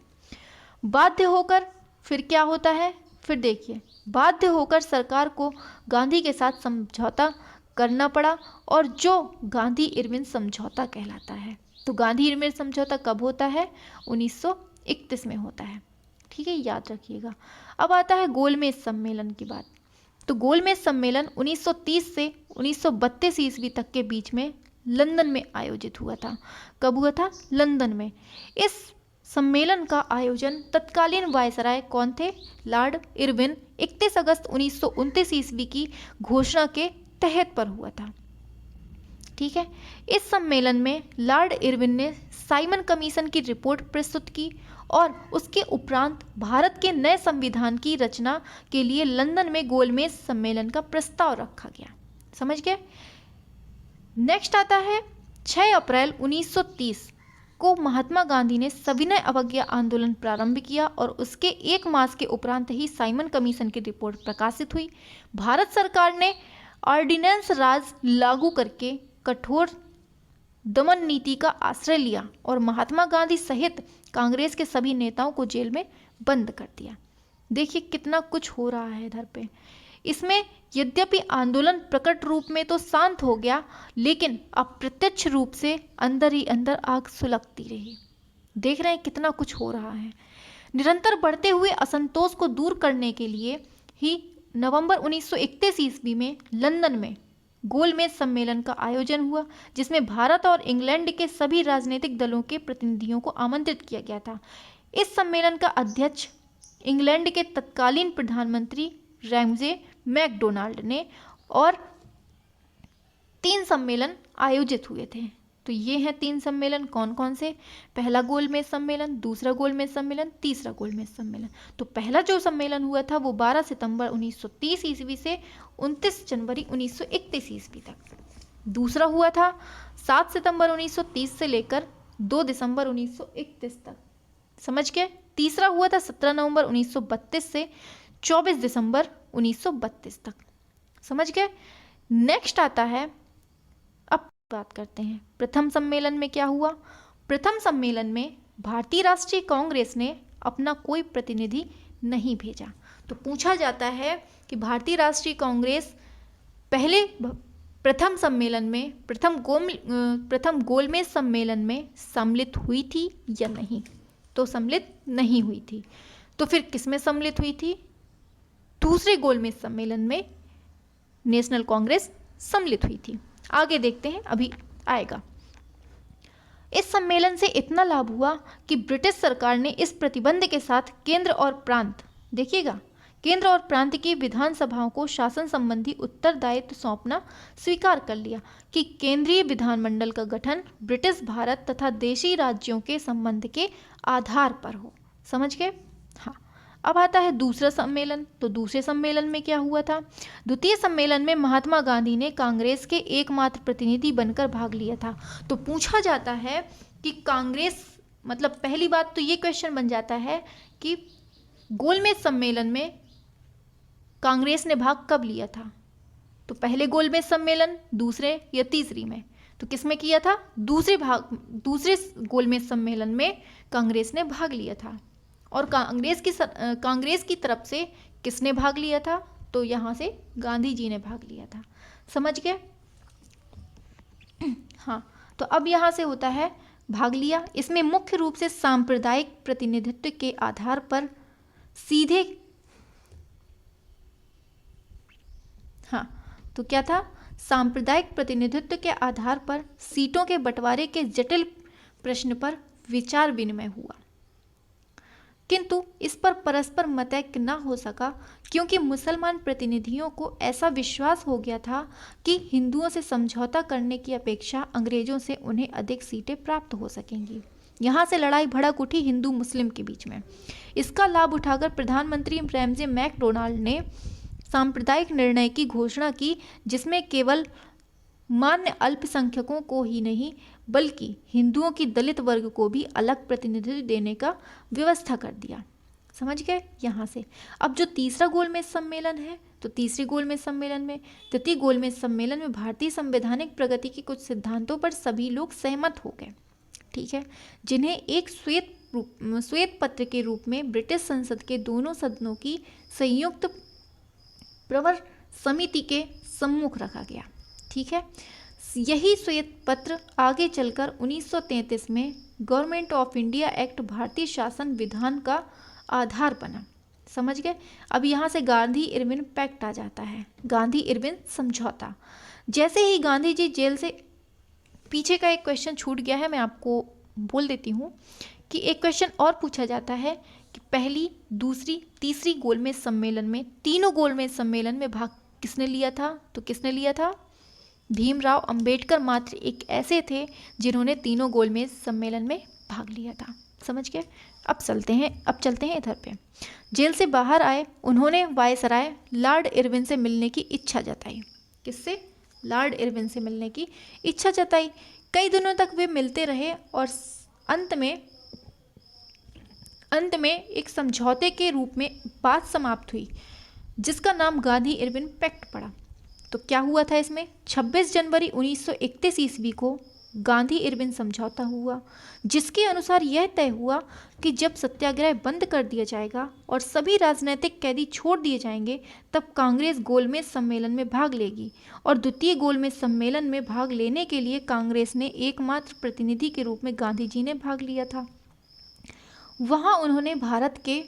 [SPEAKER 1] बाध्य होकर फिर क्या होता है? फिर देखिए, बाध्य होकर सरकार को गांधी के साथ समझौता करना पड़ा, और जो गांधी इरविन समझौता कहलाता है। तो गांधी इरविन समझौता कब होता है? 1931 में होता है। ठीक है, याद रखिएगा। अब आता है गोलमेज सम्मेलन की बात। तो गोलमेज सम्मेलन 1930 से 1932 ईस्वी तक के बीच में लंदन में आयोजित हुआ था। कब हुआ था? लंदन में। इस सम्मेलन का आयोजन तत्कालीन वायसराय कौन थे? लॉर्ड इरविन 31 अगस्त 1929 ईस्वी की घोषणा के तहत पर हुआ था। ठीक है, इस सम्मेलन में लॉर्ड इरविन ने साइमन कमीशन की रिपोर्ट प्रस्तुत की और उसके उपरांत भारत के नए संविधान की रचना के लिए लंदन में गोलमेज सम्मेलन का प्रस्ताव रखा गया। समझ गए? नेक्स्ट आता है 6 अप्रैल 1930 को महात्मा गांधी ने सविनय अवज्ञा आंदोलन प्रारंभ किया और उसके 1 मास के उपरांत ही साइमन कमीशन की रिपोर्ट प्रकाशित हुई। भारत सरकार ने ऑर्डिनेंस राज लागू करके कठोर दमन नीति का आश्रय लिया और महात्मा गांधी सहित कांग्रेस के सभी नेताओं को जेल में बंद कर दिया। देखिए कितना कुछ हो रहा है इधर पे। इसमें यद्यपि आंदोलन प्रकट रूप में तो शांत हो गया, लेकिन अप्रत्यक्ष रूप से अंदर ही अंदर आग सुलगती रही। देख रहे हैं कितना कुछ हो रहा है। निरंतर बढ़ते हुए असंतोष को दूर करने के लिए ही नवंबर 1931 ईस्वी में लंदन में गोलमेज सम्मेलन का आयोजन हुआ, जिसमें भारत और इंग्लैंड के सभी राजनीतिक दलों के प्रतिनिधियों को आमंत्रित किया गया था। इस सम्मेलन का अध्यक्ष इंग्लैंड के तत्कालीन प्रधानमंत्री रैमजे मैकडोनाल्ड ने, और 3 सम्मेलन आयोजित हुए थे। तो ये हैं 3 सम्मेलन, कौन कौन से? पहला गोलमेज सम्मेलन, दूसरा गोलमेज सम्मेलन, तीसरा गोलमेज सम्मेलन। तो पहला जो सम्मेलन हुआ था वो 12 सितंबर 1930 ईस्वी से 29 जनवरी 1931 ईस्वी तक। दूसरा हुआ था 7 सितंबर 1930 से लेकर 2 दिसंबर 1931 तक। समझ गए? तीसरा हुआ था 17 नवंबर 1932 से 24 दिसंबर 1932 तक। समझ गए? नेक्स्ट आता है, अब बात करते हैं प्रथम सम्मेलन में क्या हुआ। प्रथम सम्मेलन में भारतीय राष्ट्रीय कांग्रेस ने अपना कोई प्रतिनिधि नहीं भेजा। तो पूछा जाता है कि भारतीय राष्ट्रीय कांग्रेस पहले प्रथम सम्मेलन में, प्रथम गोलमेज सम्मेलन में सम्मिलित हुई थी या नहीं? तो सम्मिलित नहीं हुई थी। तो फिर किस में सम्मिलित हुई थी? दूसरे गोलमेज सम्मेलन में नेशनल कांग्रेस सम्मिलित हुई थी। आगे देखते हैं, अभी आएगा। इस सम्मेलन से इतना लाभ हुआ कि ब्रिटिश सरकार ने इस प्रतिबंध के साथ केंद्र और प्रांत, देखिएगा, केंद्र और प्रांत की विधानसभाओं को शासन संबंधी उत्तरदायित्व सौंपना स्वीकार कर लिया कि केंद्रीय विधानमंडल का गठन ब्रिटिश भारत तथा देशी राज्यों के संबंध के आधार पर हो। समझ गए? हाँ। अब आता है दूसरा सम्मेलन। तो दूसरे सम्मेलन में क्या हुआ था? द्वितीय सम्मेलन में महात्मा गांधी ने कांग्रेस के एकमात्र प्रतिनिधि बनकर भाग लिया था। तो पूछा जाता है कि कांग्रेस, मतलब पहली बात तो ये क्वेश्चन बन जाता है कि गोलमेज सम्मेलन में कांग्रेस ने भाग कब लिया था? तो पहले गोलमेज सम्मेलन, दूसरे या तीसरी में? तो किस में किया था? दूसरे गोलमेज सम्मेलन में कांग्रेस ने भाग लिया था। और कांग्रेस की तरफ से किसने भाग लिया था? तो यहाँ से गांधी जी ने भाग लिया था। समझ गए? हाँ। तो अब यहाँ से होता है भाग लिया। इसमें मुख्य रूप से सांप्रदायिक प्रतिनिधित्व के आधार पर सीधे, हाँ, तो क्या था? सांप्रदायिक प्रतिनिधित्व के आधार पर सीटों के बंटवारे के जटिल प्रश्न पर विचार विनिमय हुआ, किंतु इस पर परस्पर मतैक्य न हो सका, क्योंकि मुसलमान प्रतिनिधियों को ऐसा विश्वास हो गया था कि हिंदुओं से समझौता करने की अपेक्षा अंग्रेजों से उन्हें अधिक सीटें प्राप्त हो सकेंगी। यहाँ से लड़ाई भड़क उठी हिंदू मुस्लिम के बीच में। इसका लाभ उठाकर प्रधानमंत्री रैमजे मैकडोनाल्ड ने सांप्रदायिक निर्णय की घोषणा की, जिसमें केवल मान्य अल्पसंख्यकों को ही नहीं बल्कि हिंदुओं की दलित वर्ग को भी अलग प्रतिनिधित्व देने का व्यवस्था कर दिया। समझ गए? यहाँ से अब जो तीसरा गोलमेज सम्मेलन है, तो तीसरे गोलमेज सम्मेलन में, तृतीय गोलमेज सम्मेलन में भारतीय संवैधानिक प्रगति के कुछ सिद्धांतों पर सभी लोग सहमत हो गए, ठीक है, जिन्हें एक श्वेत पत्र के रूप में ब्रिटिश संसद के दोनों सदनों की संयुक्त प्रवर समिति के सम्मुख रखा गया। ठीक है, यही श्वेत पत्र आगे चलकर 1933 में गवर्नमेंट ऑफ इंडिया एक्ट भारतीय शासन विधान का आधार बना। समझ गए? अब यहाँ से गांधी इरविन पैक्ट आ जाता है, गांधी इरविन समझौता। जैसे ही गांधी जी जेल से, पीछे का एक क्वेश्चन छूट गया है, मैं आपको बोल देती हूँ कि एक क्वेश्चन और पूछा जाता है कि पहली, दूसरी, तीसरी गोलमेज सम्मेलन में, तीनों गोलमेज सम्मेलन में भाग किसने लिया था? तो किसने लिया था? भीमराव अंबेडकर मात्र एक ऐसे थे जिन्होंने तीनों गोलमेज सम्मेलन में भाग लिया था। समझ गए? अब चलते हैं इधर पे। जेल से बाहर आए, उन्होंने वायसराय लॉर्ड इरविन से मिलने की इच्छा जताई। किससे? लॉर्ड इरविन से मिलने की इच्छा जताई। कई दिनों तक वे मिलते रहे और अंत में एक समझौते के रूप में बात समाप्त हुई, जिसका नाम गांधी इरविन पैक्ट पड़ा। तो क्या हुआ था इसमें? 26 जनवरी 1931 ईस्वी को गांधी इरविन समझौता हुआ, जिसके अनुसार यह तय हुआ कि जब सत्याग्रह बंद कर दिया जाएगा और सभी राजनीतिक कैदी छोड़ दिए जाएंगे, तब कांग्रेस गोलमेज सम्मेलन में भाग लेगी। और द्वितीय गोलमेज सम्मेलन में भाग लेने के लिए कांग्रेस ने एकमात्र प्रतिनिधि के रूप में गांधी जी ने भाग लिया था। वहां उन्होंने भारत के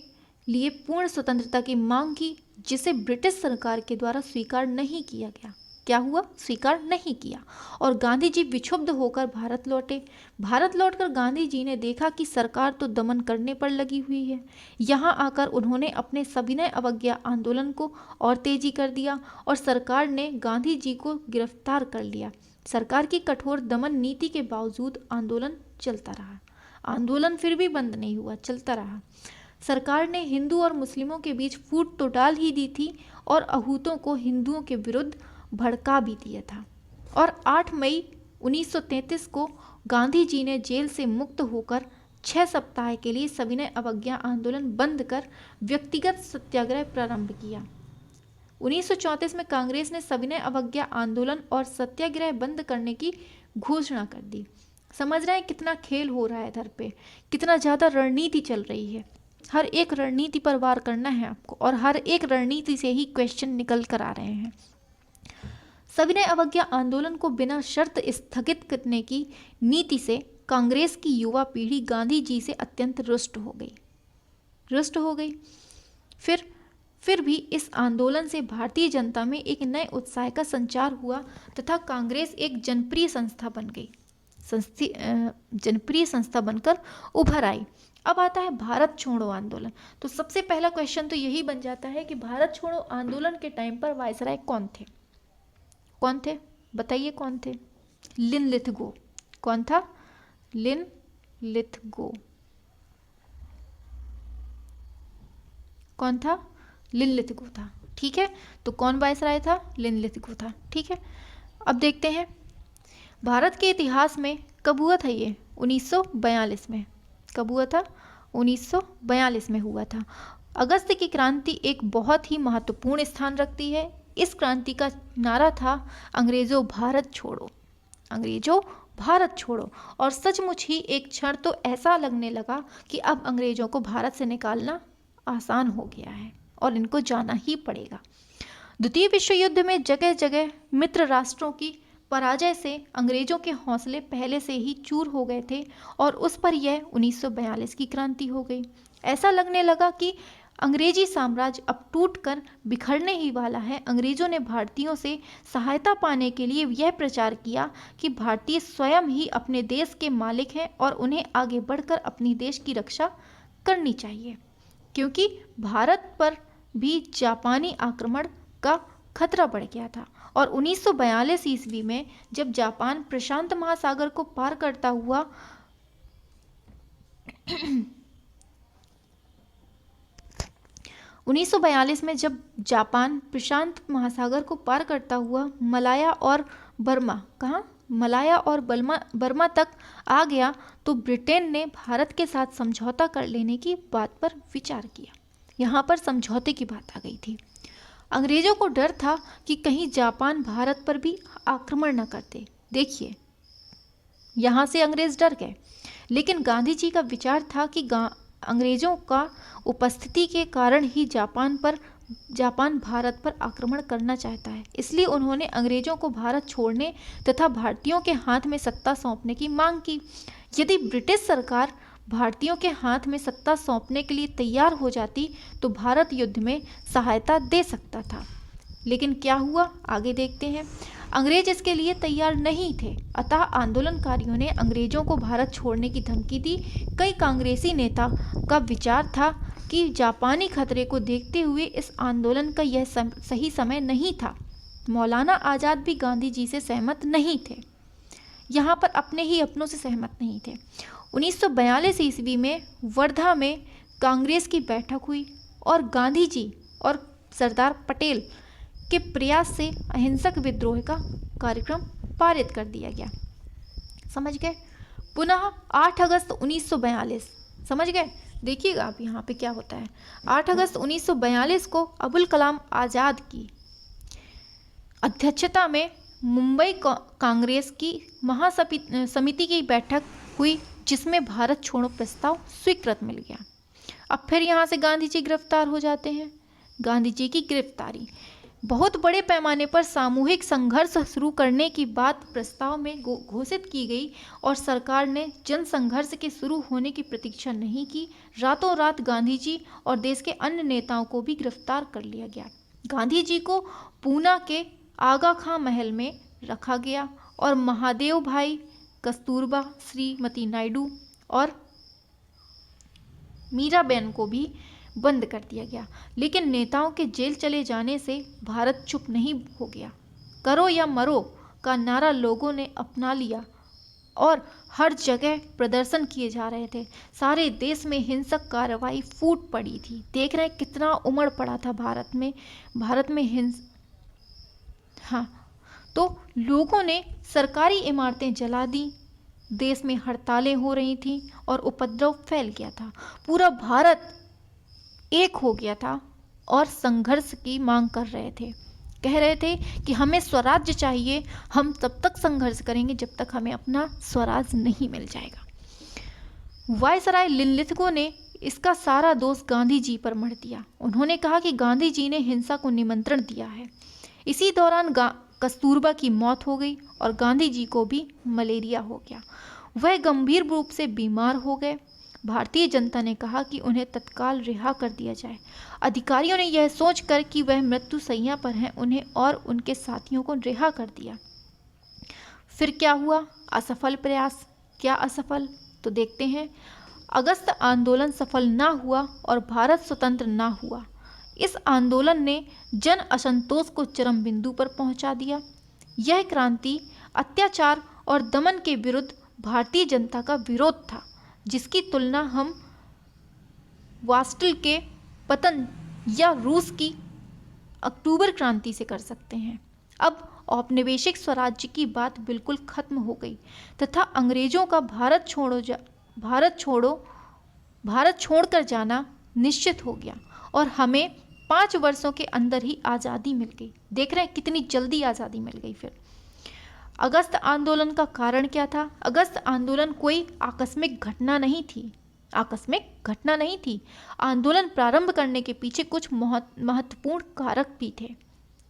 [SPEAKER 1] लिए पूर्ण स्वतंत्रता की मांग की, जिसे ब्रिटिश सरकार के द्वारा स्वीकार नहीं किया गया। क्या हुआ? स्वीकार नहीं किया। और गांधी जी विक्षुब्ध होकर भारत लौटे। भारत लौटकर गांधी जी ने देखा कि सरकार तो दमन करने पर लगी हुई है। यहाँ आकर उन्होंने अपने सविनय अवज्ञा आंदोलन को और तेजी कर दिया और सरकार ने गांधी जी को गिरफ्तार कर लिया। सरकार की कठोर दमन नीति के बावजूद आंदोलन चलता रहा। आंदोलन फिर भी बंद नहीं हुआ, चलता रहा। सरकार ने हिंदू और मुस्लिमों के बीच फूट तो डाल ही दी थी और अहूतों को हिंदुओं के विरुद्ध भड़का भी दिया था। और 8 मई 1933 को गांधी जी ने जेल से मुक्त होकर 6 सप्ताह के लिए सविनय अवज्ञा आंदोलन बंद कर व्यक्तिगत सत्याग्रह प्रारंभ किया। 1934 में कांग्रेस ने सविनय अवज्ञा आंदोलन और सत्याग्रह बंद करने की घोषणा कर दी। समझ रहे हैं कितना खेल हो रहा है इधर पे, कितना ज़्यादा रणनीति चल रही है। हर एक रणनीति पर वार करना है आपको और हर एक रणनीति से ही क्वेश्चन निकल कर आ रहे हैं। सविनय अवज्ञा आंदोलन को बिना शर्त स्थगित करने की नीति से कांग्रेस की युवा पीढ़ी गांधी जी से अत्यंत रुष्ट हो गई। फिर भी इस आंदोलन से भारतीय जनता में एक नए उत्साह का संचार हुआ तथा कांग्रेस एक जनप्रिय संस्था बनकर उभर आई। अब आता है भारत छोड़ो आंदोलन। तो सबसे पहला क्वेश्चन तो यही बन जाता है कि भारत छोड़ो आंदोलन के टाइम पर वायसराय कौन थे? बताइए कौन थे? लिनलिथगो। कौन था? लिनलिथगो। कौन था? लिनलिथगो था। ठीक है, तो कौन वायसराय था? लिनलिथगो था। ठीक है, अब देखते हैं भारत के इतिहास में कब हुआ था ये? 1942 में। कब हुआ था? 1942 में हुआ था। अगस्त की क्रांति एक बहुत ही महत्वपूर्ण स्थान रखती है। इस क्रांति का नारा था अंग्रेजों भारत छोड़ो, अंग्रेजों भारत छोड़ो। और सचमुच ही एक क्षण तो ऐसा लगने लगा कि अब अंग्रेजों को भारत से निकालना आसान हो गया है और इनको जाना ही पड़ेगा। द्वितीय विश्व युद्ध में जगह जगह मित्र राष्ट्रों की पराजय से अंग्रेजों के हौसले पहले से ही चूर हो गए थे और उस पर यह 1942 की क्रांति हो गई। ऐसा लगने लगा कि अंग्रेजी साम्राज्य अब टूटकर बिखरने ही वाला है। अंग्रेजों ने भारतीयों से सहायता पाने के लिए यह प्रचार किया कि भारतीय स्वयं ही अपने देश के मालिक हैं और उन्हें आगे बढ़कर अपनी देश की रक्षा करनी चाहिए, क्योंकि भारत पर भी जापानी आक्रमण का खतरा बढ़ गया था। और 1942 ईस्वी में जब जापान प्रशांत महासागर को पार करता हुआ 1942 में जब जापान प्रशांत महासागर को पार करता हुआ मलाया और बर्मा तक आ गया, तो ब्रिटेन ने भारत के साथ समझौता कर लेने की बात पर विचार किया। यहाँ पर समझौते की बात आ गई थी। अंग्रेजों को डर था कि कहीं जापान भारत पर भी आक्रमण न करते। देखिए, यहाँ से अंग्रेज डर गए, लेकिन गांधी जी का विचार था कि अंग्रेजों का उपस्थिति के कारण ही जापान भारत पर आक्रमण करना चाहता है। इसलिए उन्होंने अंग्रेजों को भारत छोड़ने तथा भारतीयों के हाथ में सत्ता सौंपने की मांग की। यदि ब्रिटिश सरकार भारतीयों के हाथ में सत्ता सौंपने के लिए तैयार हो जाती तो भारत युद्ध में सहायता दे सकता था। लेकिन क्या हुआ, आगे देखते हैं। अंग्रेज इसके लिए तैयार नहीं थे, अतः आंदोलनकारियों ने अंग्रेजों को भारत छोड़ने की धमकी दी। कई कांग्रेसी नेता का विचार था कि जापानी खतरे को देखते हुए इस आंदोलन का यह सही समय नहीं था। मौलाना आज़ाद भी गांधी जी से सहमत नहीं थे, यहाँ पर अपने ही अपनों से सहमत नहीं थे। 1942 ईस्वी में वर्धा में कांग्रेस की बैठक हुई और गांधी जी और सरदार पटेल के प्रयास से अहिंसक विद्रोह का कार्यक्रम पारित कर दिया गया। समझ गए? पुनः 8 अगस्त 1942, समझ गए? देखिएगा आप यहाँ पे क्या होता है। 8 अगस्त 1942 को अबुल कलाम आज़ाद की अध्यक्षता में मुंबई कांग्रेस की महासमिति की बैठक हुई, जिसमें भारत छोड़ो प्रस्ताव स्वीकृत मिल गया। अब फिर यहाँ से गांधी जी गिरफ्तार हो जाते हैं। गांधी जी की गिरफ्तारी, बहुत बड़े पैमाने पर सामूहिक संघर्ष शुरू करने की बात प्रस्ताव में घोषित की गई और सरकार ने जन संघर्ष के शुरू होने की प्रतीक्षा नहीं की। रातों रात गांधी जी और देश के अन्य नेताओं को भी गिरफ्तार कर लिया गया। गांधी जी को पूना के आगा खां महल में रखा गया और महादेव भाई, कस्तूरबा, श्रीमती नायडू और मीराबेन को भी बंद कर दिया गया। लेकिन नेताओं के जेल चले जाने से भारत चुप नहीं हो गया। करो या मरो का नारा लोगों ने अपना लिया और हर जगह प्रदर्शन किए जा रहे थे। सारे देश में हिंसक कार्रवाई फूट पड़ी थी। देख रहे हैं कितना उमड़ पड़ा था भारत में हाँ, तो लोगों ने सरकारी इमारतें जला दी, देश में हड़तालें हो रही थीं और उपद्रव फैल गया था। पूरा भारत एक हो गया था और संघर्ष की मांग कर रहे थे। कह रहे थे कि हमें स्वराज्य चाहिए, हम तब तक संघर्ष करेंगे जब तक हमें अपना स्वराज नहीं मिल जाएगा। वायसराय लिनलिथगो ने इसका सारा दोष गांधी जी पर मढ़ दिया। उन्होंने कहा कि गांधी जी ने हिंसा को निमंत्रण दिया है। इसी दौरान कस्तूरबा की मौत हो गई और गांधी जी को भी मलेरिया हो गया। वह गंभीर रूप से बीमार हो गए। भारतीय जनता ने कहा कि उन्हें तत्काल रिहा कर दिया जाए। अधिकारियों ने यह सोचकर कि वह मृत्युशैया पर हैं, उन्हें और उनके साथियों को रिहा कर दिया। फिर क्या हुआ? असफल प्रयास। क्या असफल? तो देखते हैं। अगस्त आंदोलन सफल ना हुआ और भारत स्वतंत्र ना हुआ। इस आंदोलन ने जन असंतोष को चरम बिंदु पर पहुंचा दिया। यह क्रांति अत्याचार और दमन के विरुद्ध भारतीय जनता का विरोध था, जिसकी तुलना हम वास्टल के पतन या रूस की अक्टूबर क्रांति से कर सकते हैं। अब औपनिवेशिक स्वराज्य की बात बिल्कुल खत्म हो गई तथा अंग्रेजों का भारत छोड़कर जाना निश्चित हो गया और हमें 5 वर्षों के अंदर ही आज़ादी मिल गई। देख रहे हैं कितनी जल्दी आज़ादी मिल गई। फिर अगस्त आंदोलन का कारण क्या था? अगस्त आंदोलन कोई आकस्मिक घटना नहीं थी। आंदोलन प्रारंभ करने के पीछे कुछ महत्वपूर्ण कारक भी थे।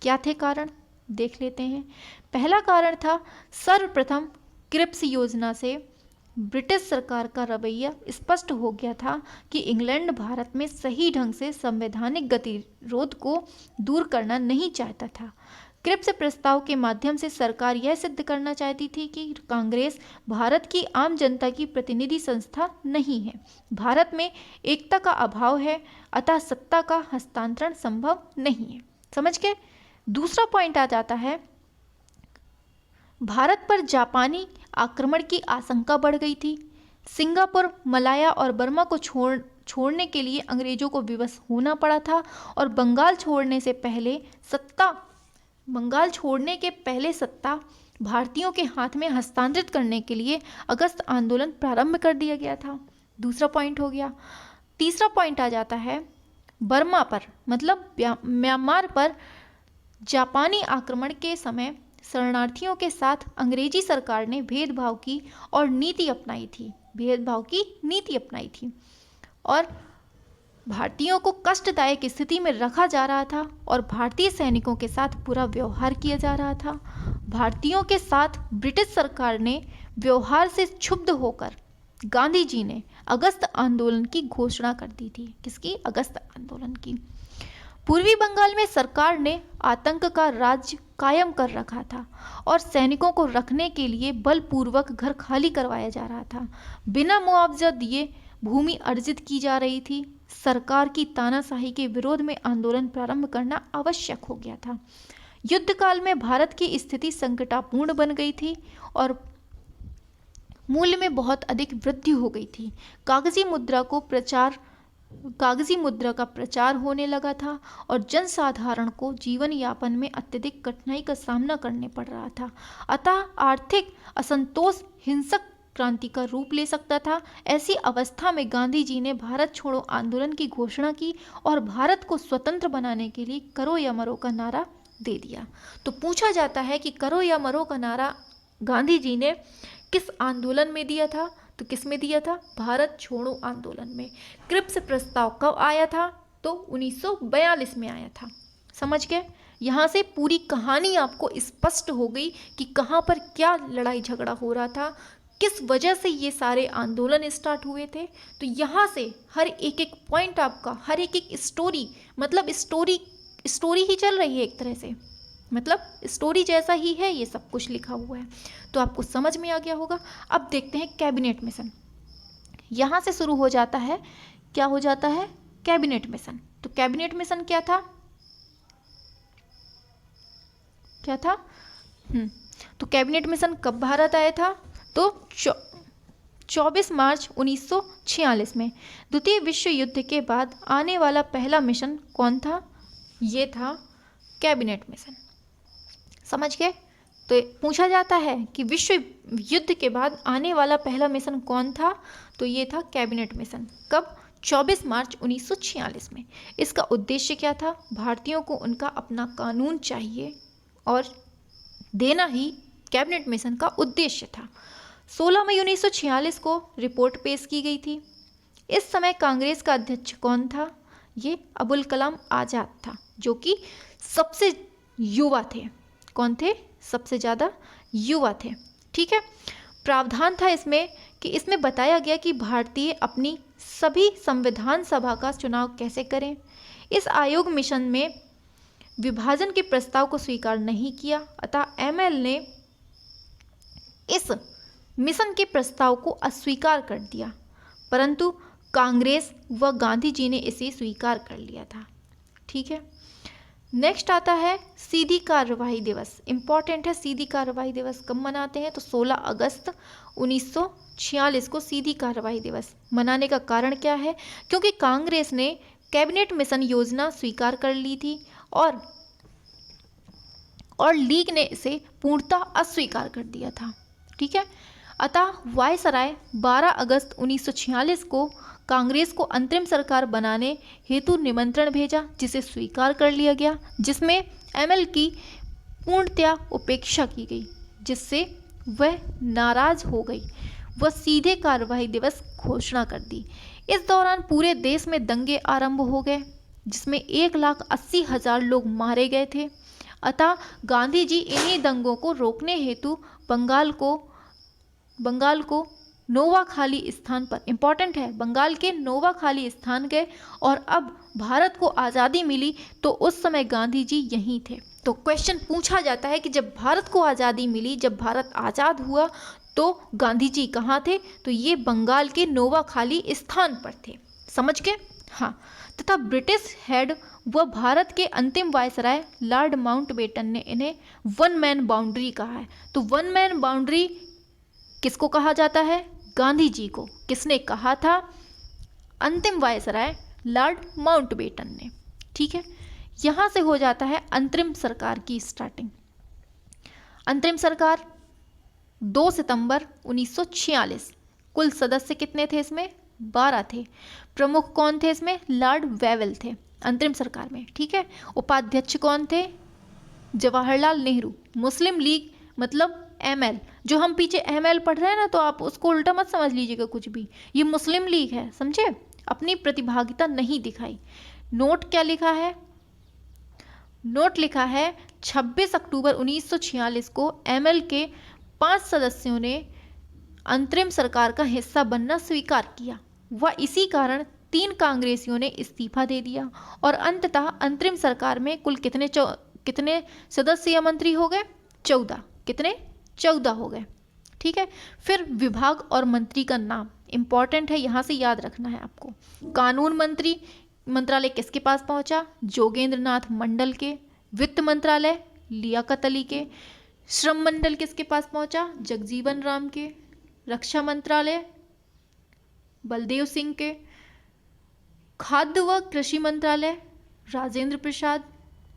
[SPEAKER 1] क्या थे कारण? देख लेते हैं। पहला कारण था, सर्वप्रथम क्रिप्स योजना से ब्रिटिश सरकार का रवैया स्पष्ट हो गया था कि इंग्लैंड भारत में सही ढंग से संवैधानिक गतिरोध को दूर करना नहीं चाहता था। क्रिप्स प्रस्ताव के माध्यम से सरकार यह सिद्ध करना चाहती थी कि कांग्रेस भारत की आम जनता की प्रतिनिधि संस्था नहीं है। भारत में एकता का अभाव है, अतः सत्ता का हस्तांतरण संभव नहीं है। समझ के दूसरा पॉइंट आ जाता है, भारत पर जापानी आक्रमण की आशंका बढ़ गई थी। सिंगापुर, मलाया और बर्मा को छोड़ने के लिए अंग्रेजों को विवश होना पड़ा था और बंगाल छोड़ने के पहले सत्ता भारतीयों के हाथ में हस्तांतरित करने के लिए अगस्त आंदोलन प्रारंभ कर दिया गया था। दूसरा पॉइंट हो गया। तीसरा पॉइंट आ जाता है, बर्मा पर मतलब म्यांमार पर जापानी आक्रमण के समय शरणार्थियों के साथ अंग्रेजी सरकार ने भेदभाव की नीति अपनाई थी और भारतीयों को कष्टदायक स्थिति में रखा जा रहा था और भारतीय सैनिकों के साथ बुरा व्यवहार किया जा रहा था। भारतीयों के साथ ब्रिटिश सरकार ने व्यवहार से क्षुब्ध होकर गांधी जी ने अगस्त आंदोलन की घोषणा कर दी थी। किसकी? अगस्त आंदोलन की। पूर्वी बंगाल में सरकार ने आतंक का राज्य कायम कर रखा था और सैनिकों को रखने के लिए बलपूर्वक घर खाली करवाया जा रहा था। बिना मुआवजा दिए भूमि अर्जित की जा रही थी। सरकार की तानाशाही के विरोध में आंदोलन प्रारंभ करना आवश्यक हो गया था। युद्ध काल में भारत की स्थिति संकटापूर्ण बन गई थी और मूल्य में बहुत अधिक वृद्धि हो गई थी। कागजी मुद्रा का प्रचार होने लगा था और जनसाधारण को जीवन यापन में अत्यधिक कठिनाई का सामना करने पड़ रहा था। अतः आर्थिक असंतोष हिंसक क्रांति का रूप ले सकता था। ऐसी अवस्था में गांधी जी ने भारत छोड़ो आंदोलन की घोषणा की और भारत को स्वतंत्र बनाने के लिए करो या मरो का नारा दे दिया। तो पूछा जाता है कि करो या मरो का नारा गांधी जी ने किस आंदोलन में दिया था? तो किस में दिया था? भारत छोड़ो आंदोलन में। क्रिप्स प्रस्ताव कब आया था? तो 1942 में आया था। समझ गए? यहाँ से पूरी कहानी आपको स्पष्ट हो गई कि कहाँ पर क्या लड़ाई झगड़ा हो रहा था, किस वजह से ये सारे आंदोलन स्टार्ट हुए थे। तो यहाँ से हर एक एक पॉइंट आपका, हर एक एक स्टोरी, मतलब स्टोरी ही चल रही है एक तरह से, मतलब स्टोरी जैसा ही है, ये सब कुछ लिखा हुआ है। तो आपको समझ में आ गया होगा। अब देखते हैं कैबिनेट मिशन। यहाँ से शुरू हो जाता है, क्या हो जाता है? Cabinet mission. तो कैबिनेट मिशन क्या था? क्या था? तो कैबिनेट मिशन कब भारत आया था? तो 24 मार्च 1946 में। द्वितीय विश्व युद्ध के बाद आने वाला पहला मिशन कौन था? ये था कैबिनेट मिशन। समझ गए? तो पूछा जाता है कि विश्व युद्ध के बाद आने वाला पहला मिशन कौन था? तो ये था कैबिनेट मिशन। कब? 24 मार्च 1946 में। इसका उद्देश्य क्या था? भारतीयों को उनका अपना कानून चाहिए और देना ही कैबिनेट मिशन का उद्देश्य था। 16 मई 1946 को रिपोर्ट पेश की गई थी। इस समय कांग्रेस का अध्यक्ष कौन था? ये अबुल कलाम आज़ाद था, जो कि सबसे युवा थे। कौन थे? सबसे ज़्यादा युवा थे। ठीक है। प्रावधान था इसमें कि इसमें बताया गया कि भारतीय अपनी सभी संविधान सभा का चुनाव कैसे करें। इस आयोग मिशन में विभाजन के प्रस्ताव को स्वीकार नहीं किया, अतः एमएल ने इस मिशन के प्रस्ताव को अस्वीकार कर दिया, परंतु कांग्रेस व गांधी जी ने इसे स्वीकार कर लिया था। ठीक है। नेक्स्ट आता है सीधी कार्यवाही दिवस। इंपॉर्टेंट है, सीधी कार्यवाही दिवस कब मनाते हैं? तो 16 अगस्त 1946 को सीधी कार्यवाही दिवस मनाने का कारण क्या है? क्योंकि कांग्रेस ने कैबिनेट मिशन योजना स्वीकार कर ली थी और लीग ने इसे पूर्णतः अस्वीकार कर दिया था। ठीक है। अतः वायसराय 12 अगस्त 1946 को कांग्रेस को अंतरिम सरकार बनाने हेतु निमंत्रण भेजा, जिसे स्वीकार कर लिया गया, जिसमें एमएल की पूर्णतया उपेक्षा की गई, जिससे वह नाराज हो गई। वह सीधे कार्यवाही दिवस घोषणा कर दी। इस दौरान पूरे देश में दंगे आरंभ हो गए, जिसमें 1,80,000 लोग मारे गए थे। अतः गांधी जी इन्हीं दंगों को रोकने हेतु बंगाल को नोवाखाली स्थान पर, इंपॉर्टेंट है, बंगाल के नोवाखाली स्थान गए। और अब भारत को आज़ादी मिली तो उस समय गांधी जी यहीं थे। तो क्वेश्चन पूछा जाता है कि जब भारत को आज़ादी मिली, जब भारत आज़ाद हुआ, तो गांधी जी कहाँ थे? तो ये बंगाल के नोवाखाली स्थान पर थे। समझ गए? हाँ। तथा ब्रिटिश हेड व भारत के अंतिम वायसराय लॉर्ड माउंटबेटन ने इन्हें वन मैन बाउंड्री कहा है। तो वन मैन बाउंड्री किसको कहा जाता है? गांधी जी को। किसने कहा था? अंतिम वायसराय लॉर्ड माउंटबेटन ने। ठीक है। यहाँ से हो जाता है अंतरिम सरकार की स्टार्टिंग। अंतरिम सरकार 2 सितंबर 1946। कुल सदस्य कितने थे इसमें? 12 थे। प्रमुख कौन थे इसमें? लॉर्ड वेवेल थे अंतरिम सरकार में। ठीक है। उपाध्यक्ष कौन थे? जवाहरलाल नेहरू। मुस्लिम लीग मतलब एमएल, जो हम पीछे एमएल पढ़ रहे हैं ना, तो आप उसको उल्टा मत समझ लीजिएगा कुछ भी, ये मुस्लिम लीग है, समझे? अपनी प्रतिभागिता नहीं दिखाई। नोट क्या लिखा है? नोट लिखा है 26 अक्टूबर 1946 को एमएल के 5 सदस्यों ने अंतरिम सरकार का हिस्सा बनना स्वीकार किया व इसी कारण 3 कांग्रेसियों ने इस्तीफा दे दिया और अंततः अंतरिम सरकार में कुल कितने सदस्य या मंत्री हो गए? 14। कितने? 14 हो गए। ठीक है। फिर विभाग और मंत्री का नाम इंपॉर्टेंट है, यहाँ से याद रखना है आपको। कानून मंत्रालय किसके पास पहुंचा? जोगेंद्र नाथ मंडल के। वित्त मंत्रालय लियाकत अली के। श्रम मंडल किसके पास पहुंचा? जगजीवन राम के। रक्षा मंत्रालय बलदेव सिंह के। खाद्य व कृषि मंत्रालय राजेंद्र प्रसाद।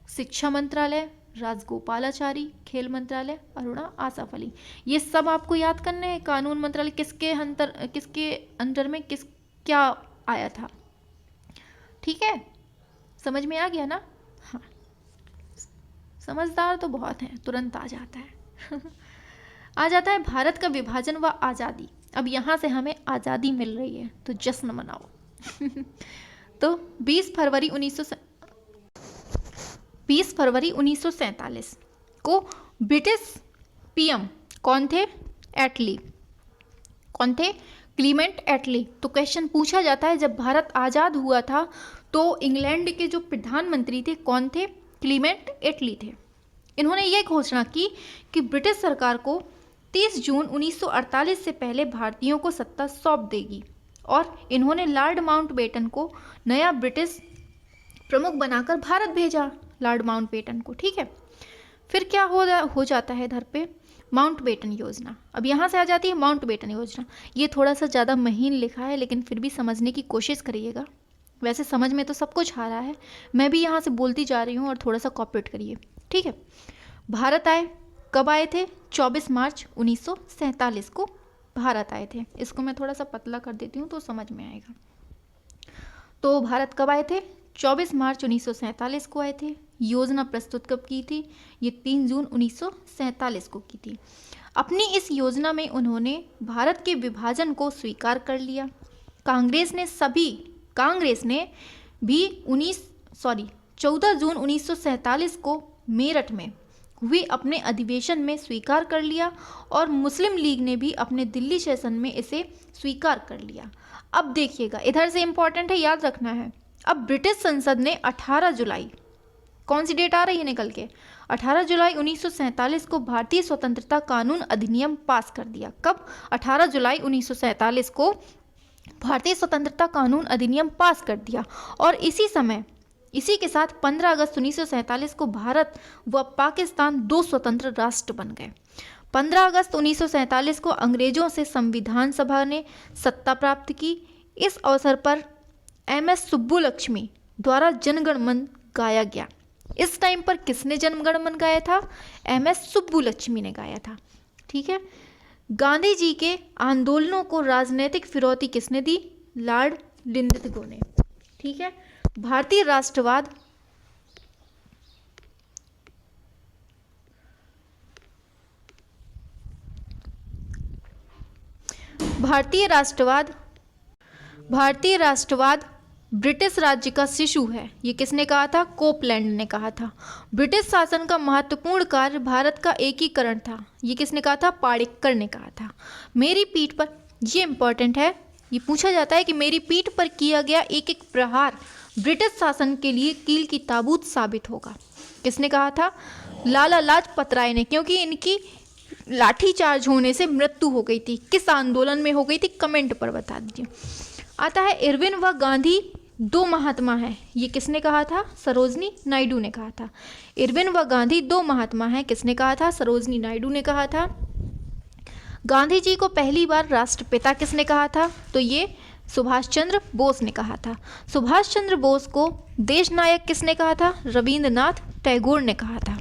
[SPEAKER 1] शिक्षा मंत्रालय राजगोपालाचारी। खेल मंत्रालय अरुणा आसफ अली। ये सब आपको याद करने हैं। कानून मंत्रालय किसके अंडर में क्या आया था? ठीक है, समझ में आ गया ना? हाँ, समझदार तो बहुत हैं, तुरंत आ जाता है। आ जाता है भारत का विभाजन व आज़ादी। अब यहाँ से हमें आज़ादी मिल रही है तो जश्न मनाओ। तो 20 फरवरी 1947 को ब्रिटिश पीएम कौन थे? एटली। कौन थे? क्लीमेंट एटली। तो क्वेश्चन पूछा जाता है, जब भारत आज़ाद हुआ था तो इंग्लैंड के जो प्रधानमंत्री थे कौन थे? क्लीमेंट एटली थे। इन्होंने ये घोषणा की कि ब्रिटिश सरकार को 30 जून 1948 से पहले भारतीयों को सत्ता सौंप देगी, और इन्होंने लॉर्ड माउंटबेटन को नया ब्रिटिश प्रमुख बनाकर भारत भेजा, लॉर्ड माउंटबेटन को। ठीक है, फिर क्या हो जाता है इधर पे? माउंटबेटन योजना। अब यहाँ से आ जाती है माउंटबेटन योजना। ये थोड़ा सा ज़्यादा महीन लिखा है, लेकिन फिर भी समझने की कोशिश करिएगा। वैसे समझ में तो सब कुछ आ रहा है, मैं भी यहाँ से बोलती जा रही हूँ और थोड़ा सा कॉपरेट करिए। ठीक है, भारत आए, कब आए थे? 24 मार्च 1947 को भारत आए थे। इसको मैं थोड़ा सा पतला कर देती हूँ तो समझ में आएगा। तो भारत कब आए थे? 24 मार्च 1947 को आए थे। योजना प्रस्तुत कब की थी? ये 3 जून 1947 को की थी। अपनी इस योजना में उन्होंने भारत के विभाजन को स्वीकार कर लिया। कांग्रेस ने भी 14 जून 1947 को मेरठ में हुए अपने अधिवेशन में स्वीकार कर लिया, और मुस्लिम लीग ने भी अपने दिल्ली सेशन में इसे स्वीकार कर लिया। अब देखिएगा, इधर से इंपॉर्टेंट है, याद रखना है। अब ब्रिटिश संसद ने 18 जुलाई, कौन सी डेट आ रही है निकल के? 18 जुलाई 1947 को भारतीय स्वतंत्रता कानून अधिनियम पास कर दिया। कब? 18 जुलाई 1947 को भारतीय स्वतंत्रता कानून अधिनियम पास कर दिया, और इसी के साथ 15 अगस्त 1947 को भारत व पाकिस्तान 2 स्वतंत्र राष्ट्र बन गए। 15 अगस्त 1947 को अंग्रेजों से संविधान सभा ने सत्ता प्राप्त की। इस अवसर पर MS सुब्बुलक्ष्मी द्वारा जनगण मन गाया गया। इस टाइम पर किसने जनगण मन गाया था? MS सुब्बुलक्ष्मी ने गाया था। ठीक है, गांधी जी के आंदोलनों को राजनीतिक फिरौती किसने दी? लॉर्ड लिंडगो ने। ठीक है, भारतीय राष्ट्रवाद ब्रिटिश राज्य का शिशु है, ये किसने कहा था? कोपलैंड ने कहा था। ब्रिटिश शासन का महत्वपूर्ण कार्य भारत का एकीकरण था, ये किसने कहा था? पाणिक्कर ने कहा था। मेरी पीठ पर, ये इंपॉर्टेंट है, ये पूछा जाता है कि मेरी पीठ पर किया गया एक एक प्रहार ब्रिटिश शासन के लिए कील की ताबूत साबित होगा, किसने कहा था? लाला लाजपत राय ने, क्योंकि इनकी लाठीचार्ज होने से मृत्यु हो गई थी। किस आंदोलन में हो गई थी? कमेंट पर बता दीजिए। आता है इरविन व गांधी 2 महात्मा हैं, ये किसने कहा था? सरोजनी नायडू ने कहा था। इरविन व गांधी 2 महात्मा हैं, किसने कहा था? सरोजनी नायडू ने कहा था। गांधी जी को पहली बार राष्ट्रपिता किसने कहा था? तो ये सुभाष चंद्र बोस ने कहा था। सुभाष चंद्र बोस को देश नायक किसने कहा था? रविंद्रनाथ टैगोर ने कहा था।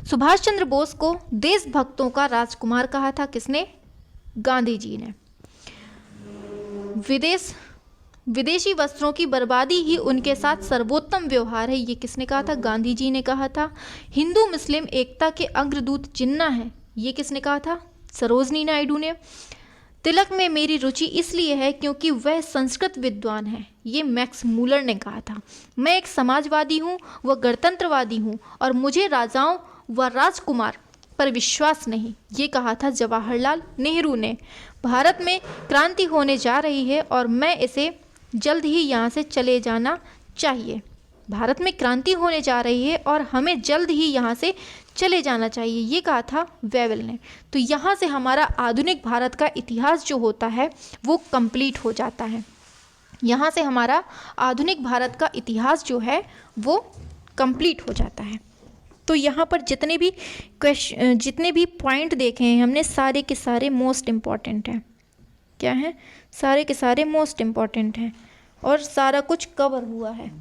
[SPEAKER 1] सुभाष चंद्र बोस को देशभक्तों का राजकुमार कहा था, किसने? गांधी जी ने। विदेशी वस्त्रों की बर्बादी ही उनके साथ सर्वोत्तम व्यवहार है, ये किसने कहा था? गांधी जी ने कहा था। हिंदू मुस्लिम एकता के अग्रदूत जिन्ना है, ये किसने कहा था? सरोजनी नायडू ने। तिलक में मेरी रुचि इसलिए है क्योंकि वह संस्कृत विद्वान है, ये मैक्स मूलर ने कहा था। मैं एक समाजवादी हूँ व गणतंत्रवादी हूँ, और मुझे राजाओं व राजकुमार पर विश्वास नहीं, ये कहा था जवाहरलाल नेहरू ने। भारत में क्रांति होने जा रही है और मैं इसे जल्द ही यहाँ से चले जाना चाहिए। भारत में क्रांति होने जा रही है और हमें जल्द ही यहाँ से चले जाना चाहिए, ये कहा था वेवेल ने। तो यहाँ से हमारा आधुनिक भारत का इतिहास जो होता है वो कंप्लीट हो जाता है। यहाँ से हमारा आधुनिक भारत का इतिहास जो है वो कंप्लीट हो जाता है। तो यहाँ पर जितने भी पॉइंट देखे हैं हमने, सारे के सारे मोस्ट इम्पॉर्टेंट हैं। क्या हैं? सारे के सारे मोस्ट इम्पॉर्टेंट हैं और सारा कुछ कवर हुआ है।